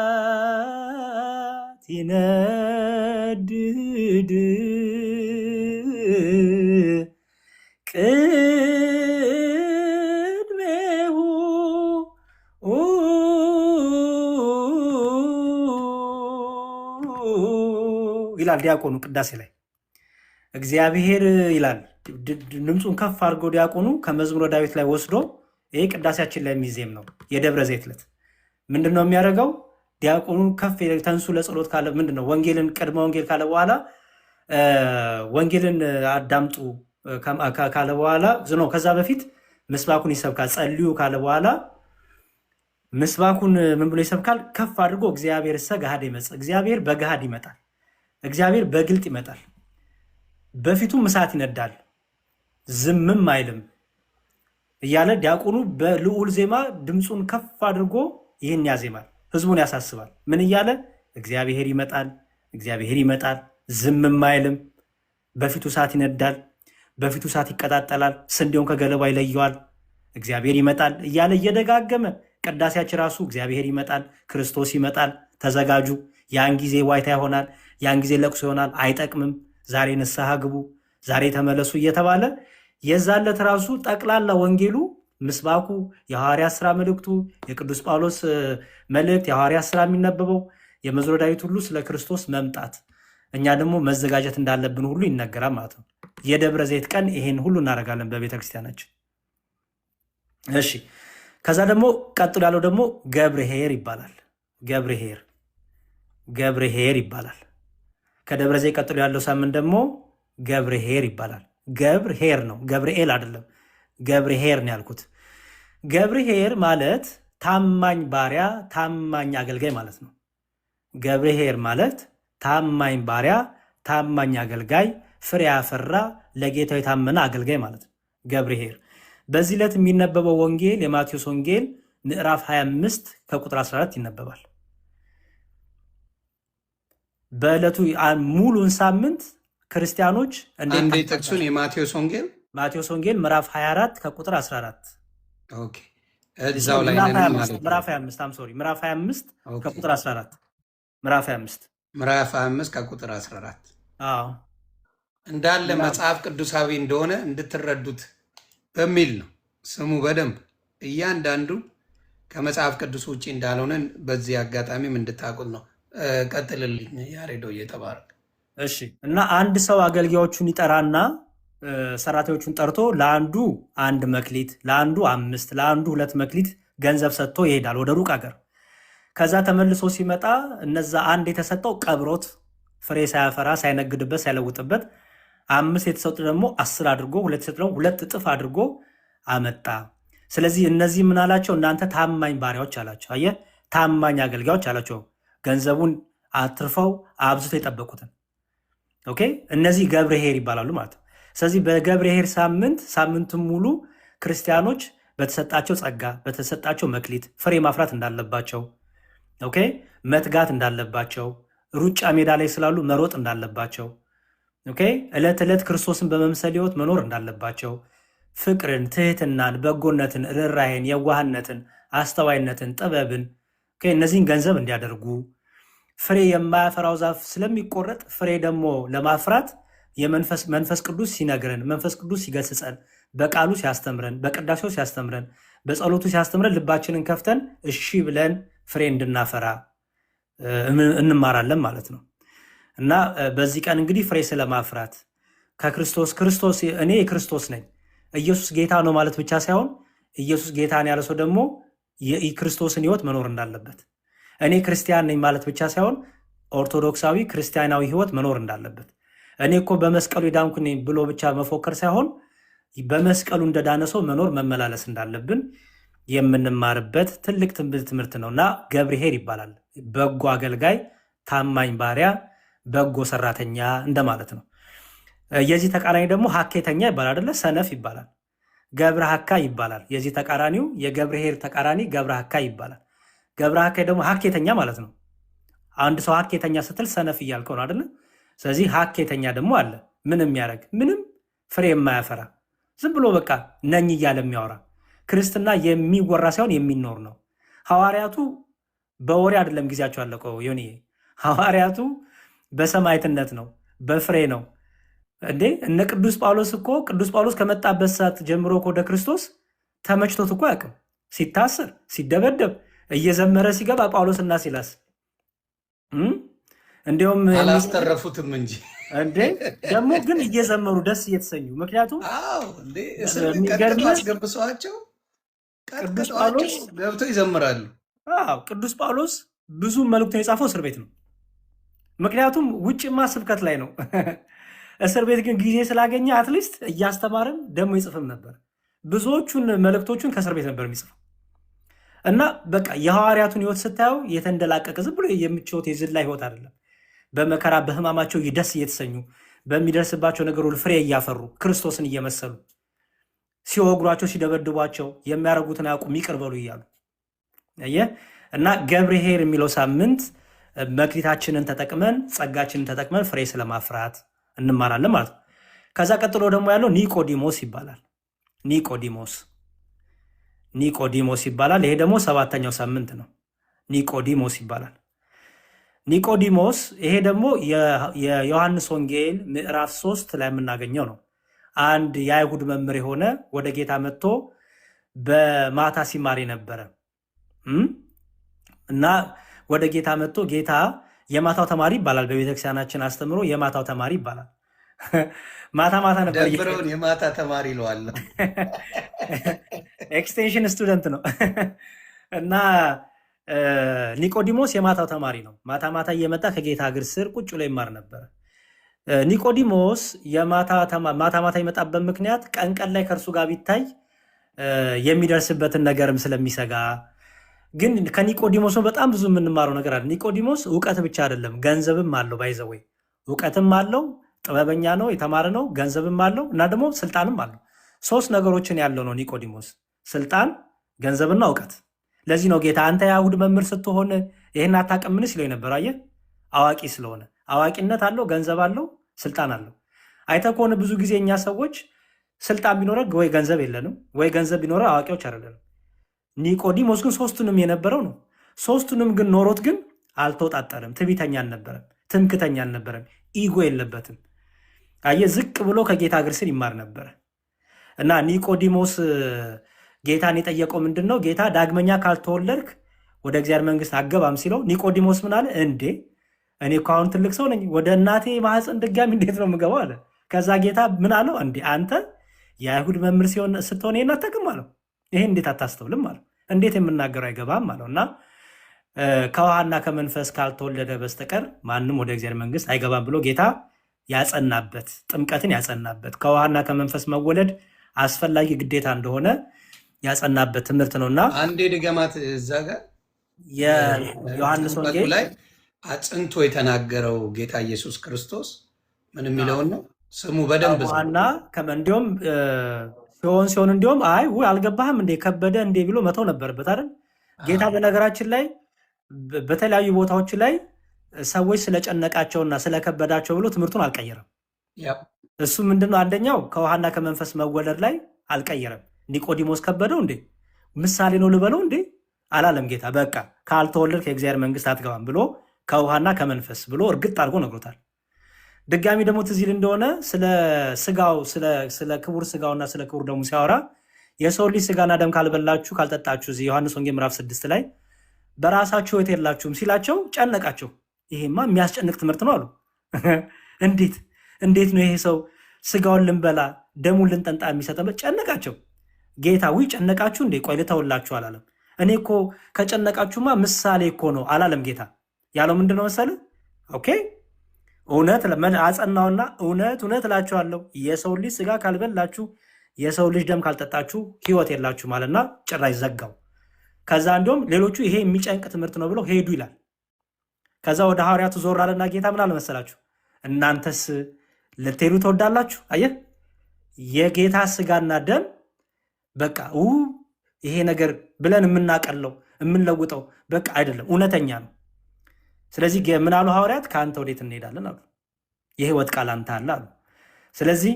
E: እሳት ይነድድ ቅድሜሁ ይላል ዲያቆኑ ቅዳሴ ላይ እግዚአብሔር ይላል። ድምፁን ከፍ አድርጎ ዲያቆኑ ከመዝሙረ ዳዊት ላይ ወስዶ ይሄ ቅዳሴያችን ላይ የሚዜም ነው። የደብረ ዘይት ዕለት ምንድን ነው የሚያደርገው? ዲያቆኑ ከፍ ተንሱ ለጸሎት ካለ ምንድን ነው ወንጌልን ቅድመ ወንጌል ካለ በኋላ ወንጌልን አዳምጡ ካለ በኋላ ዝኖ ከዛ በፊት ምስባኩን ይሰብካል። ጸልዩ ካለ በኋላ ምስባኩን ምን ብሎ ይሰብካል? ከፍ አድርጎ እግዚአብሔር ገሃድ ይመጽእ፣ እግዚአብሔር በገሃድ ይመጣል፣ እግዚአብሔር በግልጥ ይመጣል፣ በፊቱም እሳት ይነዳል፣ ዝምም አይልም እያለ ዲያቆኑ በልዑል ዜማ ድምፁን ከፍ አድርጎ ይህን ያዜማል። ህዝቡን ያሳስባል። ምን እያለ? እግዚአብሔር ይመጣል፣ እግዚአብሔር ይመጣል፣ ዝምም አይልም፣ በፊቱ እሳት ይነዳል፣ በፊቱ እሳት ይቀጣጠላል፣ ስንዴውን ከገለባ ይለየዋል፣ እግዚአብሔር ይመጣል እያለ እየደጋገመ ቅዳሴያችን ራሱ እግዚአብሔር ይመጣል፣ ክርስቶስ ይመጣል፣ ተዘጋጁ፣ ያን ጊዜ ዋይታ ይሆናል፣ ያን ጊዜ ለቅሶ ይሆናል፣ አይጠቅምም፣ ዛሬ ንስሐ ግቡ፣ ዛሬ ተመለሱ እየተባለ የዛለት ራሱ ጠቅላላ ወንጌሉ ምስባኩ፣ የሐዋርያት ሥራ መልእክቱ፣ የቅዱስ ጳውሎስ መልእክት፣ የሐዋርያት ሥራ የሚነበበው የመዝሙረ ዳዊት ሁሉ ስለ ክርስቶስ መምጣት እኛ ደግሞ መዘጋጀት እንዳለብን ሁሉ ይነገራል ማለት ነው። የደብረ ዘይት ቀን ይሄን ሁሉ እናደርጋለን በቤተ ክርስቲያናችን። እሺ፣ ከዛ ደግሞ ቀጥሎ ያለው ደግሞ ገብርኄር ይባላል። ገብርኄር ይባላል። ከደብረ ዘይት ቀጥሎ ያለው ሳምንት ደግሞ ገብርኄር ይባላል። ገብርኄር ነው፣ ገብርኤል አይደለም። ገብርኄር ነው ያልኩት። ገብርኄር ማለት ታማኝ ባሪያ፣ ታማኝ አገልጋይ ማለት ነው። ገብርኄር ማለት ታማኝ ባሪያ፣ ታማኝ አገልጋይ፣ ፍሬ ያፈራ፣ ለጌታው የታመነ አገልጋይ ማለት ነው ገብርኄር። በዚህ ዕለት የሚነበበው ወንጌል የማቴዎስ ወንጌል ምዕራፍ 25 ከቁጥር 14 ይነበባል። በዕለቱ ሙሉን ሳምንት ክርስቲያኖች
A: እንዴ ጥቅሱን የማቴዎስ ወንጌል
E: ምዕራፍ 24 ከቁጥር 14
A: ኦኬ፣ እዛው ላይ ነን ማለት ነው።
E: ምዕራፍ 25 ከቁጥር 14 ምዕራፍ 25
A: ከቁጥር 14
E: አዎ፣
A: እንዳለ መጽሐፍ ቅዱሳዊ እንደሆነ እንድትረዱት በሚል ነው። ስሙ በደንብ እያንዳንዱ ከመጽሐፍ ቅዱስ ውጭ እንዳልሆነን በዚህ አጋጣሚም እንድታውቁት ነው። ቀጥልልኝ ያሬዶ እየተባረክ።
E: እሺ። እና አንድ ሰው አገልጋዮቹን ይጠራና ሰራተኞቹን ጠርቶ ለአንዱ 1 መክሊት፣ ለአንዱ 5፣ ለአንዱ 2 መክሊት ገንዘብ ሰጥቶ ይሄዳል ወደ ሩቅ አገር። ከዛ ተመልሶ ሲመጣ እነዛ አንድ የተሰጠው ቀብሮት ፍሬ ሳያፈራ ሳይነግድበት ሳይለውጥበት፣ 5 የተሰጡ ደግሞ 10 አድርጎ 2 የተሰጡ ደግሞ 2 እጥፍ አድርጎ አመጣ። ስለዚህ እነዚህ ምን አላቸው? እናንተ ታማኝ ባሪያዎች አላቸው። አየህ፣ ታማኝ አገልጋዮች አላቸው። ገንዘቡን አትርፈው አብዝቶ የጠበቁትን። ኦኬ፣ እነዚህ ገብርኄር ይባላሉ ማለት ነው። ስለዚህ በገብርኄር ሳምንቱን ሙሉ ክርስቲያኖች በተሰጣቸው ጸጋ በተሰጣቸው መክሊት ፍሬ ማፍራት እንዳለባቸው፣ ኦኬ፣ መትጋት እንዳለባቸው፣ ሩጫ ሜዳ ላይ ስላሉ መሮጥ እንዳለባቸው፣ ኦኬ፣ ዕለት ዕለት ክርስቶስን በመምሰል ሕይወት መኖር እንዳለባቸው፣ ፍቅርን፣ ትህትናን፣ በጎነትን፣ ርኅራኄን፣ የዋህነትን፣ አስተዋይነትን፣ ጥበብን እነዚህን ገንዘብ እንዲያደርጉ፣ ፍሬ የማያፈራው ዛፍ ስለሚቆረጥ ፍሬ ደግሞ ለማፍራት መንፈስ ቅዱስ ሲነግረን፣ መንፈስ ቅዱስ ሲገስጸን፣ በቃሉ ሲያስተምረን፣ በቅዳሴው ሲያስተምረን፣ በጸሎቱ ሲያስተምረን ልባችንን ከፍተን እሺ ብለን ፍሬ እንድናፈራ እንማራለን ማለት ነው። እና በዚህ ቀን እንግዲህ ፍሬ ስለማፍራት ክርስቶስ እኔ የክርስቶስ ነኝ፣ ኢየሱስ ጌታ ነው ማለት ብቻ ሳይሆን ኢየሱስ ጌታ ነው ያለ ሰው ደግሞ የክርስቶስን ሕይወት መኖር እንዳለበት፣ እኔ ክርስቲያን ነኝ ማለት ብቻ ሳይሆን ኦርቶዶክሳዊ ክርስቲያናዊ ሕይወት መኖር እንዳለበት፣ እኔ እኮ በመስቀሉ የዳንኩ ነኝ ብሎ ብቻ መፎከር ሳይሆን በመስቀሉ እንደዳነ ሰው መኖር መመላለስ እንዳለብን የምንማርበት ትልቅ ትምህርት ነው እና ገብርኄር ይባላል። በጎ አገልጋይ፣ ታማኝ ባሪያ፣ በጎ ሰራተኛ እንደማለት ነው። የዚህ ተቃራኒ ደግሞ ሀኬተኛ ይባላል አይደለ? ሰነፍ ይባላል። ገብረ ሀካ ይባላል። የዚህ ተቃራኒው የገብርኄር ተቃራኒ ገብረ ሀካ ይባላል። ገብረ ሀካ ደግሞ ሀኬተኛ ማለት ነው። አንድ ሰው ሀኬተኛ ስትል ሰነፍ እያልከው ነው አይደለ? ስለዚህ ሀኬተኛ ደግሞ አለ። ምንም የሚያደርግ ምንም ፍሬ የማያፈራ ዝም ብሎ በቃ ነኝ እያለ የሚያወራ ክርስትና የሚወራ ሳይሆን የሚኖር ነው። ሐዋርያቱ በወሬ አይደለም ጊዜያቸው አለቀው። ዮኒ ሐዋርያቱ በሰማዕትነት ነው፣ በፍሬ ነው። እንዴ እነ ቅዱስ ጳውሎስ እኮ ቅዱስ ጳውሎስ ከመጣበት ሰዓት ጀምሮ እኮ ወደ ክርስቶስ ተመችቶት እኮ አያውቅም። ሲታሰር ሲደበደብ እየዘመረ ሲገባ ጳውሎስ እና ሲላስ እንዲሁም
A: አላስተረፉትም እንጂ
E: እንዴ ደግሞ ግን እየዘመሩ ደስ እየተሰኙ ምክንያቱም
A: እስር ቤት ቀጥቅጠው አስገብሰዋቸው
E: ቅዱስ ጳውሎስ
A: ገብተው ይዘምራሉ።
E: ቅዱስ ጳውሎስ ብዙ መልእክቱን የጻፈው እስር ቤት ነው። ምክንያቱም ውጭማ ስብከት ላይ ነው። እስር ቤት ግን ጊዜ ስላገኘ አትሊስት እያስተማርን ደግሞ ይጽፍም ነበር። ብዙዎቹን መልእክቶቹን ከእስር ቤት ነበር የሚጽፈው እና በቃ የሐዋርያቱን ህይወት ስታየው የተንደላቀቀ ዝም ብሎ የምቾት የዝላ ህይወት አይደለም። በመከራ በህማማቸው ደስ እየተሰኙ በሚደርስባቸው ነገር ሁሉ ፍሬ እያፈሩ ክርስቶስን እየመሰሉ ሲወግሯቸው ሲደበድቧቸው የሚያደርጉትን አያውቁም ይቅር በሉ እያሉ እና ገብርኄር የሚለው ሳምንት መክሊታችንን ተጠቅመን ጸጋችንን ተጠቅመን ፍሬ ስለማፍራት እንማራለን ማለት ነው። ከዛ ቀጥሎ ደግሞ ያለው ኒቆዲሞስ ይባላል። ኒቆዲሞስ ይባላል። ይሄ ደግሞ 7ኛው ሳምንት ነው። ኒቆዲሞስ ይባላል። ኒቆዲሞስ ይሄ ደግሞ የዮሐንስ ወንጌል ምዕራፍ 3 ላይ የምናገኘው ነው። አንድ የአይሁድ መምህር የሆነ ወደ ጌታ መጥቶ በማታ ሲማር ነበረ እና ወደ ጌታ መጥቶ ጌታ የማታው ተማሪ ይባላል። በቤተክርስቲያናችን አስተምሮ የማታው ተማሪ ይባላል። ማታ ማታ ነበር
A: ደብረውን የማታ ተማሪ ይለዋለሁ።
E: ኤክስቴንሽን ስቱደንት ነው እና ኒቆዲሞስ የማታው ተማሪ ነው። ማታ ማታ እየመጣ ከጌታ እግር ስር ቁጭ ብሎ ይማር ነበር። ኒቆዲሞስ ማታ ማታ የመጣበት ምክንያት ቀን ቀን ላይ ከእርሱ ጋር ቢታይ የሚደርስበትን ነገርም ስለሚሰጋ፣ ግን ከኒቆዲሞስ በጣም ብዙ የምንማረው ነገር አለ። ኒቆዲሞስ እውቀት ብቻ አይደለም ገንዘብም አለው። ባይዘወይ እውቀትም አለው፣ ጥበበኛ ነው፣ የተማረ ነው፣ ገንዘብም አለው እና ደግሞ ስልጣንም አለው። 3 ነገሮችን ያለው ነው ኒቆዲሞስ፣ ስልጣን፣ ገንዘብና እውቀት። ለዚህ ነው ጌታ አንተ የአይሁድ መምህር ስትሆን ይህን አታውቅምን ሲለው የነበረው። አየህ፣ አዋቂ ስለሆነ አዋቂነት አለው፣ ገንዘብ አለው፣ ስልጣን አለው። አይተህ ከሆነ ብዙ ጊዜ እኛ ሰዎች ስልጣን ቢኖረ ወይ ገንዘብ የለንም፣ ወይ ገንዘብ ቢኖረ አዋቂዎች አይደለንም። ኒቆዲሞስ ግን 3ቱንም የነበረው ነው። 3ቱንም ግን ኖሮት ግን አልተወጣጠርም። ትዕቢተኛ አልነበረም፣ ትምክተኛ አልነበረም፣ ኢጎ የለበትም። አየህ፣ ዝቅ ብሎ ከጌታ እግር ስር ይማር ነበረ እና ኒቆዲሞስ ጌታን የጠየቀው ምንድን ነው? ጌታ ዳግመኛ ካልተወለድክ ወደ እግዚአብሔር መንግስት አገባም ሲለው ኒቆዲሞስ ምን አለ? እንዴ እኔ እኮ አሁን ትልቅ ሰው ነኝ፣ ወደ እናቴ ማህፀን ድጋሚ እንዴት ነው የምገባው አለ። ከዛ ጌታ ምን አለው? እንዴ አንተ የአይሁድ መምህር ስትሆን ይሄን አታውቅም አለው። ይሄ እንዴት አታስተውልም አለው። እንዴት የምናገረው አይገባም አለው። እና ከውሃና ከመንፈስ ካልተወለደ በስተቀር ማንም ወደ እግዚአብሔር መንግስት አይገባም ብሎ ጌታ ያጸናበት፣ ጥምቀትን ያጸናበት፣ ከውሃና ከመንፈስ መወለድ አስፈላጊ ግዴታ እንደሆነ ያጸናበት ትምህርት ነውና
A: አንዴ ድገማት እዛ ጋር
E: የዮሐንስ ወንጌል
A: ላይ አጽንቶ የተናገረው ጌታ ኢየሱስ ክርስቶስ ምን የሚለውን ነው? ስሙ በደንብ
E: ውሃና እንዲሁም ሲሆን እንዲሁም አይ አልገባህም እንዴ ከበደ እንዴ ብሎ መተው ነበረበት አይደል ጌታ። በነገራችን ላይ በተለያዩ ቦታዎች ላይ ሰዎች ስለጨነቃቸውና ስለከበዳቸው ብሎ ትምህርቱን አልቀየረም። እሱ ምንድነው? አንደኛው ከውሃና ከመንፈስ መወለድ ላይ አልቀየረም። ኒቆዲሞስ ከበደው እንዴ ምሳሌ ነው ልበለው እንዴ አላለም ጌታ። በቃ ካልተወለድክ የእግዚአብሔር መንግስት አትገባም ብሎ ከውሃና ከመንፈስ ብሎ እርግጥ አድርጎ ነግሮታል። ድጋሚ ደግሞ ትዝ ይል እንደሆነ ስለ ስጋው ስለ ክቡር ስጋውና ስለ ክቡር ደሙ ሲያወራ የሰው ልጅ ስጋና ደም ካልበላችሁ ካልጠጣችሁ፣ እዚህ ዮሐንስ ወንጌል ምዕራፍ 6 ላይ በራሳችሁ ሕይወት የላችሁም ሲላቸው ጨነቃቸው። ይሄማ የሚያስጨንቅ ትምህርት ነው አሉ። እንዴት ነው ይሄ ሰው ስጋውን ልንበላ ደሙን ልንጠጣ የሚሰጠበት? ጨነቃቸው። ጌታ ጨነቃችሁ እንዴ? ቆይ ልተውላችሁ አላለም። እኔ እኮ ከጨነቃችሁማ ምሳሌ እኮ ነው አላለም ጌታ። ያለው ምንድነው መሰለ? ኦኬ እውነት አጸናውና እውነት እላችኋለሁ የሰው ልጅ ስጋ ካልበላችሁ የሰው ልጅ ደም ካልጠጣችሁ ህይወት የላችሁ ማለትና ጭራሽ ዘጋው። ከዛ እንዲሁም ሌሎቹ ይሄ የሚጨንቅ ትምህርት ነው ብለው ሄዱ ይላል። ከዛ ወደ ሐዋርያቱ ዞር አለና ጌታ ምን አለ መሰላችሁ? እናንተስ ልትሄዱ ትወዳላችሁ? አየህ የጌታ ስጋና ደም በቃ ይሄ ነገር ብለን የምናቀለው የምንለውጠው በቃ አይደለም፣ እውነተኛ ነው። ስለዚህ ምን አሉ ሐዋርያት? ከአንተ ወዴት እንሄዳለን አሉ። የህይወት ቃል አንተ አለ አሉ። ስለዚህ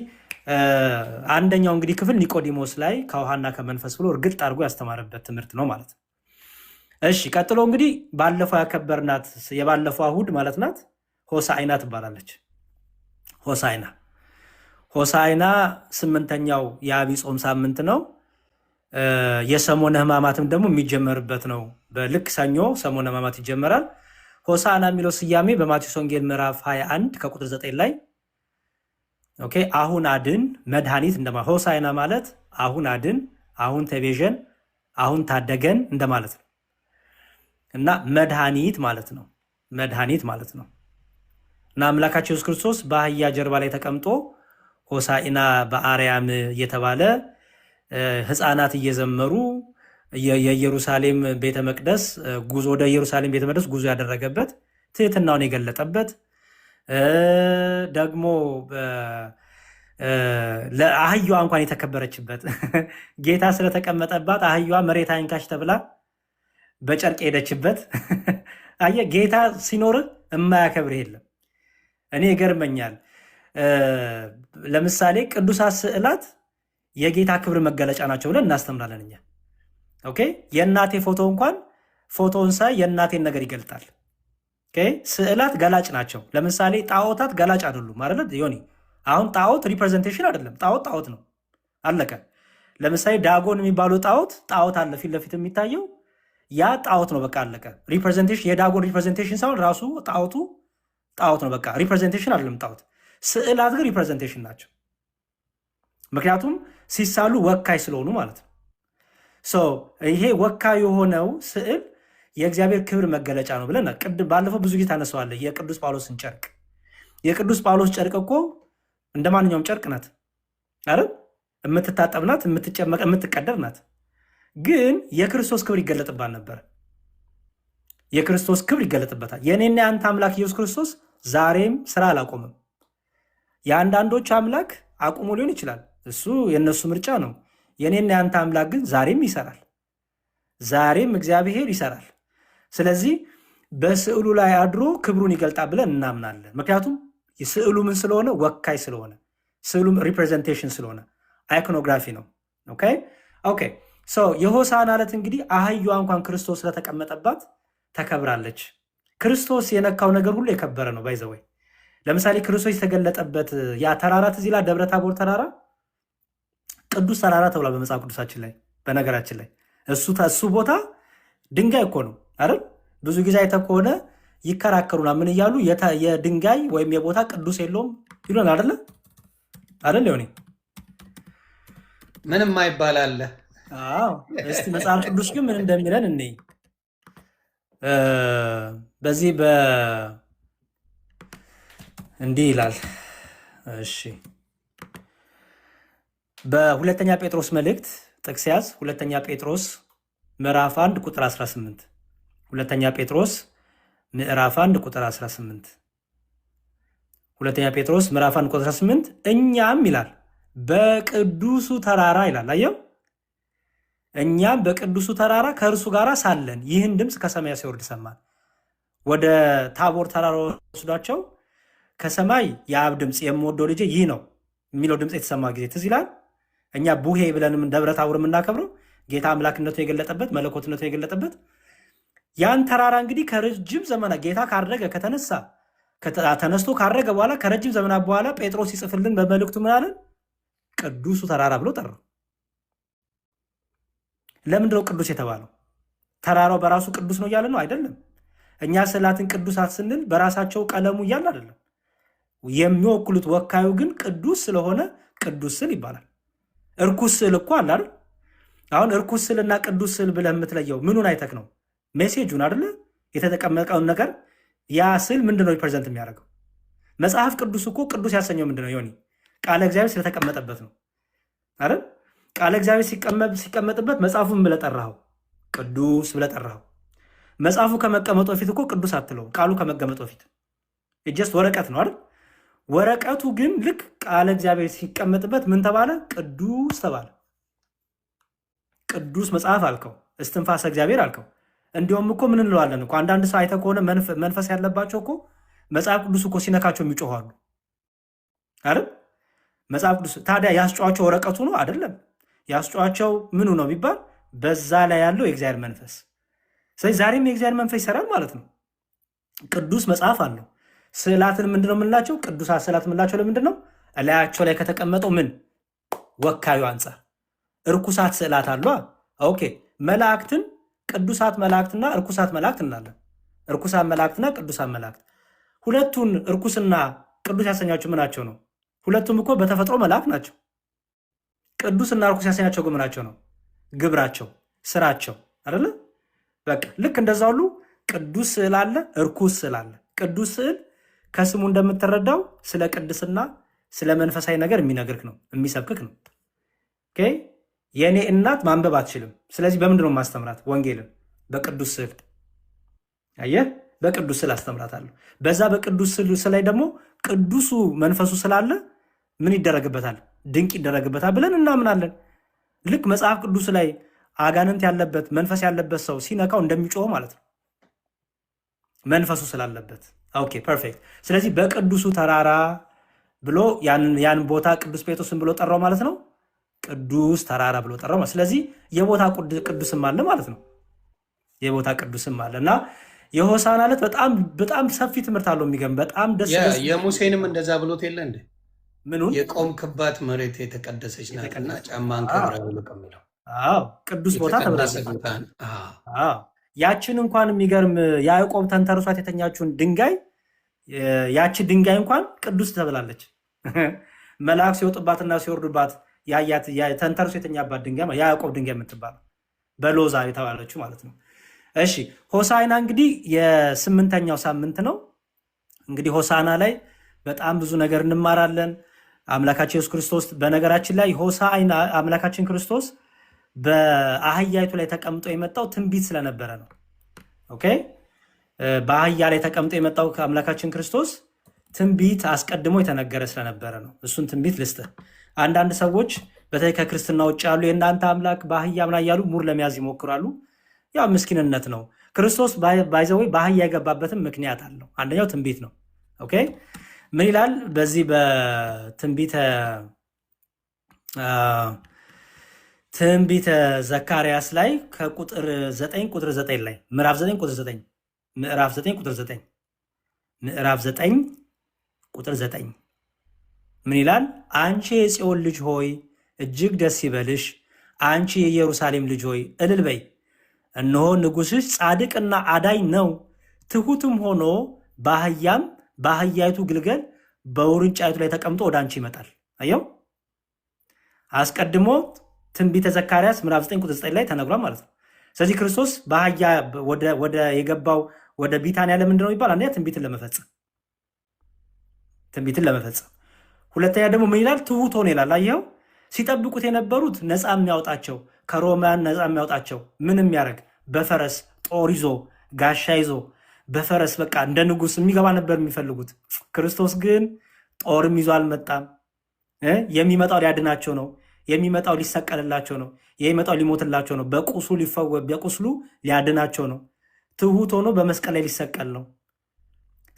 E: አንደኛው እንግዲህ ክፍል ኒቆዲሞስ ላይ ከውሃና ከመንፈስ ብሎ እርግጥ አድርጎ ያስተማረበት ትምህርት ነው ማለት ነው። እሺ ቀጥሎ እንግዲህ ባለፈው ያከበርናት የባለፈው እሑድ ማለት ናት ሆሳዕና ትባላለች። ሆሳዕና 8ኛው የዐቢይ ጾም ሳምንት ነው። የሰሞነ ሕማማትም ደግሞ የሚጀመርበት ነው። በልክ ሰኞ ሰሞነ ሕማማት ይጀመራል። ሆሳዕና የሚለው ስያሜ በማቴዎስ ወንጌል ምዕራፍ 21 ከቁጥር 9 ላይ ኦኬ አሁን አድን መድኃኒት እንደማለት። ሆሳዕና ማለት አሁን አድን፣ አሁን ተቤዠን፣ አሁን ታደገን እንደማለት ነው እና መድኃኒት ማለት ነው። መድኃኒት ማለት ነው እና አምላካችን ኢየሱስ ክርስቶስ በአህያ ጀርባ ላይ ተቀምጦ ሆሳዕና በአርያም እየተባለ ሕፃናት እየዘመሩ የኢየሩሳሌም ቤተ መቅደስ ጉዞ ወደ ኢየሩሳሌም ቤተ መቅደስ ጉዞ ያደረገበት ትህትናውን የገለጠበት ደግሞ ለአህያዋ እንኳን የተከበረችበት ጌታ ስለተቀመጠባት አህያዋ መሬት አይንካሽ ተብላ በጨርቅ ሄደችበት። አየህ ጌታ ሲኖር የማያከብር የለም። እኔ ይገርመኛል። ለምሳሌ ቅዱሳት ስዕላት የጌታ ክብር መገለጫ ናቸው ብለን እናስተምራለን እኛ። ኦኬ የእናቴ ፎቶ እንኳን ፎቶውን ሳይ የእናቴን ነገር ይገልጣል። ኦኬ ስዕላት ገላጭ ናቸው። ለምሳሌ ጣዖታት ገላጭ አይደሉም ማለት ዮኒ። አሁን ጣዖት ሪፕሬዘንቴሽን አይደለም። ጣዖት ነው አለቀ። ለምሳሌ ዳጎን የሚባለው ጣዖት አለ ፊት ለፊት የሚታየው ያ ጣዖት ነው በቃ አለቀ። ሪፕሬዘንቴሽን የዳጎን ሪፕሬዘንቴሽን ሳይሆን ራሱ ጣዖት ነው በቃ ሪፕሬዘንቴሽን አይደለም ጣዖት። ስዕላት ግን ሪፕሬዘንቴሽን ናቸው። ምክንያቱም ሲሳሉ ወካይ ስለሆኑ ማለት ነው። ይሄ ወካይ የሆነው ስዕል የእግዚአብሔር ክብር መገለጫ ነው ብለን ቅድም ባለፈው ብዙ ጊዜ ታነሳዋለህ። የቅዱስ ጳውሎስን ጨርቅ የቅዱስ ጳውሎስ ጨርቅ እኮ እንደ ማንኛውም ጨርቅ ናት አይደል? የምትታጠብ ናት፣ የምትጨመቅ የምትቀደር ናት። ግን የክርስቶስ ክብር ይገለጥባት ነበር። የክርስቶስ ክብር ይገለጥበታል። የእኔና የአንተ አምላክ ኢየሱስ ክርስቶስ ዛሬም ስራ አላቆምም። የአንዳንዶች አምላክ አቁሞ ሊሆን ይችላል፣ እሱ የእነሱ ምርጫ ነው። የእኔና የአንተ አምላክ ግን ዛሬም ይሰራል። ዛሬም እግዚአብሔር ይሰራል። ስለዚህ በስዕሉ ላይ አድሮ ክብሩን ይገልጣል ብለን እናምናለን። ምክንያቱም ስዕሉ ምን ስለሆነ? ወካይ ስለሆነ፣ ስዕሉ ሪፕሬዘንቴሽን ስለሆነ አይኮኖግራፊ ነው። ኦኬ የሆሳዕና ዕለት እንግዲህ አህያዋ እንኳን ክርስቶስ ስለተቀመጠባት ተከብራለች። ክርስቶስ የነካው ነገር ሁሉ የከበረ ነው። ባይዘወይ ለምሳሌ ክርስቶስ የተገለጠበት ያ ተራራ ትዝ ይላል። ደብረ ታቦር ተራራ ቅዱስ ተራራ ተብሏል በመጽሐፍ ቅዱሳችን ላይ። በነገራችን ላይ እሱ ቦታ ድንጋይ እኮ ነው አይደል? ብዙ ጊዜ አይተህ ከሆነ ይከራከሩናል። ምን እያሉ የድንጋይ ወይም የቦታ ቅዱስ የለውም ይሉን አይደለ? ሆኔ
A: ምንም አይባል አለ።
E: እስቲ መጽሐፍ ቅዱስ ግን ምን እንደሚለን እኔ በዚህ እንዲህ ይላል። እሺ በሁለተኛ ጴጥሮስ መልእክት ጥቅስ ያዝ። ሁለተኛ ጴጥሮስ ምዕራፍ 1 ቁጥር 18 ሁለተኛ ጴጥሮስ ምዕራፍ 1 ቁጥር 18 ሁለተኛ ጴጥሮስ ምዕራፍ 1 ቁጥር 18 እኛም ይላል በቅዱሱ ተራራ ይላል። አየው እኛም በቅዱሱ ተራራ ከእርሱ ጋር ሳለን ይህን ድምፅ ከሰማይ ሲወርድ ሰማን። ወደ ታቦር ተራራ ወስዷቸው ከሰማይ የአብ ድምፅ የምወደው ልጄ ይህ ነው የሚለው ድምፅ የተሰማ ጊዜ ትዝ ይላል። እኛ ቡሄ ብለንም ደብረ ታቦር የምናከብረው ጌታ አምላክነቱ የገለጠበት መለኮትነቱ የገለጠበት ያን ተራራ እንግዲህ ከረጅም ዘመናት ጌታ ካረገ ተነስቶ ካረገ በኋላ ከረጅም ዘመናት በኋላ ጴጥሮስ ሲጽፍልን በመልእክቱ ምን አለን? ቅዱሱ ተራራ ብሎ ጠራው። ለምንድነው ቅዱስ የተባለው? ተራራው በራሱ ቅዱስ ነው እያለ ነው አይደለም። እኛ ስዕላትን ቅዱሳት ስንል በራሳቸው ቀለሙ እያለ አይደለም። የሚወክሉት ወካዩ ግን ቅዱስ ስለሆነ ቅዱስ ስዕል ይባላል። እርኩስ ስዕል እኮ አለ አይደል? አሁን እርኩስ ስዕልና ቅዱስ ስዕል ብለህ የምትለየው ምኑን አይተክ ነው? ሜሴጁን አይደለ? የተቀመጠውን ነገር ያ ስዕል ምንድነው ሪፕሬዘንት የሚያደርገው? መጽሐፍ ቅዱስ እኮ ቅዱስ ያሰኘው ምንድነው? ዮኒ ቃለ እግዚአብሔር ስለተቀመጠበት ነው አይደል? ቃለ እግዚአብሔር ሲቀመጥበት መጽሐፉን ብለህ ጠራኸው፣ ቅዱስ ብለህ ጠራኸው። መጽሐፉ ከመቀመጡ በፊት እኮ ቅዱስ አትለው። ቃሉ ከመቀመጡ በፊት ጀስት ወረቀት ነው አይደል? ወረቀቱ ግን ልክ ቃለ እግዚአብሔር ሲቀመጥበት ምን ተባለ? ቅዱስ ተባለ። ቅዱስ መጽሐፍ አልከው፣ እስትንፋሰ እግዚአብሔር አልከው። እንዲሁም እኮ ምን እንለዋለን እኮ አንዳንድ ሰው አይተህ ከሆነ መንፈስ ያለባቸው እኮ መጽሐፍ ቅዱስ እኮ ሲነካቸው የሚጮኋሉ አይደል? መጽሐፍ ቅዱስ ታዲያ ያስጨዋቸው ወረቀቱ ነው አይደለም? ያስጨዋቸው ምኑ ነው ቢባል በዛ ላይ ያለው የእግዚአብሔር መንፈስ። ስለዚህ ዛሬም የእግዚአብሔር መንፈስ ይሰራል ማለት ነው። ቅዱስ መጽሐፍ አለው። ስዕላትን ምንድነው የምንላቸው? ቅዱሳት ስዕላት የምንላቸው ለምንድን ነው? እላያቸው ላይ ከተቀመጠው ምን ወካዩ አንጻር እርኩሳት ስዕላት አሉ። ኦኬ መላእክትን ቅዱሳት መላእክትና እርኩሳት መላእክት እንላለን። እርኩሳት መላእክትና ቅዱሳት መላእክት ሁለቱን እርኩስና ቅዱስ ያሰኛቸው ምናቸው ነው? ሁለቱም እኮ በተፈጥሮ መላእክት ናቸው። ቅዱስና እርኩስ ያሰኛቸው ግን ምናቸው ነው? ግብራቸው፣ ስራቸው አይደለ? በቃ ልክ እንደዛ ሁሉ ቅዱስ ስዕል አለ፣ እርኩስ ስዕል አለ። ቅዱስ ስዕል ከስሙ እንደምትረዳው ስለ ቅድስና ስለ መንፈሳዊ ነገር የሚነግርክ ነው፣ የሚሰብክክ ነው። ኦኬ የእኔ እናት ማንበብ አትችልም። ስለዚህ በምንድን ነው ማስተምራት? ወንጌልን በቅዱስ ስዕል። አየህ፣ በቅዱስ ስዕል አስተምራታለሁ። በዛ በቅዱስ ስዕል ላይ ደግሞ ቅዱሱ መንፈሱ ስላለ ምን ይደረግበታል? ድንቅ ይደረግበታል ብለን እናምናለን። ልክ መጽሐፍ ቅዱስ ላይ አጋንንት ያለበት መንፈስ ያለበት ሰው ሲነካው እንደሚጮህ ማለት ነው፣ መንፈሱ ስላለበት። ኦኬ ፐርፌክት። ስለዚህ በቅዱሱ ተራራ ብሎ ያን ቦታ ቅዱስ ጴጥሮስን ብሎ ጠራው ማለት ነው። ቅዱስ ተራራ ብሎ ጠራው ማለት። ስለዚህ የቦታ ቅዱስም አለ ማለት ነው። የቦታ ቅዱስም አለ እና የሆሳና ዕለት በጣም ሰፊ ትምህርት አለው። የሚገርም በጣም ደስ
A: የሙሴንም እንደዛ ብሎት የለ እንዴ?
E: ምኑን
A: የቆምክባት መሬት የተቀደሰች ናትና ጫማን ከብረ ውልቅ የሚለው
E: ቅዱስ ቦታ ተብላለች። ያችን እንኳን የሚገርም ያዕቆብ ተንተርሷት የተኛችውን ድንጋይ ያቺ ድንጋይ እንኳን ቅዱስ ተብላለች። መልአክ ሲወጡባትና ሲወርዱባት ያያት ተንተርሶ የተኛባት ድንጋይ ያዕቆብ ድንጋይ የምትባለው በሎዛ የተባለችው ማለት ነው። እሺ ሆሳዕና እንግዲህ የስምንተኛው ሳምንት ነው። እንግዲህ ሆሳዕና ላይ በጣም ብዙ ነገር እንማራለን። አምላካችን ኢየሱስ ክርስቶስ በነገራችን ላይ ሆሳዕና አምላካችን ክርስቶስ በአህያይቱ ላይ ተቀምጦ የመጣው ትንቢት ስለነበረ ነው። ኦኬ በአህያ ላይ ተቀምጦ የመጣው አምላካችን ክርስቶስ ትንቢት አስቀድሞ የተነገረ ስለነበረ ነው። እሱን ትንቢት ልስጥህ። አንዳንድ ሰዎች በተለይ ከክርስትና ውጭ ያሉ የእናንተ አምላክ በአህያ ምናምን እያሉ ሙር ለመያዝ ይሞክራሉ። ያው ምስኪንነት ነው። ክርስቶስ ባይዘወይ በአህያ የገባበትም ምክንያት አለው። አንደኛው ትንቢት ነው። ኦኬ ምን ይላል? በዚህ ትንቢተ ዘካርያስ ላይ ከቁጥር 9 ቁጥር 9 ላይ ምዕራፍ 9 ቁጥር 9 ምዕራፍ 9 ቁጥር 9 ምዕራፍ 9 ቁጥር 9 ምን ይላል? አንቺ የጽዮን ልጅ ሆይ እጅግ ደስ ይበልሽ፣ አንቺ የኢየሩሳሌም ልጅ ሆይ እልል በይ። እነሆ ንጉሥሽ ጻድቅና አዳኝ ነው፣ ትሑትም ሆኖ በአህያይቱ ግልገል በውርንጫይቱ ላይ ተቀምጦ ወደ አንቺ ይመጣል። አየው፣ አስቀድሞ ትንቢተ ዘካርያስ ምዕራፍ 9 ቁጥር 9 ላይ ተነግሯል ማለት ነው። ስለዚህ ክርስቶስ በአህያ ወደ የገባው ወደ ቢታንያ ለምንድን ነው ይባል? አንደኛ ትንቢትን ለመፈጸም፣ ሁለተኛ ደግሞ ምን ይላል? ትሑት ሆኖ ይላል። አየው፣ ሲጠብቁት የነበሩት ነፃ የሚያወጣቸው ከሮማን ነፃ የሚያወጣቸው ምን የሚያደርግ በፈረስ ጦር ይዞ ጋሻ ይዞ በፈረስ በቃ እንደ ንጉሥ የሚገባ ነበር የሚፈልጉት። ክርስቶስ ግን ጦርም ይዞ አልመጣም። የሚመጣው ሊያድናቸው ነው። የሚመጣው ሊሰቀልላቸው ነው። የሚመጣው ሊሞትላቸው ነው። በቁስሉ ሊያድናቸው ነው። ትሑት ሆኖ በመስቀል ላይ ሊሰቀል ነው።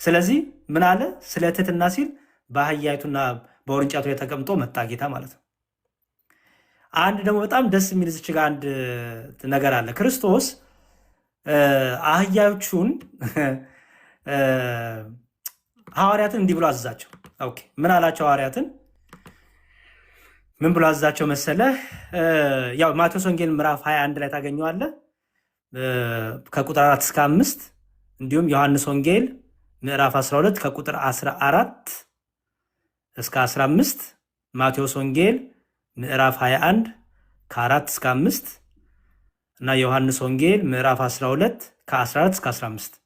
E: ስለዚህ ምን አለ? ስለ ትሕትና ሲል በአህያይቱና በውርንጫቱ ላይ ተቀምጦ መጣ ጌታ ማለት ነው። አንድ ደግሞ በጣም ደስ የሚል እዚች ጋር አንድ ነገር አለ። ክርስቶስ አህያዮቹን ሐዋርያትን እንዲህ ብሎ አዘዛቸው። ኦኬ ምን አላቸው? ሐዋርያትን ምን ብሎ አዘዛቸው መሰለ? ያው ማቴዎስ ወንጌል ምዕራፍ 21 ላይ ታገኘዋለህ ከቁጥር 4 እስከ 5፣ እንዲሁም ዮሐንስ ወንጌል ምዕራፍ 12 ከቁጥር 14 እስከ 15፣ ማቴዎስ ወንጌል ምዕራፍ 21 ከ4 እስከ 5 እና ዮሐንስ ወንጌል ምዕራፍ 12 ከ14 እስከ 15።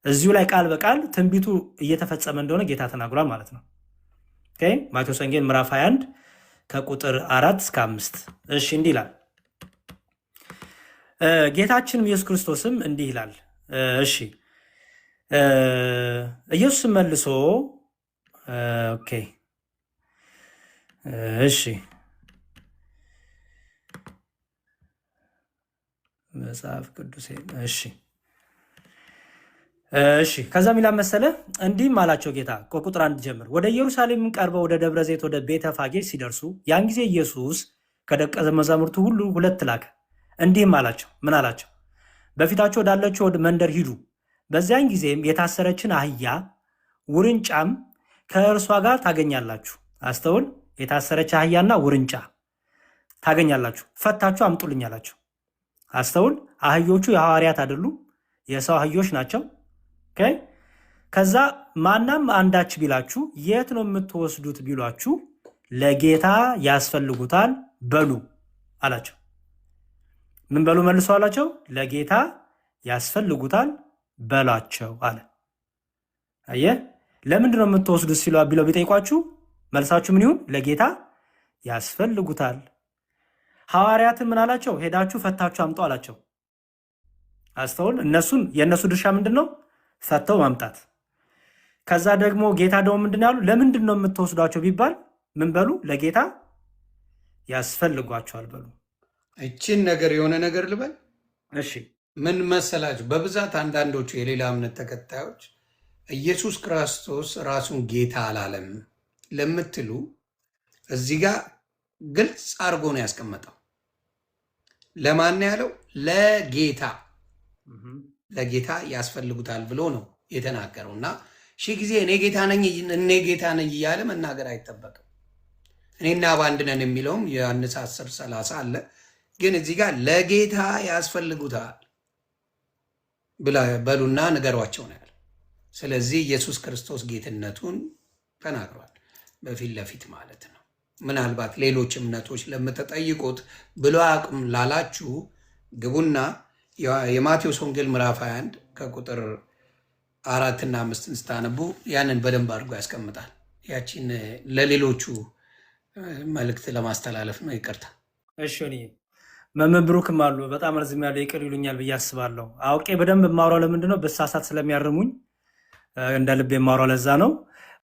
E: እዚሁ ላይ ቃል በቃል ትንቢቱ እየተፈጸመ እንደሆነ ጌታ ተናግሯል ማለት ነው። ኦኬ ማቴዎስ ወንጌል ምዕራፍ 21 ከቁጥር 4 እስከ 5። እሺ እንዲህ ይላል። ጌታችን ኢየሱስ ክርስቶስም እንዲህ ይላል። እሺ ኢየሱስም መልሶ ኦኬ እሺ መጽሐፍ ቅዱስ እሺ ከዛ ሚላ መሰለ እንዲህም አላቸው ጌታ ከቁጥር 1 ጀምር። ወደ ኢየሩሳሌም ቀርበው ወደ ደብረ ዘይት ወደ ቤተ ፋጌ ሲደርሱ ያን ጊዜ ኢየሱስ ከደቀ መዛሙርቱ ሁሉ 2 ላከ። እንዲህም አላቸው፣ ምን አላቸው? በፊታቸው ወዳለችው ወደ መንደር ሂዱ። በዚያን ጊዜም የታሰረችን አህያ ውርንጫም ከእርሷ ጋር ታገኛላችሁ፣ አስተውል። የታሰረች አህያና ውርንጫ ታገኛላችሁ፣ ፈታችሁ አምጡልኝ አላቸው። አስተውል። አህዮቹ የሐዋርያት አይደሉም፣ የሰው አህዮች ናቸው። ኦኬ። ከዛ ማናም አንዳች ቢላችሁ የት ነው የምትወስዱት ቢሏችሁ ለጌታ ያስፈልጉታል በሉ አላቸው። ምን በሉ መልሶ አላቸው? ለጌታ ያስፈልጉታል በሏቸው አለ። አየህ፣ ለምንድን ነው የምትወስዱት ብለው ቢጠይቋችሁ መልሳችሁ ምን ይሁን? ለጌታ ያስፈልጉታል። ሐዋርያትን ምን አላቸው? ሄዳችሁ ፈታችሁ አምጡ አላቸው። አስተውል። የእነሱ ድርሻ ምንድን ነው? ፈተው ማምጣት። ከዛ ደግሞ ጌታ ደግሞ ምንድን ያሉ? ለምንድን ነው የምትወስዷቸው ቢባል ምን በሉ? ለጌታ ያስፈልጓቸዋል በሉ።
A: እችን ነገር የሆነ ነገር ልበል።
E: እሺ፣
A: ምን መሰላችሁ? በብዛት አንዳንዶቹ የሌላ እምነት ተከታዮች ኢየሱስ ክርስቶስ ራሱን ጌታ አላለም ለምትሉ እዚህ ጋር ግልጽ አድርጎ ነው ያስቀመጠው። ለማን ያለው? ለጌታ ያስፈልጉታል ብሎ ነው የተናገረው። እና ሺህ ጊዜ እኔ ጌታ ነኝ እያለ መናገር አይጠበቅም። እኔና በአንድ ነን የሚለውም ዮሐንስ 10:30 አለ። ግን እዚህ ጋር ለጌታ ያስፈልጉታል በሉና ንገሯቸው ነው ያለ። ስለዚህ ኢየሱስ ክርስቶስ ጌትነቱን ተናግሯል በፊት ለፊት ማለት ነው። ምናልባት ሌሎች እምነቶች ለምትጠይቁት ብሎ አቅም ላላችሁ ግቡና የማቴዎስ ወንጌል ምዕራፍ 21 ከቁጥር 4 እና 5 ስታነቡ ያንን በደንብ አድርጎ ያስቀምጣል። ያቺን ለሌሎቹ መልእክት ለማስተላለፍ ነው። ይቅርታ።
E: እሺ፣ መምህር ብሩክም አሉ። በጣም ረዝም ያለው ይቅር ይሉኛል ብዬ አስባለሁ። አውቄ በደንብ የማውራው ለምንድን ነው? በሳሳት ስለሚያርሙኝ እንደ ልብ የማውራው ለዛ ነው።